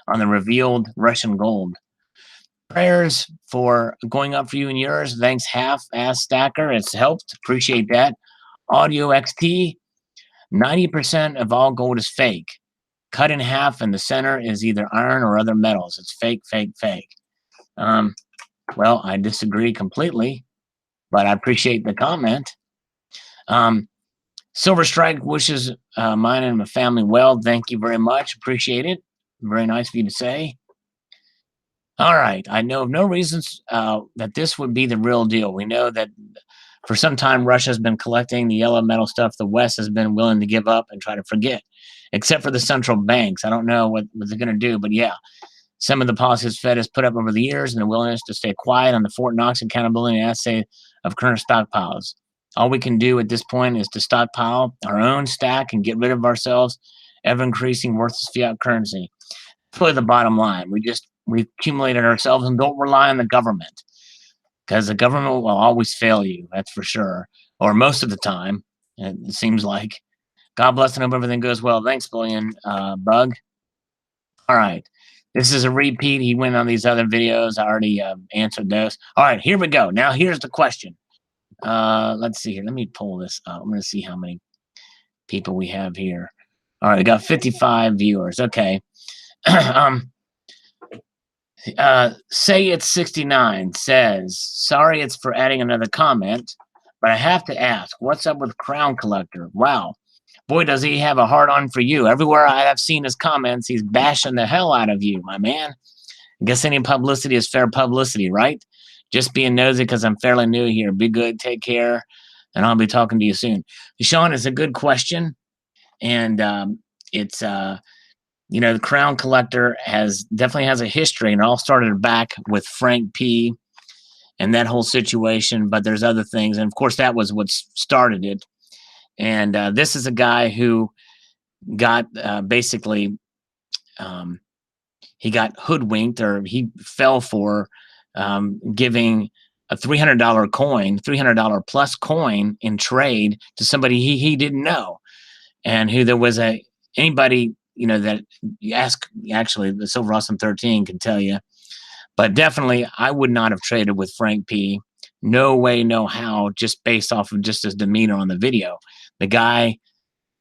on the revealed Russian gold. Prayers for going up for you and yours. Thanks, half-ass stacker. It's helped. Appreciate that. Audio XT. 90% of all gold is fake. Cut in half in the center is either iron or other metals. It's fake, fake, fake. Well, I disagree completely, but I appreciate the comment. Silver Strike wishes mine and my family well. Thank you very much. Appreciate it. Very nice of you to say. All right. I know of no reasons that this would be the real deal. We know that for some time, Russia's been collecting the yellow metal stuff the West has been willing to give up and try to forget, except for the central banks. I don't know what they're going to do, but yeah, some of the policies Fed has put up over the years and the willingness to stay quiet on the Fort Knox accountability and assay of current stockpiles. All we can do at this point is to stockpile our own stack and get rid of ourselves ever-increasing worthless fiat currency. That's really the bottom line. We've accumulated ourselves and don't rely on the government, because the government will always fail you, that's for sure, or most of the time, it seems like. God bless and hope everything goes well. Thanks, Billion Bug. All right. This is a repeat. He went on these other videos. I already answered those. All right, here we go. Now, here's the question. Let's see here. Let me pull this up. I'm going to see how many people we have here. All right, we got 55 viewers. Okay. Say It's 69 says, sorry it's for adding another comment, but I have to ask, what's up with Crown Collector? Wow. Boy, does he have a hard-on for you. Everywhere I have seen his comments, he's bashing the hell out of you, my man. I guess any publicity is fair publicity, right? Just being nosy because I'm fairly new here. Be good, take care, and I'll be talking to you soon. Sean, it's a good question, and it's you know, the Crown Collector definitely has a history, and it all started back with Frank P. and that whole situation, but there's other things, and of course that was what started it. And this is a guy who got basically he got hoodwinked, or he fell for giving a $300 coin, $300 plus coin in trade to somebody he didn't know, and who there was anybody, you know, that you ask, actually the Silver Awesome 13 can tell you, but definitely I would not have traded with Frank P. No way, no how, just based off of just his demeanor on the video. The guy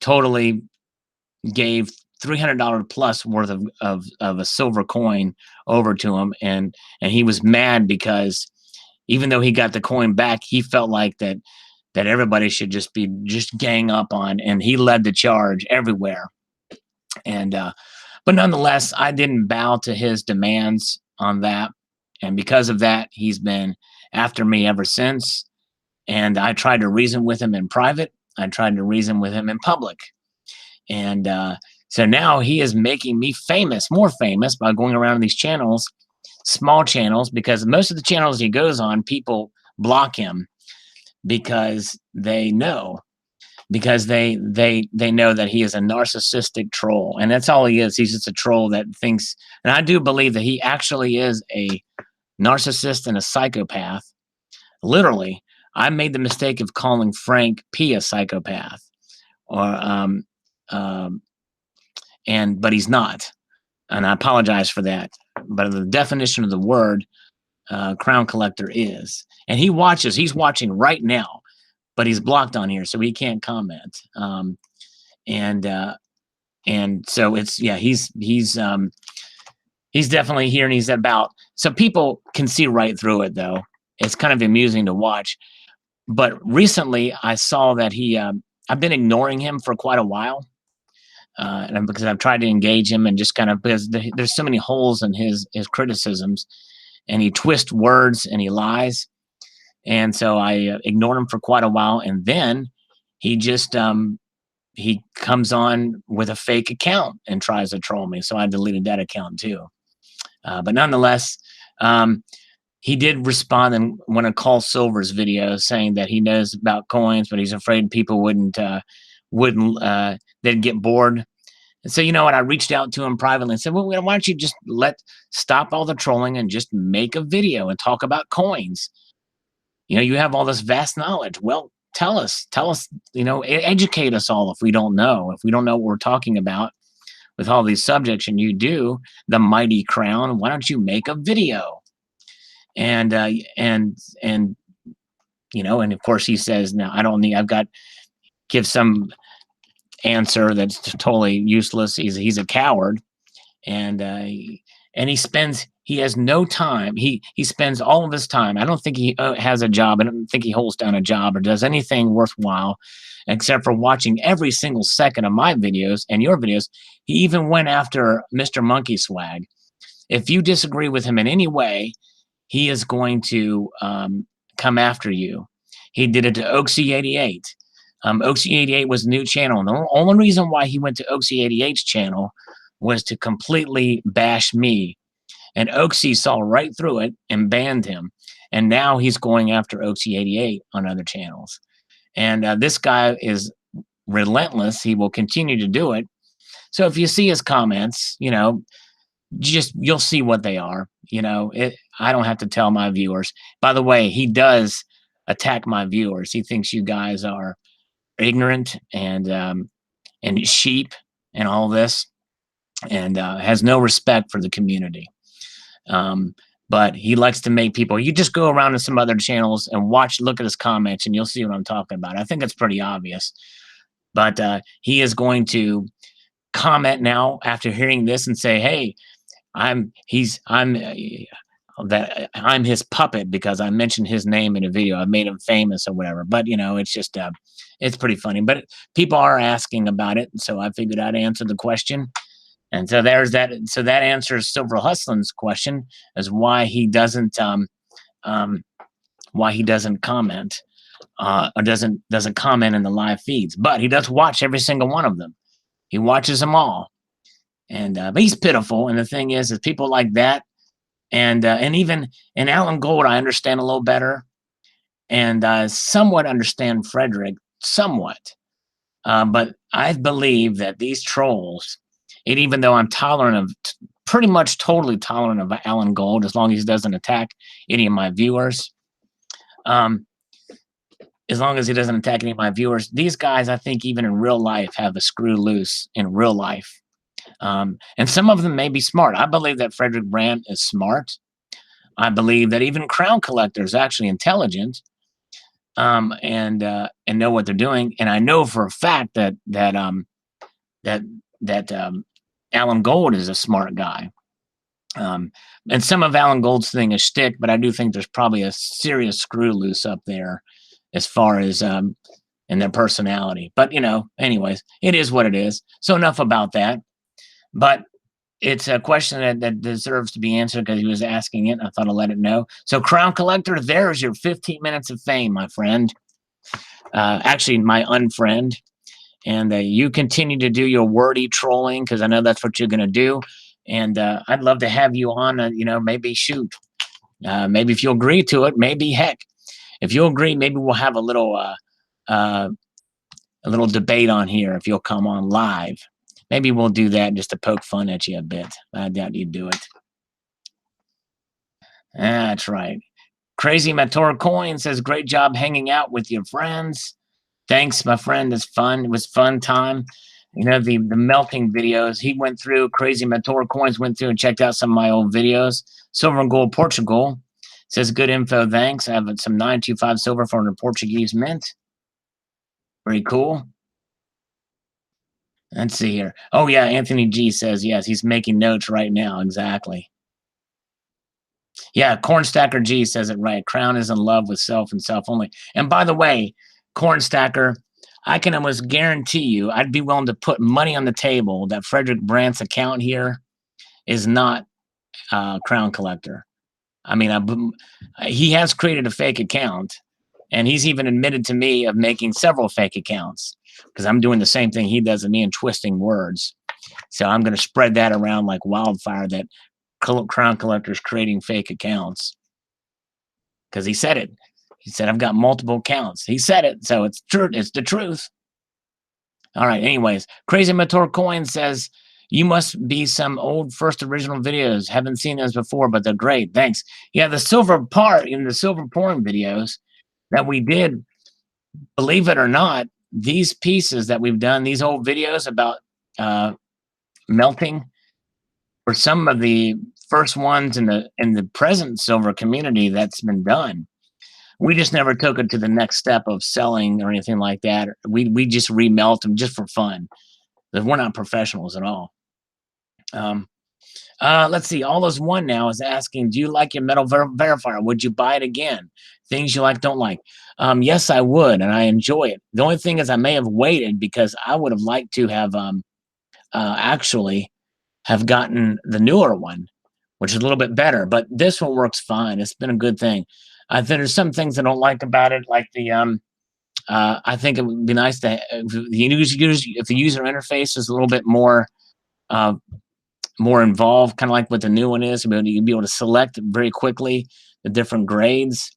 totally gave $300 plus worth of a silver coin over to him, and he was mad because even though he got the coin back, he felt like that everybody should just gang up on, and he led the charge everywhere. And but nonetheless, I didn't bow to his demands on that, and because of that, he's been after me ever since. And I tried to reason with him in private. I tried to reason with him in public. And so now he is making me famous, more famous, by going around these channels, small channels, because most of the channels he goes on, people block him because they know because they know that he is a narcissistic troll, and that's all he is. He's just a troll that thinks, and I do believe that he actually is a narcissist and a psychopath. Literally, I made the mistake of calling Frank P a psychopath, or but he's not, and I apologize for that. But the definition of the word crown collector is, and he watches. He's watching right now, but he's blocked on here, so he can't comment. And so it's, yeah, he's definitely here, and he's about, so people can see right through it, though. It's kind of amusing to watch. But recently I saw that I've been ignoring him for quite a while, and because I've tried to engage him, and just kind of, because there's so many holes in his criticisms, and he twists words and he lies. And so I ignored him for quite a while, and then he just he comes on with a fake account and tries to troll me. So I deleted that account too. But nonetheless, he did respond in one of Call Silver's videos, saying that he knows about coins, but he's afraid people wouldn't they'd get bored. And so, you know what? I reached out to him privately and said, well, why don't you just stop all the trolling and just make a video and talk about coins? You know, you have all this vast knowledge. Well, tell us, you know, educate us all if we don't know what we're talking about with all these subjects, and you do the mighty crown. Why don't you make a video? And you know, and of course he says, no, I don't need, give some answer that's totally useless. He's a coward. And he has no time. He spends all of his time. I don't think he has a job. I don't think he holds down a job or does anything worthwhile except for watching every single second of my videos and your videos. He even went after Mr. Monkey Swag. If you disagree with him in any way, he is going to come after you. He did it to Oxy88. Oxy88 was a new channel. And the only reason why he went to Oxy88's channel was to completely bash me. And Oxy saw right through it and banned him. And now he's going after Oxy88 on other channels. And this guy is relentless. He will continue to do it. So if you see his comments, you know, you'll see what they are. You know, I don't have to tell my viewers. By the way, he does attack my viewers. He thinks you guys are ignorant and sheep and all this, and has no respect for the community. But he likes to make people, you just go around to some other channels and look at his comments, and you'll see what I'm talking about. I think it's pretty obvious. But he is going to comment now after hearing this and say, hey, I'm his puppet because I mentioned his name in a video. I made him famous or whatever. But, you know, it's just, it's pretty funny. But people are asking about it, so I figured I'd answer the question. And so there's that. So that answers Silver Hustlin's question, as why he doesn't comment or doesn't comment in the live feeds. But he does watch every single one of them. He watches them all. And but he's pitiful. And the thing is people like that, and even in Alan Gold, I understand a little better, and somewhat understand Frederick somewhat. But I believe that these trolls, and even though I'm tolerant of, pretty much totally tolerant of Alan Gold, as long as he doesn't attack any of my viewers, as long as he doesn't attack any of my viewers, these guys, I think, even in real life, have a screw loose in real life. And some of them may be smart. I believe that Frederick Brandt is smart. I believe that even Crown Collector is actually intelligent, and know what they're doing. And I know for a fact that Alan Gold is a smart guy. And some of Alan Gold's thing is shtick, but I do think there's probably a serious screw loose up there as far as in their personality. But, you know, anyways, it is what it is. So enough about that. But it's a question that deserves to be answered because he was asking it. I thought I'd let it know. So Crown Collector, there's your 15 minutes of fame, my friend. Actually, my unfriend. And you continue to do your wordy trolling, because I know that's what you're going to do. And I'd love to have you on, you know, maybe shoot. Maybe if you'll agree to it, maybe heck. If you'll agree, maybe we'll have a little a little debate on here if you'll come on live. Maybe we'll do that just to poke fun at you a bit. I doubt you'd do it. That's right. Crazy Mator Coin says, great job hanging out with your friends. Thanks, my friend. It's fun. It was fun time. You know, the melting videos he went through, Crazy Mator Coins went through and checked out some of my old videos. Silver and Gold Portugal says, good info. Thanks. I have some 925 silver from the Portuguese mint. Very cool. Let's see here. Oh, yeah. Anthony G says, yes, he's making notes right now. Exactly. Yeah. Cornstacker G says it right. Crown is in love with self and self only. And by the way, Cornstacker, I can almost guarantee you, I'd be willing to put money on the table that Frederick Brandt's account here is not Crown Collector. I mean, he has created a fake account, and he's even admitted to me of making several fake accounts because I'm doing the same thing he does to me and twisting words. So I'm going to spread that around like wildfire that Crown Collector's creating fake accounts because he said it. He said, I've got multiple accounts. He said it, so it's true. It's the truth. All right, anyways, Crazy Mator Coin says, you must be some old first original videos. Haven't seen those before, but they're great. Thanks. Yeah, the silver part in the silver pouring videos that we did, believe it or not, these pieces that we've done, these old videos about melting, were some of the first ones in the present silver community that's been done. We just never took it to the next step of selling or anything like that. We just remelt them just for fun. We're not professionals at all. Let's see. All those one now is asking, do you like your metal verifier? Would you buy it again? Things you like, don't like. Yes, I would, and I enjoy it. The only thing is I may have waited because I would have liked to have actually have gotten the newer one, which is a little bit better. But this one works fine. It's been a good thing. I think there's some things I don't like about it, like the I think it would be nice to if the user interface is a little bit more more involved, kind of like what the new one is. You'd be able to select very quickly the different grades,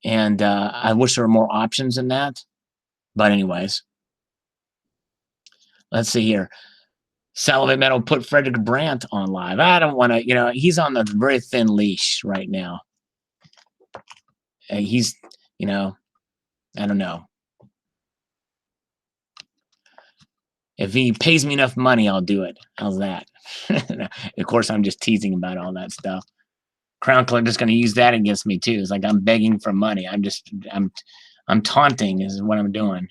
and I wish there were more options in that. But anyways, let's see here. Salivate Metal put Frederick Brandt on live. I don't want to, you know, he's on a very thin leash right now. He's, you know, I don't know. If he pays me enough money, I'll do it. How's that? Of course, I'm just teasing about all that stuff. Crown Collector's going to use that against me too. It's like I'm begging for money. I'm taunting is what I'm doing.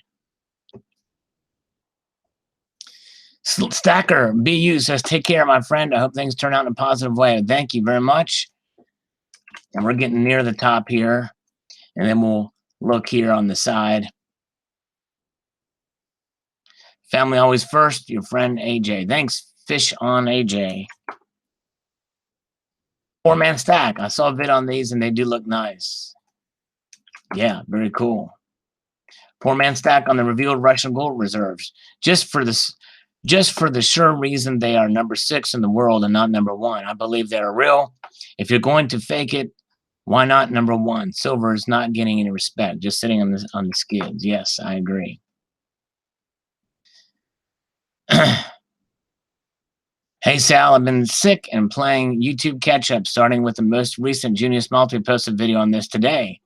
Stacker BU says, take care, my friend. I hope things turn out in a positive way. Thank you very much. And we're getting near the top here. And then we'll look here on the side. Family always first. Your friend AJ. Thanks, Fish on AJ. 4-man stack. I saw a vid on these and they do look nice. Yeah, very cool. 4-man stack on the revealed Russian gold reserves. Just for the sure reason they are number 6 in the world and not number 1. I believe they are real. If you're going to fake it, why not number 1? Silver is not getting any respect, just sitting on the skids. Yes, I agree. Hey Sal, I've been sick and playing YouTube catch-up, starting with the most recent Junius Multi posted video on this today.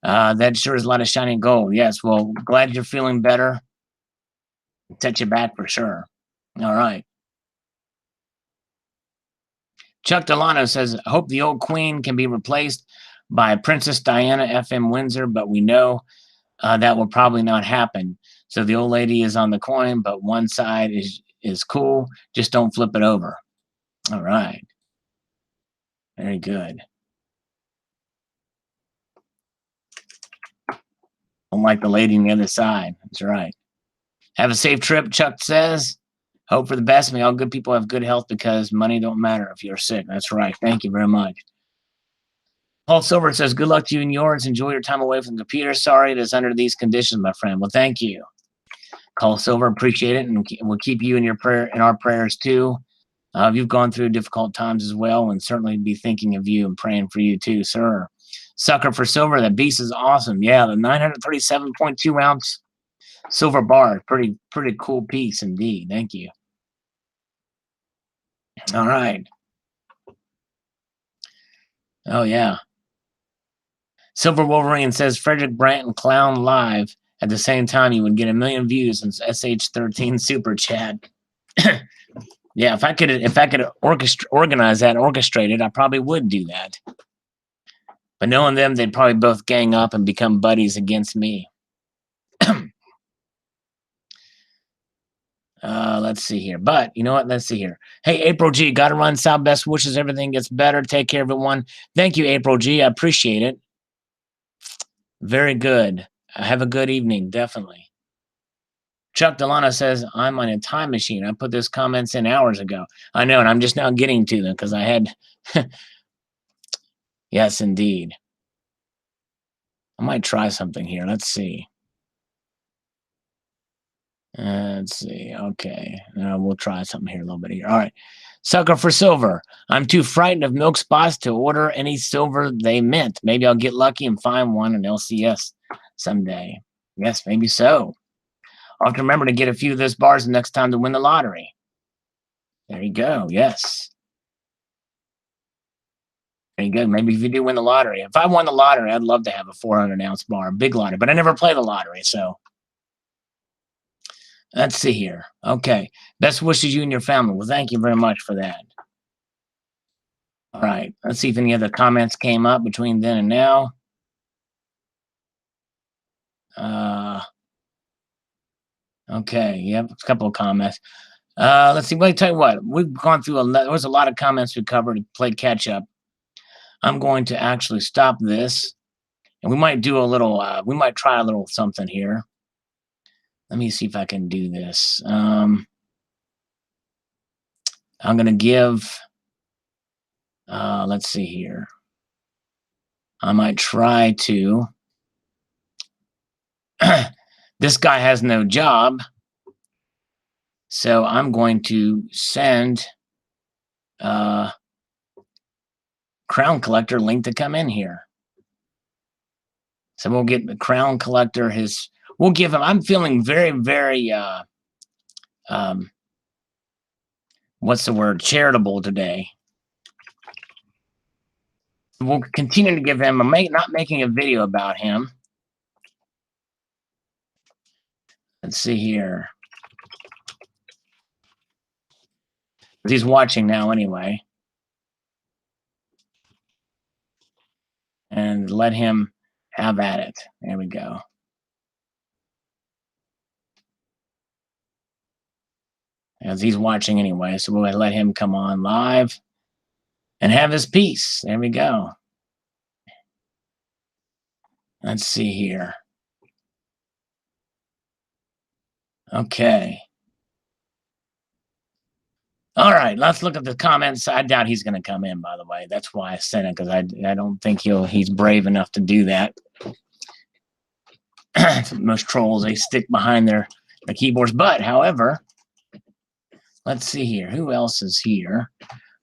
That sure is a lot of shiny gold. Yes, well, glad you're feeling better. Set you back for sure. All right. Chuck Delano says, I hope the old queen can be replaced by Princess Diana FM Windsor, but we know that will probably not happen. So the old lady is on the coin, but one side is cool. Just don't flip it over. All right. Very good. Don't like the lady on the other side. That's right. Have a safe trip, Chuck says. Hope for the best. May all good people have good health because money don't matter if you're sick. That's right. Thank you very much. Paul Silver says, good luck to you and yours. Enjoy your time away from the computer. Sorry it is under these conditions, my friend. Well, thank you. Paul Silver, appreciate it. And we'll keep you in our prayers too. You've gone through difficult times as well, and certainly be thinking of you and praying for you too, sir. Sucker for silver. That beast is awesome. Yeah, the 937.2 ounce Silver bar, pretty cool piece indeed. Thank you. All right. Oh yeah. Silver Wolverine says Frederick Branton clown live at the same time. You would get 1 million views in SH13 super chat. Yeah, if I could organize that, orchestrate it, I probably would do that. But knowing them, they'd probably both gang up and become buddies against me. Let's see here. But you know what? Let's see here. Hey, April G, gotta run. South best wishes. Everything gets better. Take care, everyone. Thank you, April G. I appreciate it. Very good. Have a good evening. Definitely. Chuck Delano says, I'm on a time machine. I put those comments in hours ago. I know, and I'm just now getting to them because I had. Yes, indeed. I might try something here. Let's see. Let's see. Okay. We'll try something here a little bit here. All right. Sucker for silver. I'm too frightened of milk spots to order any silver they mint. Maybe I'll get lucky and find one in LCS someday. Yes, maybe so. I'll have to remember to get a few of those bars the next time to win the lottery. There you go. Yes. There you go. Maybe if you do win the lottery. If I won the lottery, I'd love to have a 400-ounce bar, big lottery, but I never play the lottery, so. Let's see here. Okay. Best wishes you and your family. Well, thank you very much for that. All right. Let's see if any other comments came up between then and now. Okay. Yep. A couple of comments. Let's see. Let me tell you what. We've gone through there was a lot of comments we covered, played catch up. I'm going to actually stop this, and we might do a little. We might try a little something here. Let me see if I can do this. I'm going to give. Let's see here. I might try to. This guy has no job, so I'm going to send Crown Collector link to come in here. So we'll get the Crown Collector his. We'll give him. I'm feeling very, very. What's the word? Charitable today. We'll continue to give him not making a video about him. Let's see here. He's watching now anyway. And let him have at it. There we go. As he's watching anyway, so we'll let him come on live and have his piece. There we go. Let's see here. Okay. All right, let's look at the comments. I doubt he's going to come in, by the way. That's why I sent it, because I don't think he's brave enough to do that. Most trolls, they stick behind their keyboards. But, however, let's see here. Who else is here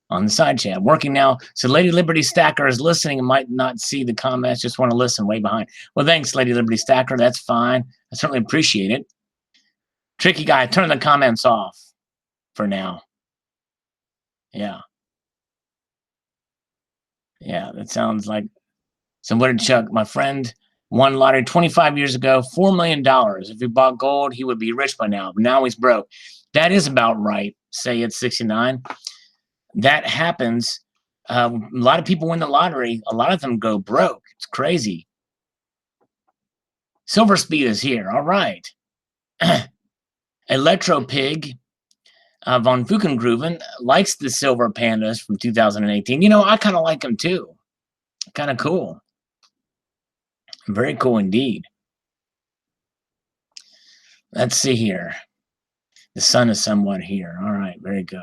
on the side chat? Working now. So Lady Liberty Stacker is listening and might not see the comments. Just want to listen way behind. Well, thanks, Lady Liberty Stacker. That's fine. I certainly appreciate it. Tricky guy, turn the comments off for now. Yeah. Yeah, that sounds like. So what did Chuck, my friend, won lottery 25 years ago, $4 million. If he bought gold, he would be rich by now. But now he's broke. That is about right. Say it's 69. That happens. A lot of people win the lottery. A lot of them go broke. It's crazy. Silver Speed is here. All right. Electro Pig von Fukengruven likes the silver pandas from 2018. You know, I kind of like them too. Kind of cool. Very cool indeed. Let's see here. The sun is somewhat here. All right, very good.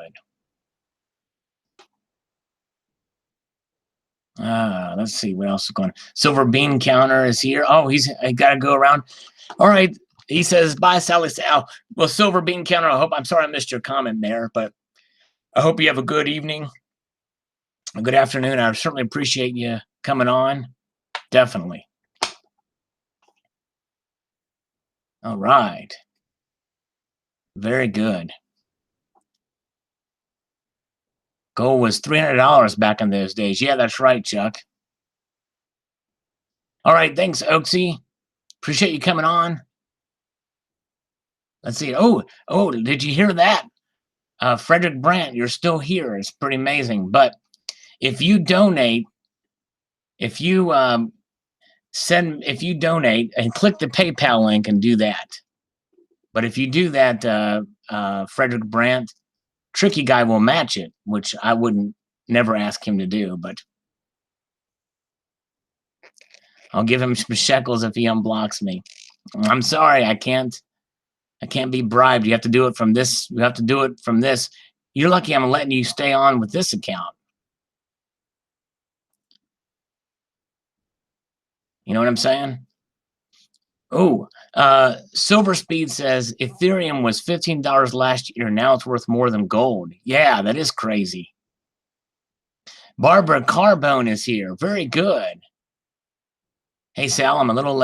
Let's see what else is going on. Silver Bean Counter is here. Oh, I got to go around. All right. He says, bye, Sally Sal. Well, Silver Bean Counter, I'm sorry I missed your comment there, but I hope you have a good evening, a good afternoon. I certainly appreciate you coming on. Definitely. All right. Very good. Gold was $300 back in those days. Yeah, that's right, Chuck. All right, thanks, Oaksy. Appreciate you coming on. Let's see. Oh, did you hear that? Frederick Brandt, you're still here. It's pretty amazing. But if you donate, if you donate and click the PayPal link and do that. But if you do that, Frederick Brandt, Tricky Guy will match it, which I wouldn't never ask him to do, but I'll give him some shekels if he unblocks me. I'm sorry, I can't be bribed. You have to do it from this. You have to do it from this. You're lucky I'm letting you stay on with this account. You know what I'm saying? Oh, Silver Speed says Ethereum was $15 last year. Now it's worth more than gold. Yeah, that is crazy. Barbara Carbone is here. Very good. Hey, Sal, I'm a little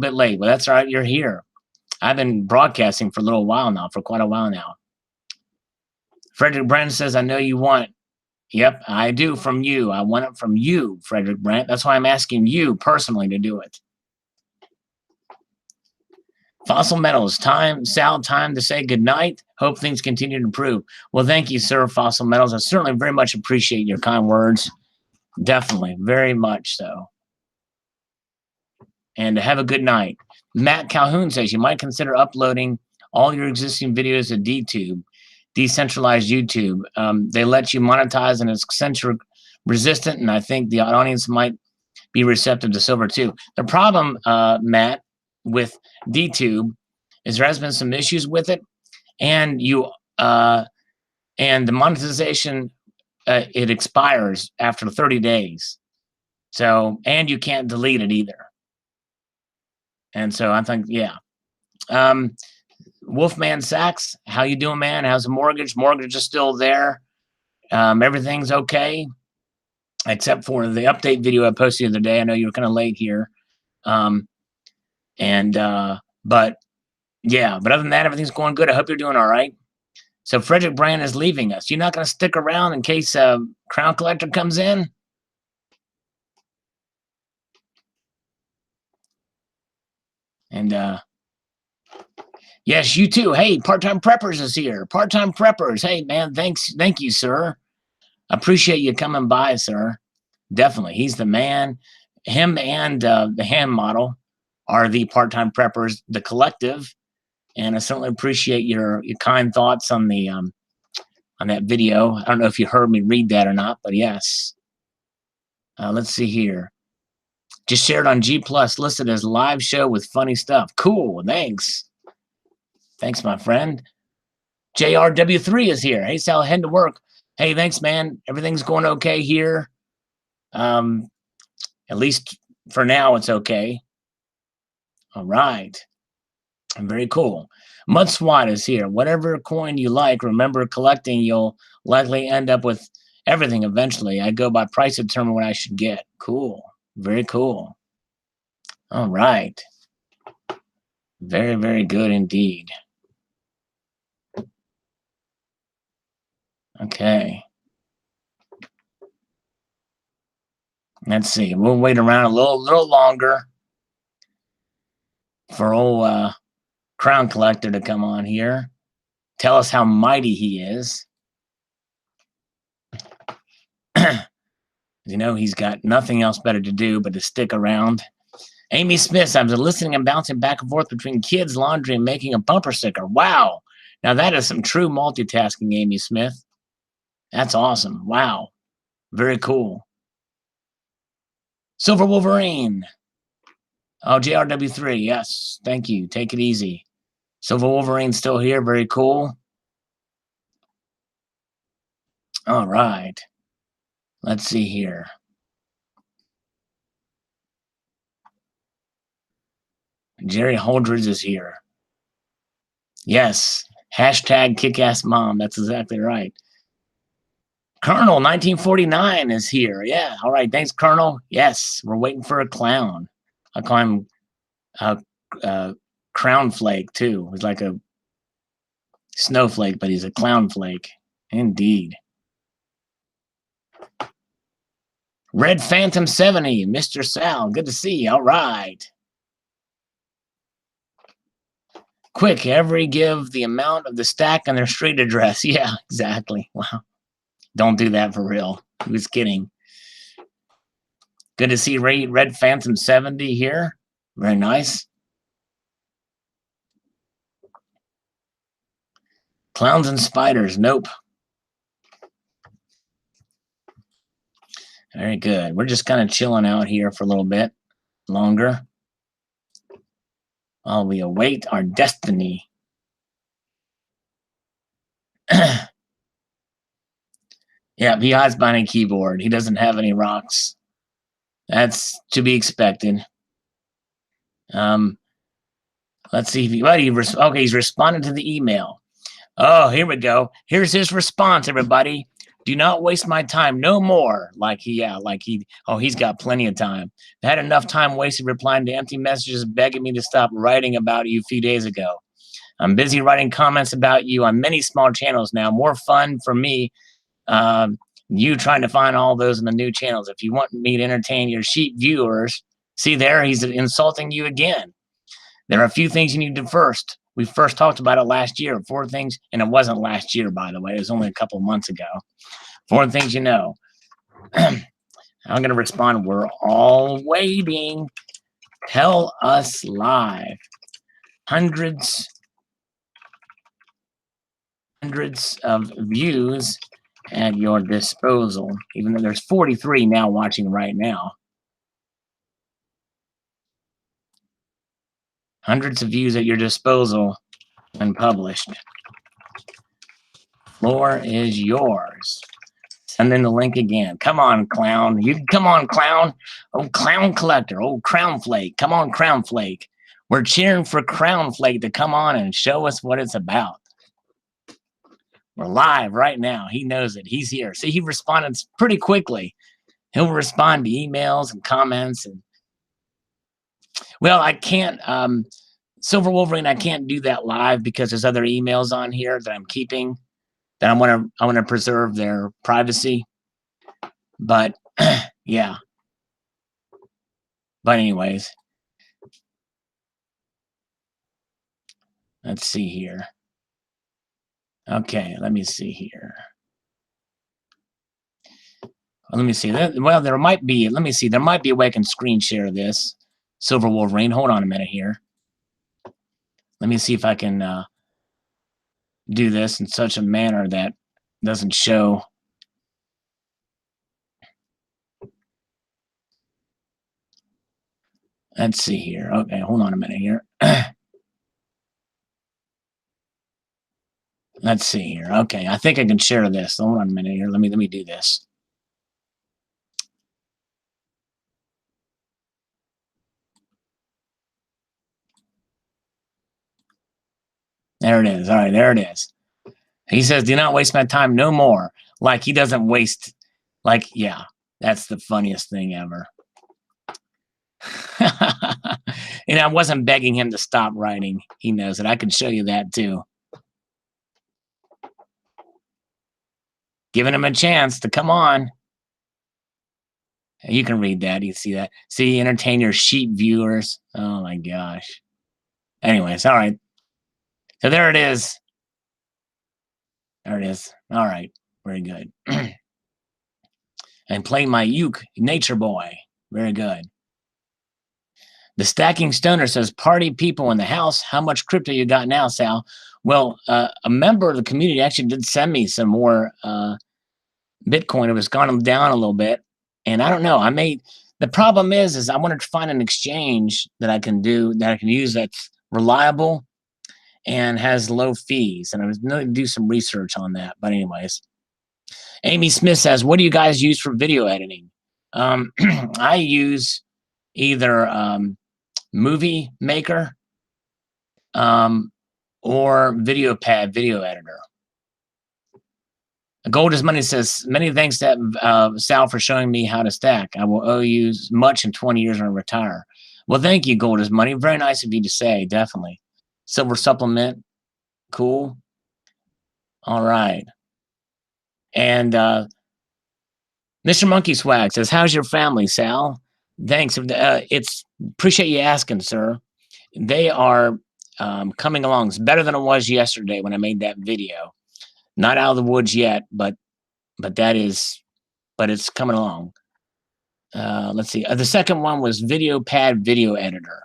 bit late. Well, that's all right. You're here. I've been broadcasting for quite a while now. Frederick Brandt says, I know you want. Yep, I do from you. I want it from you, Frederick Brandt. That's why I'm asking you personally to do it. Fossil Metals, Sal, time to say goodnight. Hope things continue to improve. Well, thank you, sir, Fossil Metals. I certainly very much appreciate your kind words. Definitely, very much so. And have a good night. Matt Calhoun says you might consider uploading all your existing videos to DTube, decentralized YouTube. They let you monetize and it's censorship resistant, and I think the audience might be receptive to silver too. The problem, Matt, with DTube is there has been some issues with it, and and the monetization it expires after 30 days. So, and you can't delete it either. And so I think, yeah. Wolfman Sachs, how you doing, man? How's the mortgage? Mortgage is still there. Everything's okay, except for the update video I posted the other day. I know you were kind of late here. But yeah, but other than that, everything's going good. I hope you're doing all right. So Frederick Brandt is leaving us. You're not going to stick around in case Crown Collector comes in? And yes, you too. Hey, Part-Time Preppers is here. Part-Time Preppers. Hey, man, thank you, sir. Appreciate you coming by, sir. Definitely. He's the man. Him and the hand model are the Part-Time Preppers, the collective. And I certainly appreciate your kind thoughts on the on that video. I don't know if you heard me read that or not, but yes. Let's see here. Just shared on G Plus, listed as live show with funny stuff. Cool, thanks. Thanks, my friend. JRW3 is here. Hey, Sal, head to work. Hey, thanks, man. Everything's going okay here. At least for now, it's okay. All right. Very cool. Mud Swat is here. Whatever coin you like, remember collecting, you'll likely end up with everything eventually. I go by price to determine what I should get. Cool. Very cool. All right. Very, very good indeed. Okay. Let's see. We'll wait around a little longer for old Crown Collector to come on here. Tell us how mighty he is. You know, he's got nothing else better to do but to stick around. Amy Smith, I was listening and bouncing back and forth between kids, laundry, and making a bumper sticker. Wow. Now that is some true multitasking, Amy Smith. That's awesome. Wow. Very cool. Silver Wolverine. Oh, JRW3. Yes. Thank you. Take it easy. Silver Wolverine's still here. Very cool. All right. Let's see here. Jerry Holdridge is here. Yes. Hashtag kickass mom. That's exactly right. Colonel 1949 is here. Yeah. All right. Thanks, Colonel. Yes. We're waiting for a clown. I call him crown flake too. He's like a snowflake, but he's a clown flake. Indeed. Red Phantom 70, Mr. Sal, good to see you. All right. Quick, every give the amount of the stack and their street address. Yeah, exactly. Wow. Don't do that for real. He was kidding. Good to see Red Phantom 70 here. Very nice. Clowns and spiders. Nope. Very good. We're just kind of chilling out here for a little bit longer while we await our destiny. Yeah, he hides behind a keyboard. He doesn't have any rocks. That's to be expected. Let's see if he, okay, he's responded to the email. Oh, here we go. Here's his response, everybody. Do not waste my time no more. He's got plenty of time. I had enough time wasted replying to empty messages begging me to stop writing about you a few days ago. I'm busy writing comments about you on many small channels now. More fun for me. You trying to find all those in the new channels. If you want me to entertain your sheep viewers, see there, he's insulting you again. There are a few things you need to first. We first talked about it last year. 4 things, and it wasn't last year, by the way. It was only a couple months ago. 4 things you know. I'm going to respond. We're all waiting. Tell us live. Hundreds of views at your disposal, even though there's 43 now watching right now. Hundreds of views at your disposal when published. Floor is yours. Send in the link again. Come on, clown. Come on, clown. Oh, clown collector. Oh, Crown Flake. Come on, Crown Flake. We're cheering for Crown Flake to come on and show us what it's about. We're live right now. He knows it. He's here. See, he responded pretty quickly. He'll respond to emails and comments. And well, I can't. Silver Wolverine, I can't do that live because there's other emails on here that I'm keeping that I want to preserve their privacy. But yeah. But anyways, let's see here. Okay, let me see here. Let me see. Well, there might be. Let me see. There might be a way I can screen share this. Silver Wolverine. Hold on a minute here. Let me see if I can do this in such a manner that doesn't show. Let's see here. Okay, hold on a minute here. Let's see here. Okay, I think I can share this. Hold on a minute here. Let me do this. There it is. All right, there it is. He says, do not waste my time no more. Like he doesn't waste, like, yeah, that's the funniest thing ever. And I wasn't begging him to stop writing. He knows it. I can show you that too. Giving him a chance to come on. You can read that. You see that. See, entertain your sheep viewers. Oh my gosh. Anyways, all right. So there it is. There it is. All right. Very good. And play my uke, Nature Boy. Very good. The Stacking Stoner says, party people in the house. How much crypto you got now, Sal? Well, a member of the community actually did send me some more Bitcoin. It was gone down a little bit. And I don't know. The problem is I wanted to find an exchange that I can use that's reliable and has low fees. And I was going to do some research on that. But anyways, Amy Smith says, what do you guys use for video editing? I use either Movie Maker or VideoPad video editor. Gold is Money says, many thanks to Sal for showing me how to stack. I will owe you much in 20 years when I retire. Well, thank you, Gold is Money. Very nice of you to say, definitely. silver supplement. Cool. All right. And Mr. Monkey Swag says, "How's your family, Sal?" Thanks. It's appreciate you asking, sir. They are coming along. It's better than it was yesterday when I made that video. Not out of the woods yet, but that is, but it's coming along. Let's see. The second one was Video Pad Video Editor.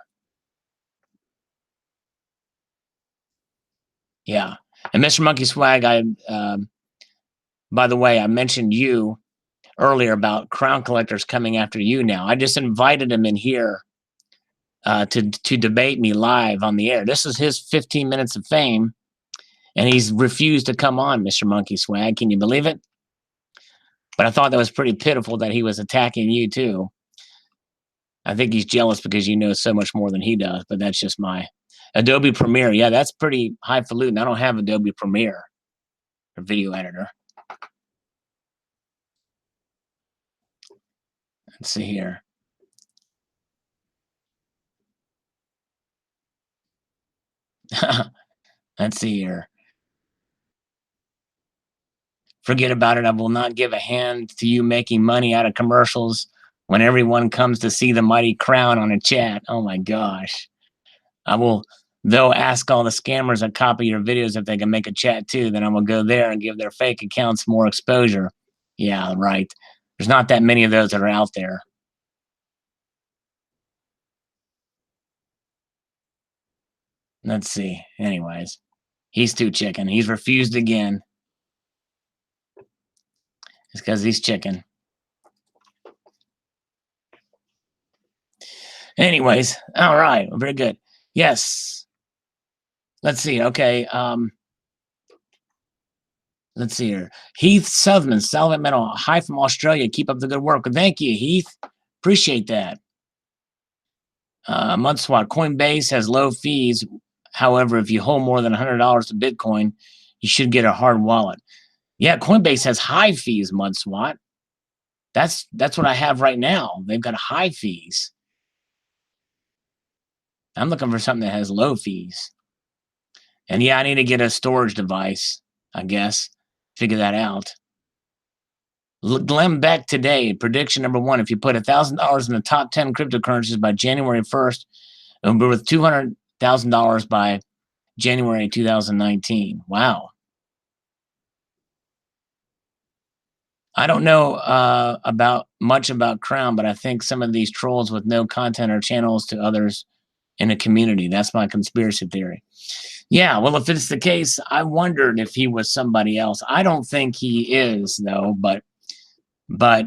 Yeah. And Mr. Monkey Swag, by the way, I mentioned you earlier about crown collectors coming after you now. I just invited him in here to debate me live on the air. This is his 15 minutes of fame, and he's refused to come on, Mr. Monkey Swag. Can you believe it? But I thought that was pretty pitiful that he was attacking you too. I think he's jealous because you know so much more than he does, but that's just my Adobe Premiere. Yeah, that's pretty highfalutin. I don't have Adobe Premiere or video editor. Let's see here. Let's see here. Forget about it. I will not give a hand to you making money out of commercials when everyone comes to see the mighty crown on a chat. Oh my gosh. I will, though, ask all the scammers that copy your videos if they can make a chat too. Then I will go there and give their fake accounts more exposure. Yeah, right. There's not that many of those that are out there. Let's see. Anyways, he's too chicken. He's refused again. It's because he's chicken. Anyways, all right. Very good. Yes. Let's see. Okay. Let's see here. Heath Southman, Salivate Metal. Hi from Australia. Keep up the good work. Thank you, Heath. Appreciate that. MudSwat. Coinbase has low fees. However, if you hold more than $100 of Bitcoin, you should get a hard wallet. Yeah, Coinbase has high fees, MudSwat. That's what I have right now. They've got high fees. I'm looking for something that has low fees. And yeah, I need to get a storage device, I guess. Figure that out. Glenn Beck today, prediction number one, if you put $1,000 in the top 10 cryptocurrencies by January 1st, it will be worth $200,000 by January 2019. Wow. I don't know much about Crown, but I think some of these trolls with no content are channels to others in a community. That's my conspiracy theory. Yeah, well, if it's the case, I wondered if he was somebody else. I don't think he is, though, but yeah,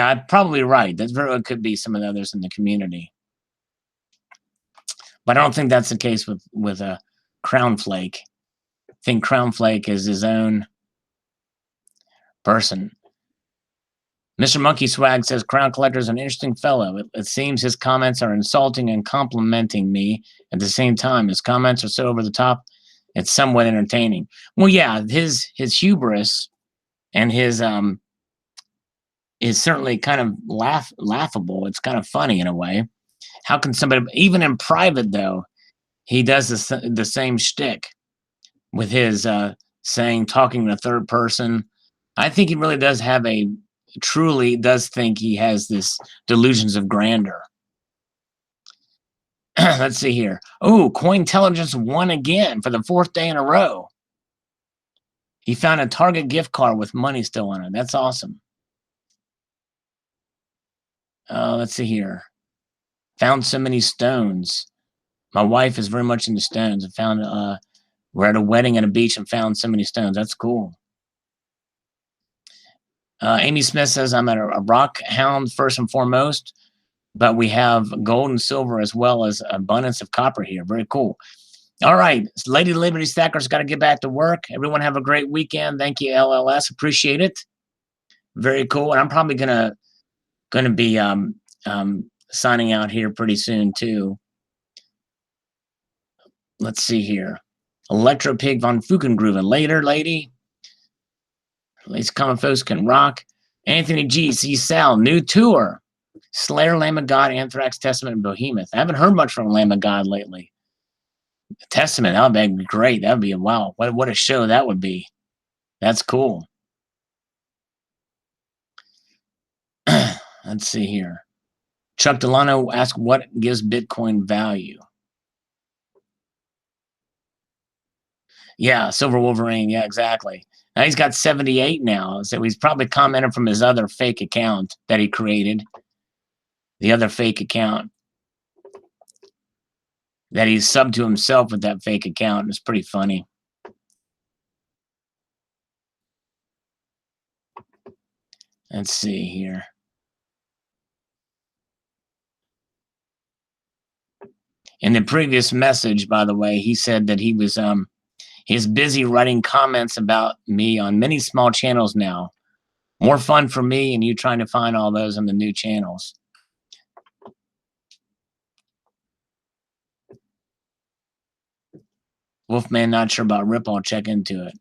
I'm probably right. That very well could be some of the others in the community. But I don't think that's the case with a Crown Flake. I think Crown Flake is his own person. Mr. Monkey Swag says, Crown Collector is an interesting fellow. It seems his comments are insulting and complimenting me at the same time. His comments are so over the top, it's somewhat entertaining. Well, yeah, his hubris and his is certainly kind of laughable. It's kind of funny in a way. How can somebody, even in private though, he does the same shtick with his talking in the third person. I think he really does have truly does think he has this delusions of grandeur. Let's see here. Oh, Cointelligence won again for the 4th day in a row. He found a Target gift card with money still on it. That's awesome. Let's see here. Found so many stones. My wife is very much into stones. I found we're at a wedding at a beach and found so many stones. That's cool. Amy Smith says, I'm at a rock hound first and foremost, but we have gold and silver as well as abundance of copper here. Very cool. All right. Lady Liberty Stackers got to get back to work. Everyone have a great weekend. Thank you, LLS. Appreciate it. Very cool. And I'm probably gonna be signing out here pretty soon too. Let's see here. Electro Pig von Fugengrooven. Later, lady. At least common folks can rock. Anthony G. C. Sal. New tour. Slayer, Lamb of God, Anthrax, Testament, and Behemoth. I haven't heard much from Lamb of God lately. Testament, that would be great. That would be a wow. What a show that would be. That's cool. Let's see here. Chuck Delano asked what gives Bitcoin value. Yeah, Silver Wolverine. Yeah, exactly. Now he's got 78 now, so he's probably commented from his other fake account that he created. The other fake account that he's subbed to himself with that fake account. It's pretty funny. Let's see here. In the previous message, by the way, he said that he's busy writing comments about me on many small channels now. More fun for me and you trying to find all those on the new channels. Wolfman not sure about Ripple. I'll check into it.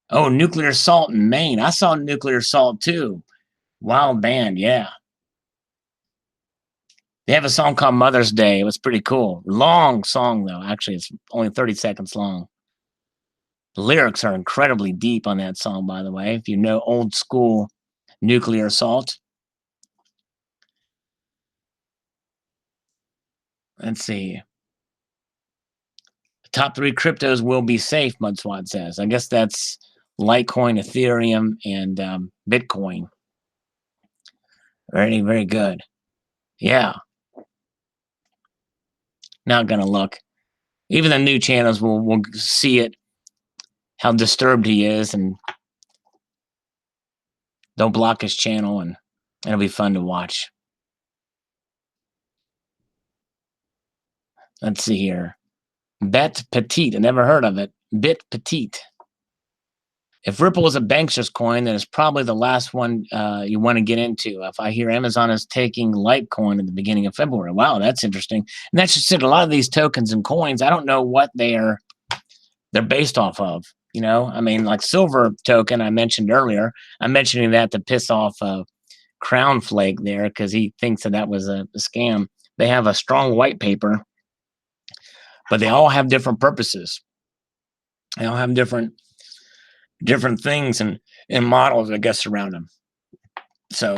Oh, Nuclear Assault in Maine. I saw Nuclear Assault too. Wild band, yeah. They have a song called Mother's Day. It was pretty cool. Long song, though. Actually, it's only 30 seconds long. The lyrics are incredibly deep on that song, by the way. If you know old school Nuclear Assault. Let's see. The top 3 cryptos will be safe, Mudswad says. I guess that's Litecoin, Ethereum, and Bitcoin. Very, very good. Yeah. Not going to look. Even the new channels will see it, how disturbed he is, and they'll block his channel, and it'll be fun to watch. Let's see here. Bet Petite. I never heard of it. Bit Petite. If Ripple is a Bankster's coin, then it's probably the last one you want to get into. If I hear Amazon is taking Litecoin at the beginning of February. Wow, that's interesting. And that's just it. A lot of these tokens and coins, I don't know what they're based off of. You know, I mean, like Silver token I mentioned earlier. I'm mentioning that to piss off Crown Flake there because he thinks that was a scam. They have a strong white paper, but they all have different purposes. They all have different things and models, I guess, around them. So,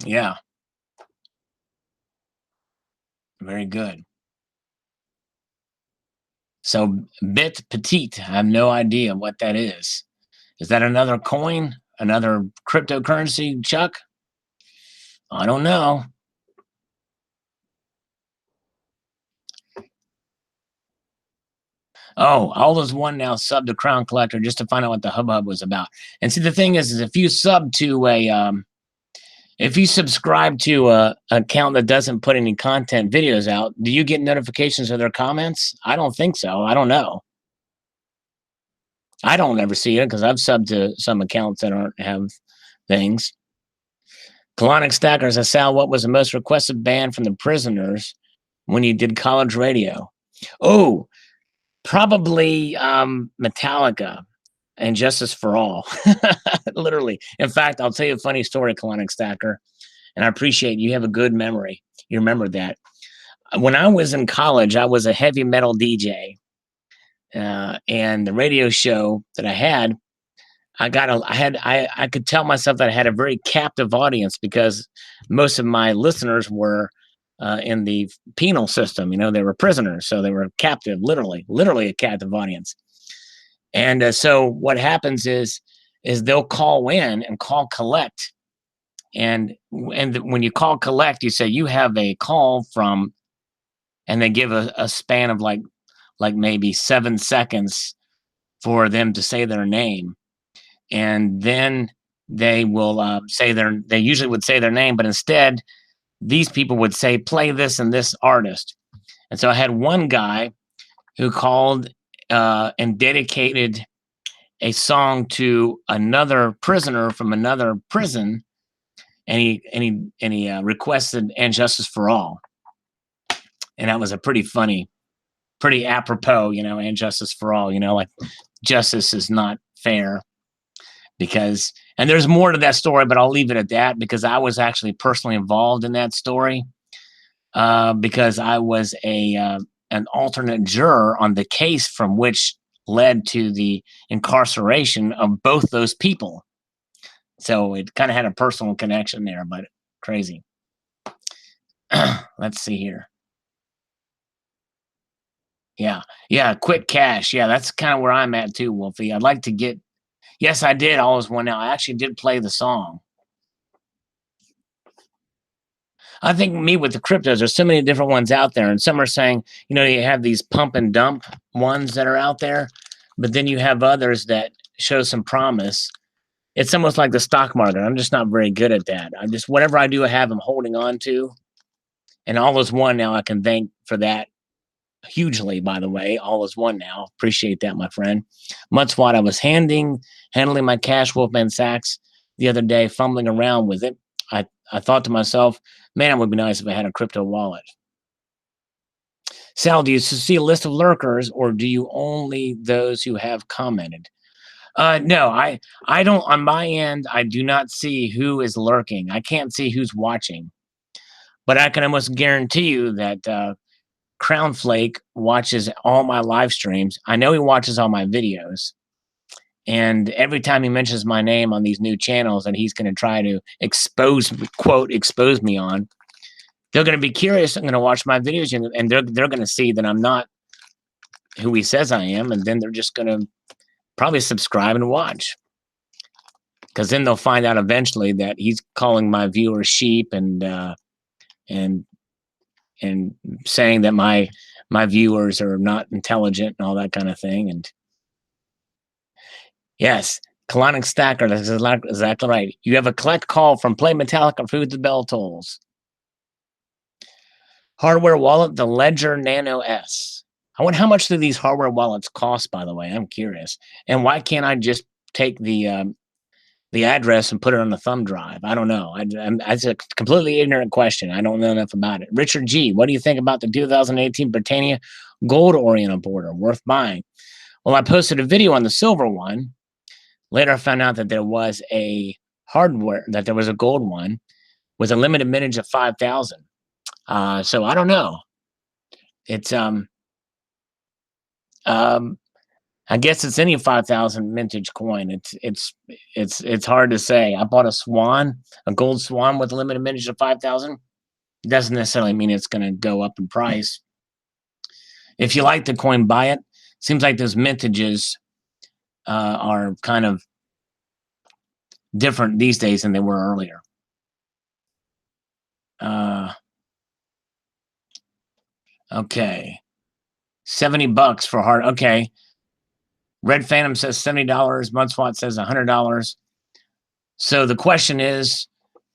yeah, very good. So, Bit Petite, I have no idea what that is. Is that another coin, another cryptocurrency, Chuck? I don't know. Oh, all those one now sub to Crown Collector just to find out what the hubbub was about. And see, the thing is if you sub to if you subscribe to a account that doesn't put any content videos out, do you get notifications of their comments? I don't think so. I don't know. I don't ever see it because I've subbed to some accounts that aren't have things. Colonic Stacker says, Sal, what was the most requested band from the prisoners when you did college radio? Oh, probably Metallica and Justice for All. Literally. In fact, I'll tell you a funny story, Colonic Stacker, and I appreciate you have a good memory. You remember that. When I was in college, I was a heavy metal DJ. And the radio show that I had, I could tell myself that I had a very captive audience because most of my listeners were in the penal system. You know, they were prisoners, so they were captive, literally a captive audience. And so what happens is they'll call in and call collect, and when you call collect, you say you have a call from, and they give a span of like maybe 7 seconds for them to say their name. And then they will they usually would say their name, but instead these people would say, play this and this artist. And so I had one guy who called and dedicated a song to another prisoner from another prison, and he requested "And Justice for All," and that was a pretty funny, pretty apropos, you know, "And Justice for All," you know, like justice is not fair. because, and there's more to that story, but I'll leave it at that because I was actually personally involved in that story because I was an alternate juror on the case from which led to the incarceration of both those people. So it kind of had a personal connection there, but crazy. Let's see here. Yeah, quick cash. Yeah, that's kind of where I'm at too, Wolfie. I'd like to get. Yes, I did. Always one now. I actually did play the song. I think me with the cryptos, there's so many different ones out there, and some are saying, you have these pump and dump ones that are out there, but then you have others that show some promise. It's almost like the stock market. I'm just not very good at that. I'm just whatever I do, I have them holding on to, and all is one now. I can thank for that hugely, by the way. All is one now. Appreciate that, my friend. Mutswat, I was handling my cash Wolfman Sachs the other day, fumbling around with it. I thought to myself, man, it would be nice if I had a crypto wallet. Sal, do you see a list of lurkers, or do you only those who have commented? No, I don't. On my end, I do not see who is lurking. I can't see who's watching, but I can almost guarantee you that Crown Flake watches all my live streams. I know he watches all my videos. And every time he mentions my name on these new channels that he's going to try to expose me on, they're going to be curious. I'm going to watch my videos and they're going to see that I'm not who he says I am. And then they're just going to probably subscribe and watch. Because then they'll find out eventually that he's calling my viewers sheep and saying that my viewers are not intelligent and all that kind of thing. And yes, Colonic Stacker, that's exactly right. You have a collect call from Play Metallica for the bell tolls. Hardware wallet, the Ledger Nano S. I wonder how much do these hardware wallets cost, by the way? I'm curious. And why can't I just take the address and put it on the thumb drive? I don't know. That's a completely ignorant question. I don't know enough about it. Richard G., what do you think about the 2018 Britannia Gold Orient Importer? Worth buying. Well, I posted a video on the silver one. Later, I found out that there was a gold one with a limited mintage of 5,000. So I don't know. It's I guess it's any 5,000 mintage coin. It's hard to say. I bought a gold swan with a limited mintage of 5,000. Doesn't necessarily mean it's going to go up in price. If you like the coin, buy it. Seems like those mintages are kind of different these days than they were earlier. Okay. $70 for hard. Okay. Red Phantom says $70. Mudswat says $100. So the question is,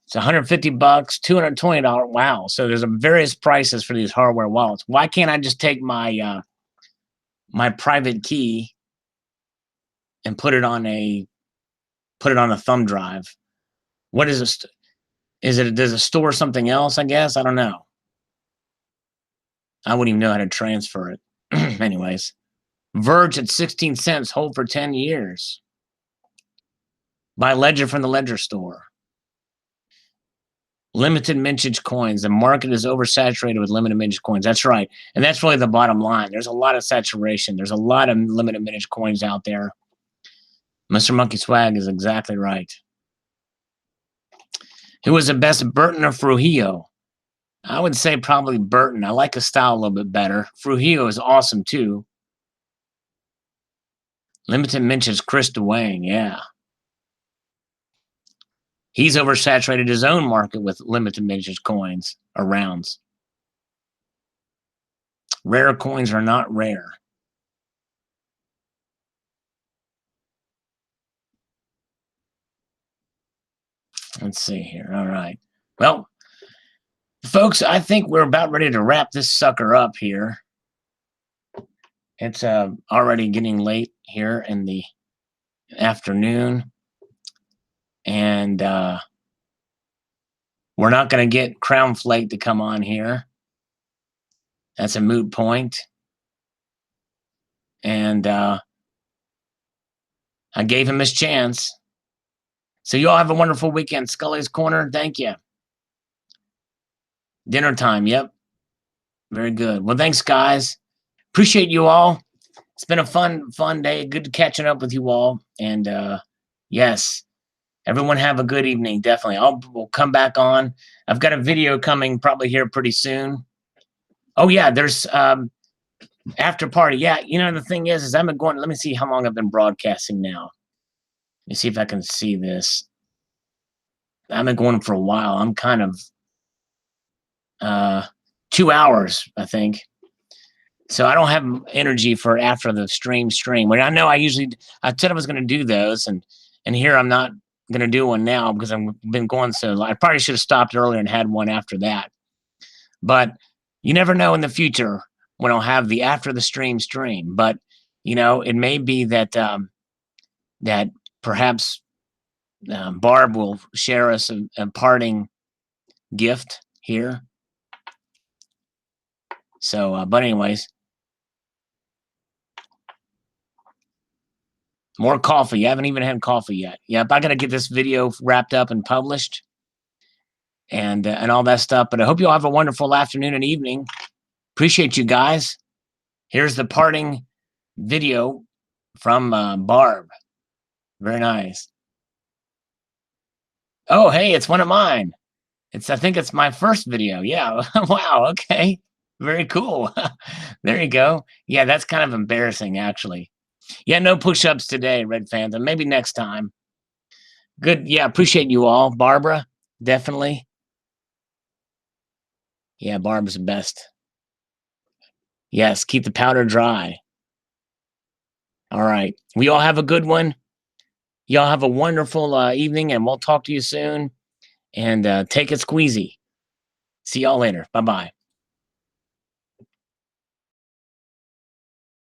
it's $150, $220. Wow. So there's various prices for these hardware wallets. Why can't I just take my my private key and put it on a thumb drive? What is this? Does it store something else? I guess I don't know. I wouldn't even know how to transfer it. Anyways, Verge at 16 cents. Hold for 10 years. Buy Ledger from the Ledger store. Limited mintage coins. The market is oversaturated with limited mintage coins. That's right. And that's really the bottom line. There's a lot of saturation. There's a lot of limited mintage coins out there. Mr. Monkey Swag is exactly right. Who was the best, Burton or Frujillo? I would say probably Burton. I like his style a little bit better. Frujillo is awesome too. Limited mintage, Chris Dwayne. Yeah. He's oversaturated his own market with limited mintage coins or rounds. Rare coins are not rare. Let's see here. All right. Well, folks, I think we're about ready to wrap this sucker up here. It's already getting late here in the afternoon. And we're not going to get Crown Flake to come on here. That's a moot point. And I gave him his chance. So you all have a wonderful weekend. Scully's Corner, thank you. Dinner time, yep. Very good. Well, thanks, guys. Appreciate you all. It's been a fun day. Good catching up with you all. And yes, everyone have a good evening. Definitely. We'll come back on. I've got a video coming probably here pretty soon. Oh yeah, there's after party. Yeah, you know the thing is I've been going. Let me see how long I've been broadcasting now. Let me see if I can see this. I've been going for a while. I'm kind of 2 hours, I think. So I don't have energy for after the stream. But I know I said I was going to do those, and here I'm not going to do one now because I've been going so. I probably should have stopped earlier and had one after that. But you never know in the future when I'll have the after the stream. But it may be that that perhaps Barb will share us a parting gift here. So, but anyways. More coffee. You haven't even had coffee yet. Yep, I got to get this video wrapped up and published and all that stuff. But I hope you all have a wonderful afternoon and evening. Appreciate you guys. Here's the parting video from Barb. Very nice. Oh, hey, it's one of mine. I think it's my first video. Yeah. Wow. Okay. Very cool. There you go. Yeah, that's kind of embarrassing, actually. Yeah, no push-ups today, Red Phantom. Maybe next time. Good. Yeah, appreciate you all. Barbara, definitely. Yeah, Barb's the best. Yes, keep the powder dry. All right. We all have a good one. Y'all have a wonderful evening, and we'll talk to you soon. And take it squeezy. See y'all later. Bye-bye.